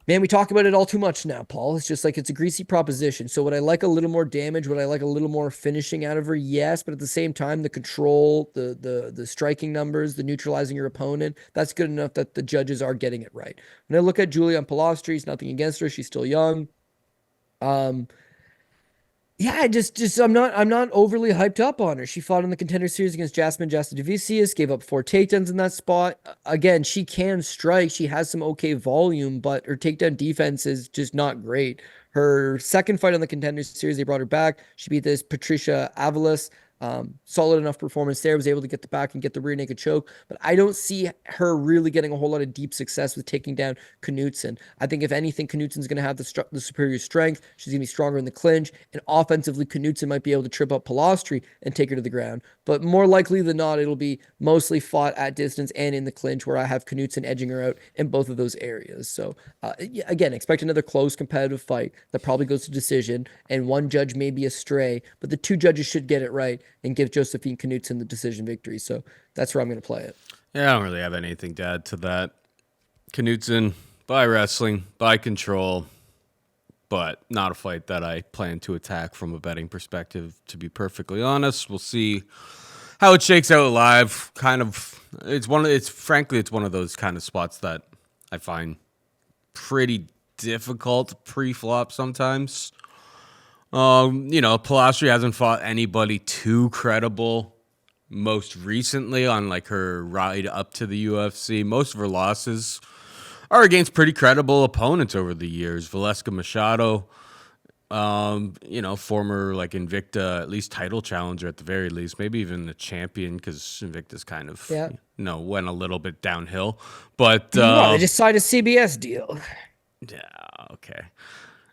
B: man, we talk about it all too much now, Paul. It's just like it's a greasy proposition. So would I like a little more damage? Would I like a little more finishing out of her? Yes, but at the same time, the control, the striking numbers, the neutralizing your opponent, that's good enough that the judges are getting it right. When I look at Julia Polastri, it's nothing against her. She's still young. Yeah, I'm not overly hyped up on her. She fought in the Contender Series against Jasmine Jasudavicius, gave up 4 takedowns in that spot. Again, she can strike. She has some okay volume, but her takedown defense is just not great. Her second fight on the Contender Series, they brought her back. She beat this Patricia Avalos. Solid enough performance there, was able to get the back and get the rear naked choke, but I don't see her really getting a whole lot of deep success with taking down Knutsson. I think if anything, Knutsson's going to have the superior strength. She's going to be stronger in the clinch, and offensively, Knutsson might be able to trip up Polastri and take her to the ground, but more likely than not, it'll be mostly fought at distance and in the clinch, where I have Knutsson edging her out in both of those areas. So again, expect another close competitive fight that probably goes to decision, and one judge may be astray, but the 2 judges should get it right and give Josefine Knutsson the decision victory. So that's where I'm going to play it.
A: Yeah, I don't really have anything to add to that. Knutsson, by wrestling, by control, but not a fight that I plan to attack from a betting perspective, to be perfectly honest. We'll see how it shakes out live. It's one of those kind of spots that I find pretty difficult pre-flop sometimes. Polastri hasn't fought anybody too credible most recently on like her ride up to the UFC. Most of her losses are against pretty credible opponents over the years. Valeska Machado, former like Invicta, at least title challenger at the very least, maybe even the champion, because Invicta's kind of, went a little bit downhill. But
B: they just signed a CBS deal.
A: Yeah, okay.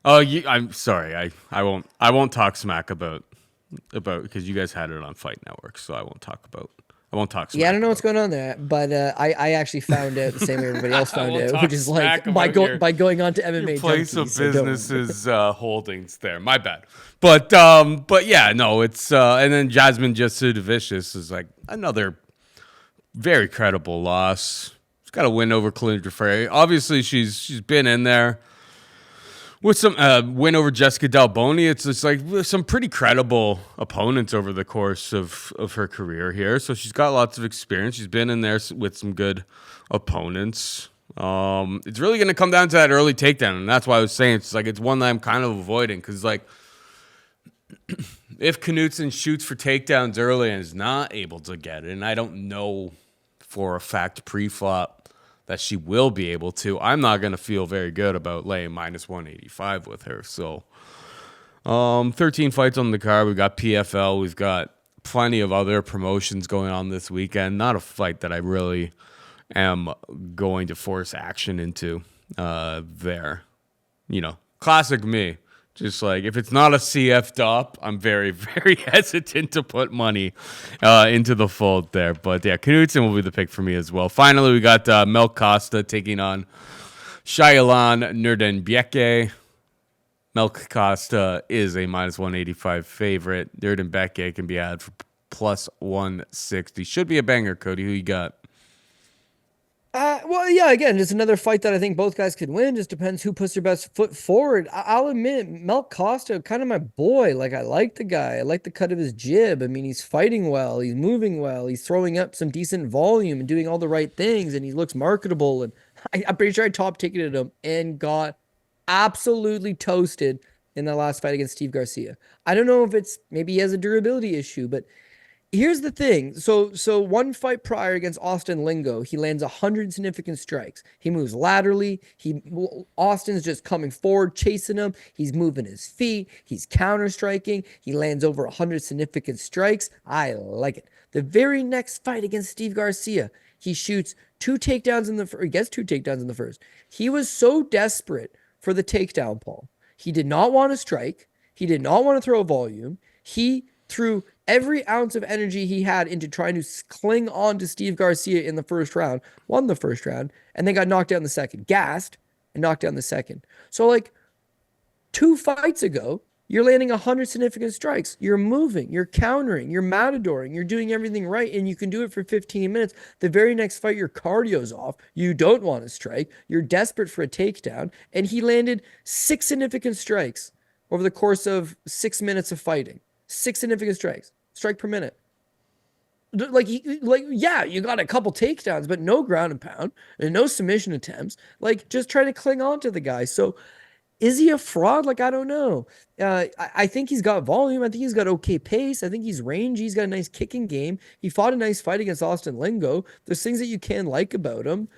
A: Oh, I'm sorry. I won't talk smack about because you guys had it on Fight Network, so I won't talk smack.
B: Yeah, I don't know what's going on there, but I actually found out the same way everybody else found out, which is like by going on to MMA.
A: Your place of business's holdings there. My bad. But yeah, no, it's and then Jasmine Jasudavicius is like another very credible loss. She's got a win over Kalinda Frey. Obviously, she's been in there. With some win over Jessica Dalboni, it's just like some pretty credible opponents over the course of her career here. So she's got lots of experience. She's been in there with some good opponents. It's really going to come down to that early takedown, and that's why I was saying it's one that I'm kind of avoiding, because like if Knutsson shoots for takedowns early and is not able to get it, and I don't know for a fact pre-flop that she will be able to, I'm not going to feel very good about laying minus 185 with her. So 13 fights on the card. We've got PFL. We've got plenty of other promotions going on this weekend. Not a fight that I really am going to force action into there. Classic me. Just like if it's not a CF DOP, I'm very, very hesitant to put money into the fold there. But yeah, Knutsson will be the pick for me as well. Finally, we got Melk Costa taking on Shayalan Nerdenbeke. Melk Costa is a minus 185 favorite. Nerdenbeke can be had for plus 160. Should be a banger, Cody. Who you got?
B: Well, yeah, again, just another fight that I think both guys could win. Just depends who puts their best foot forward. I'll admit, Melk Costa, kind of my boy. Like, I like the guy. I like the cut of his jib. I mean, he's fighting well. He's moving well. He's throwing up some decent volume and doing all the right things. And he looks marketable. And I'm pretty sure I top ticketed him and got absolutely toasted in that last fight against Steve Garcia. I don't know if it's maybe he has a durability issue, but here's the thing. So one fight prior against Austin Lingo, he lands 100 significant strikes. He moves laterally. Austin's just coming forward, chasing him. He's moving his feet. He's counter striking. He lands over 100 significant strikes. I like it. The very next fight against Steve Garcia, he shoots two takedowns in the first. He gets two takedowns in the first. He was so desperate for the takedown, Paul. He did not want to strike. He did not want to throw volume. He threw every ounce of energy he had into trying to cling on to Steve Garcia in the first round, won the first round, and then got knocked down the second, gassed and knocked down the second. So, like, 2 fights ago, you're landing 100 significant strikes. You're moving, you're countering, you're matadoring, you're doing everything right, and you can do it for 15 minutes. The very next fight, your cardio's off. You don't want to strike. You're desperate for a takedown, and he landed 6 significant strikes over the course of 6 minutes of fighting. 6 significant strikes, strike per minute. Yeah, you got a couple takedowns, but no ground and pound and no submission attempts. Like, just trying to cling on to the guy. So, is he a fraud? Like, I don't know. I think he's got volume. I think he's got okay pace. I think he's rangy. He's got a nice kicking game. He fought a nice fight against Austin Lingo. There's things that you can like about him.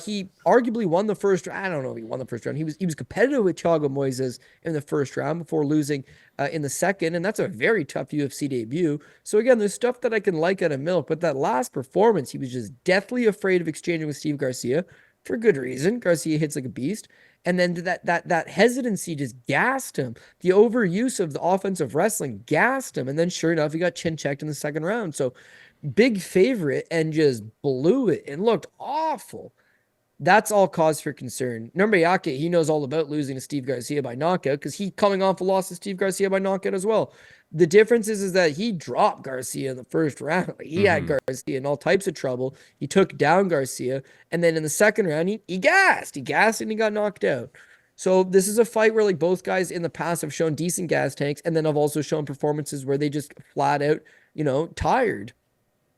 B: He arguably won the first round. I don't know if he won the first round. He was competitive with Thiago Moises in the first round before losing in the second, and that's a very tough UFC debut. So again, there's stuff that I can like out of Milk, but that last performance, he was just deathly afraid of exchanging with Steve Garcia for good reason. Garcia hits like a beast. And then that hesitancy just gassed him. The overuse of the offensive wrestling gassed him. And then sure enough, he got chin checked in the second round. So big favorite and just blew it and looked awful. That's all cause for concern. Nurmbayake, he knows all about losing to Steve Garcia by knockout because he coming off a loss to Steve Garcia by knockout as well. The difference is that he dropped Garcia in the first round. Like, he had Garcia in all types of trouble. He took down Garcia. And then in the second round, he gassed. He gassed and he got knocked out. So this is a fight where like both guys in the past have shown decent gas tanks and then have also shown performances where they just flat out, tired.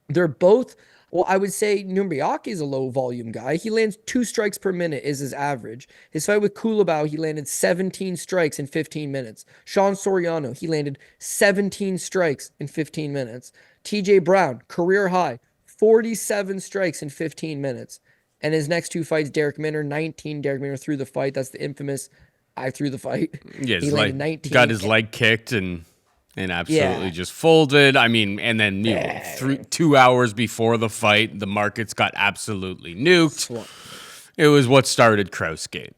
B: They're both, well, I would say Nurmbayake is a low volume guy. He lands 2 strikes per minute is his average. His fight with Kulabau, he landed 17 strikes in 15 minutes. Sean Soriano, he landed 17 strikes in 15 minutes. TJ Brown, career high, 47 strikes in 15 minutes. And his next 2 fights, Derek Minner, 19. Derek Minner threw the fight. That's the infamous, I threw the fight.
A: Yeah,
B: he landed 19.
A: Got his leg kicked and absolutely just folded. I mean, and then 2 hours before the fight, the markets got absolutely nuked. It was what started Krausgate.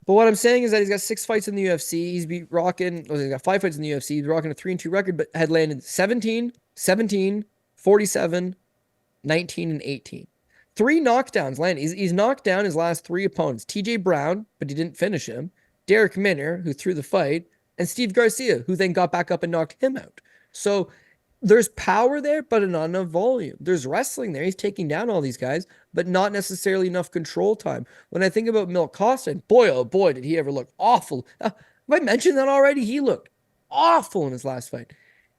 B: But what I'm saying is that he's got 6 fights in the UFC. He's been rocking, he's got 5 fights in the UFC. He's rocking a 3-2 record, but had landed 17, 17, 47, 19, and 18. 3 knockdowns landed. He's knocked down his last 3 opponents. TJ Brown, but he didn't finish him. Derek Minner, who threw the fight, and Steve Garcia, who then got back up and knocked him out. So there's power there, but not enough volume. There's wrestling there. He's taking down all these guys, but not necessarily enough control time. When I think about Milk Costa, boy, oh boy, did he ever look awful. Have I mentioned that already? He looked awful in his last fight.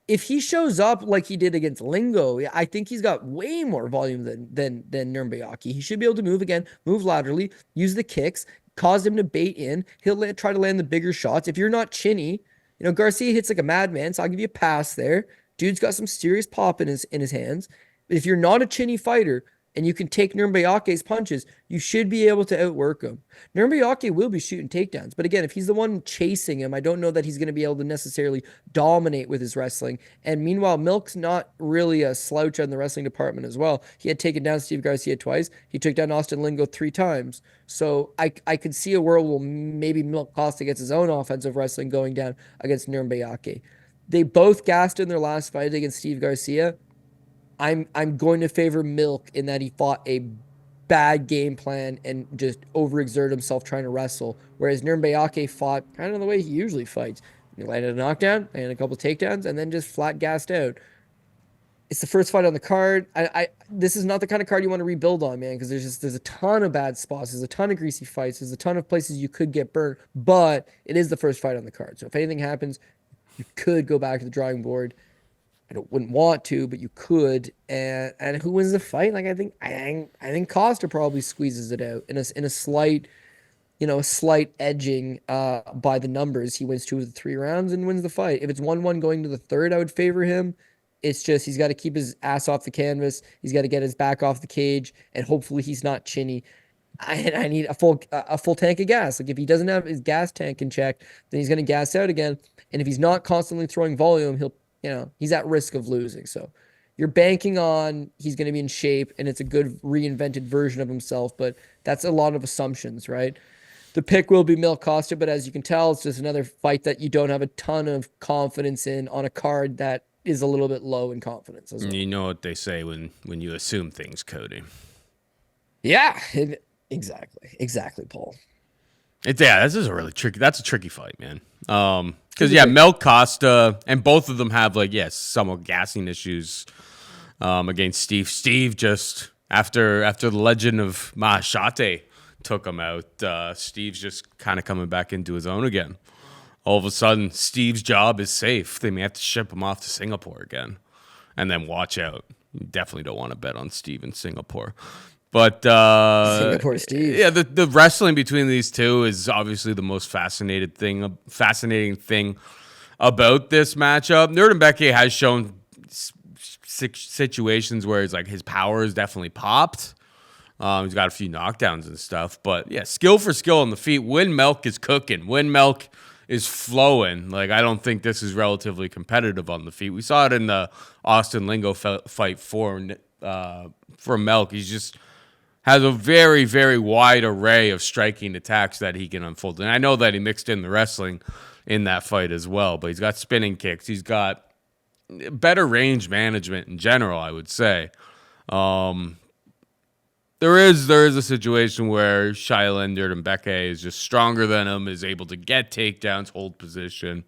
B: If he shows up like he did against Lingo, I think he's got way more volume than Nurmbayake. He should be able to move again, move laterally, use the kicks, cause him to bait in. He'll try to land the bigger shots. If you're not chinny, Garcia hits like a madman, so I'll give you a pass there. Dude's got some serious pop in his hands. But if you're not a chinny fighter and you can take Nurmbayake's punches, you should be able to outwork him. Nurmbayake will be shooting takedowns, but again, if he's the one chasing him, I don't know that he's going to be able to necessarily dominate with his wrestling. And meanwhile, Milk's not really a slouch in the wrestling department as well. He had taken down Steve Garcia twice. He took down Austin Lingo 3 times. So I could see a world where maybe Milk Costa gets his own offensive wrestling going down against Nurmbayake. They both gassed in their last fight against Steve Garcia. I'm going to favor Milk in that he fought a bad game plan and just overexerted himself trying to wrestle, whereas Nurmbayake fought kind of the way he usually fights. He landed a knockdown, landed a couple takedowns, and then just flat gassed out. It's the first fight on the card. This is not the kind of card you want to rebuild on, man, because there's a ton of bad spots. There's a ton of greasy fights. There's a ton of places you could get burned, but it is the first fight on the card. So if anything happens, you could go back to the drawing board. Wouldn't want to, but you could. And who wins the fight? Like I think Costa probably squeezes it out in a slight, a slight edging by the numbers. He wins 2 of the 3 rounds and wins the fight. If it's 1-1 going to the third, I would favor him. It's just he's got to keep his ass off the canvas. He's got to get his back off the cage, and hopefully he's not chinny. I need a full tank of gas. Like if he doesn't have his gas tank in check, then he's going to gas out again. And if he's not constantly throwing volume, he's at risk of losing. So you're banking on he's going to be in shape, and it's a good reinvented version of himself. But that's a lot of assumptions, right? The pick will be Melk Costa, but as you can tell, it's just another fight that you don't have a ton of confidence in on a card that is a little bit low in confidence as well.
A: You know what they say when you assume things, Cody.
B: Yeah, exactly, Paul.
A: This is a really tricky. That's a tricky fight, man. Because Melk Costa and both of them have somewhat gassing issues against Steve. Steve just after the legend of Mahashate took him out. Steve's just kind of coming back into his own again. All of a sudden, Steve's job is safe. They may have to ship him off to Singapore again. And then watch out. You definitely don't want to bet on Steve in Singapore. But
B: Singapore Steve.
A: Yeah, the wrestling between these two is obviously the most fascinating thing about this matchup. Ulanbekov has shown situations where his power is definitely popped. He's got a few knockdowns and stuff. But yeah, skill for skill on the feet. When Melk is cooking. When Melk is flowing. I don't think this is relatively competitive on the feet. We saw it in the Austin Lingo fight for Melk. He's just has a very, very wide array of striking attacks that he can unfold. And I know that he mixed in the wrestling in that fight as well, but he's got spinning kicks. He's got better range management in general, I would say. There is a situation where Shailen Ulanbekov is just stronger than him, is able to get takedowns, hold position.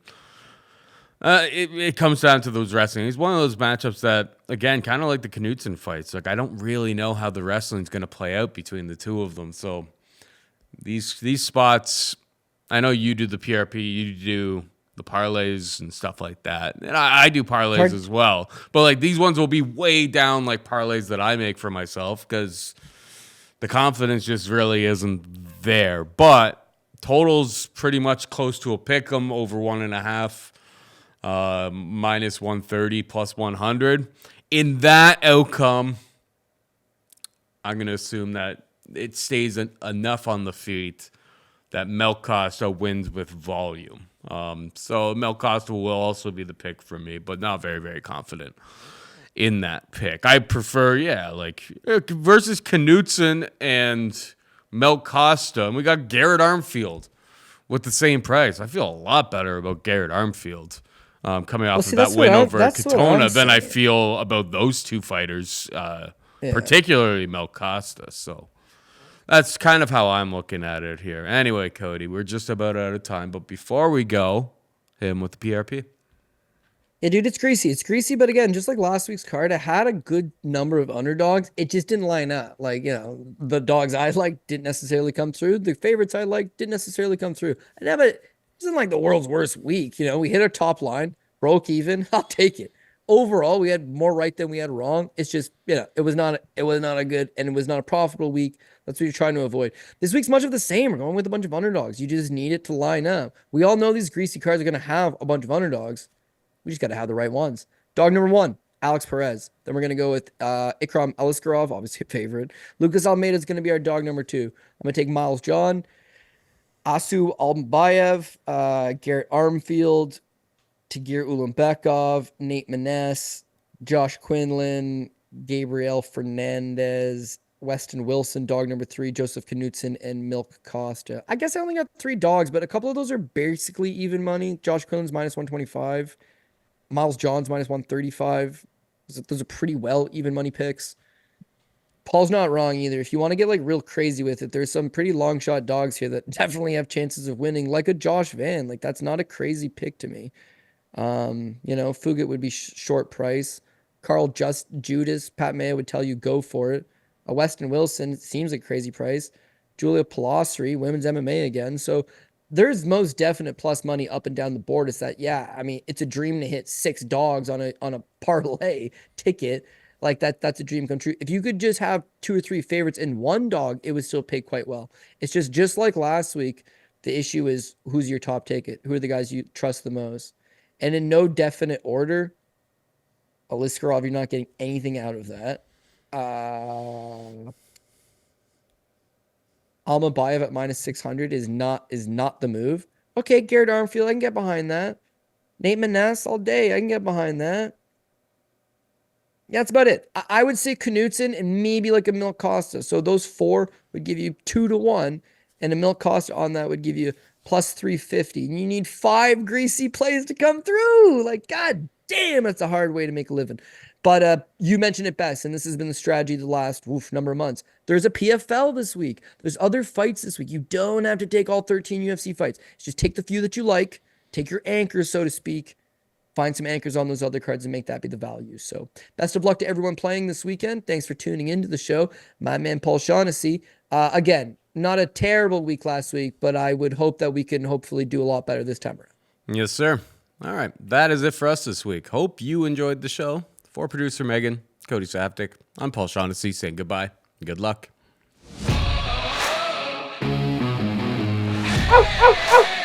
A: It comes down to those wrestling. He's one of those matchups that, again, kind of like the Knutsson fights. I don't really know how the wrestling's going to play out between the two of them. So these spots, I know you do the PRP, you do the parlays and stuff like that. And I do parlays as well. But these ones will be way down parlays that I make for myself because the confidence just really isn't there. But total's pretty much close to a pick 'em over 1.5. Minus 130 plus 100. In that outcome, I'm going to assume that it stays enough on the feet that Melk Costa wins with volume. So Melk Costa will also be the pick for me, but not very, very confident in that pick. I prefer, versus Knutsson and Melk Costa, and we got Garrett Armfield with the same price. I feel a lot better about Garrett Armfield. Coming off of that win over Katona than I feel about those two fighters, particularly Melk Costa. So that's kind of how I'm looking at it here. Anyway, Cody, we're just about out of time. But before we go, hit him with the PRP.
B: Yeah, dude, it's greasy. It's greasy, but again, just like last week's card, it had a good number of underdogs. It just didn't line up. The dogs I liked didn't necessarily come through. The favorites I liked didn't necessarily come through. It wasn't the world's worst week. We hit our top line, broke even. I'll take it. Overall, we had more right than we had wrong. It's just, it was not a good, and it was not a profitable week. That's what you're trying to avoid. This week's much of the same. We're going with a bunch of underdogs. You just need it to line up. We all know these greasy cards are going to have a bunch of underdogs. We just got to have the right ones. Dog number 1, Alex Perez. Then we're going to go with Ikram Aliskerov, obviously a favorite. Lucas Almeida is going to be our dog number 2. I'm going to take Miles John, Asu Almabaev, Garrett Armfield, Tagir Ulanbekov, Nate Maness, Josh Quinlan, Gabriella Fernandes, Westin Wilson, dog number 3, Joseph Knutsson, and Melk Costa. I guess I only got 3 dogs, but a couple of those are basically even money. Josh Quinlan's minus 125. Miles John's minus 135. Those are pretty well even money picks. Paul's not wrong either. If you want to get real crazy with it, there's some pretty long shot dogs here that definitely have chances of winning, like a Josh Van. That's not a crazy pick to me. Fugitt would be short price. Carl Judice, Pat Mayo would tell you go for it. A Westin Wilson, it seems like crazy price. Julia Polastri, women's MMA again. So there's most definite plus money up and down the board. It's that, yeah, I mean, it's a dream to hit 6 dogs on a parlay ticket. Like that's a dream come true. If you could just have 2 or 3 favorites in one dog, it would still pay quite well. It's just like last week. The issue is who's your top ticket? Who are the guys you trust the most? And in no definite order, Aliskerov, you're not getting anything out of that. Almabaev at minus 600 is not the move. Okay, Garrett Armfield, I can get behind that. Nate Maness all day, I can get behind that. Yeah, that's about it. I would say Knutsson and maybe like a Melk Costa. So those 4 would give you 2-1, and a Melk Costa on that would give you plus 350. And you need 5 greasy plays to come through. Like, god damn, that's a hard way to make a living. But you mentioned it best, and this has been the strategy the last number of months. There's a PFL this week. There's other fights this week. You don't have to take all 13 UFC fights. Just take the few that you like, take your anchors, so to speak, find some anchors on those other cards and make that be the value. So best of luck to everyone playing this weekend. Thanks for tuning into the show. My man, Paul Shaughnessy. Again, not a terrible week last week, but I would hope that we can hopefully do a lot better this time around.
A: Yes, sir. All right. That is it for us this week. Hope you enjoyed the show. For producer Megan, Cody Saptic, I'm Paul Shaughnessy saying goodbye. Good luck.
C: Ow, ow, ow.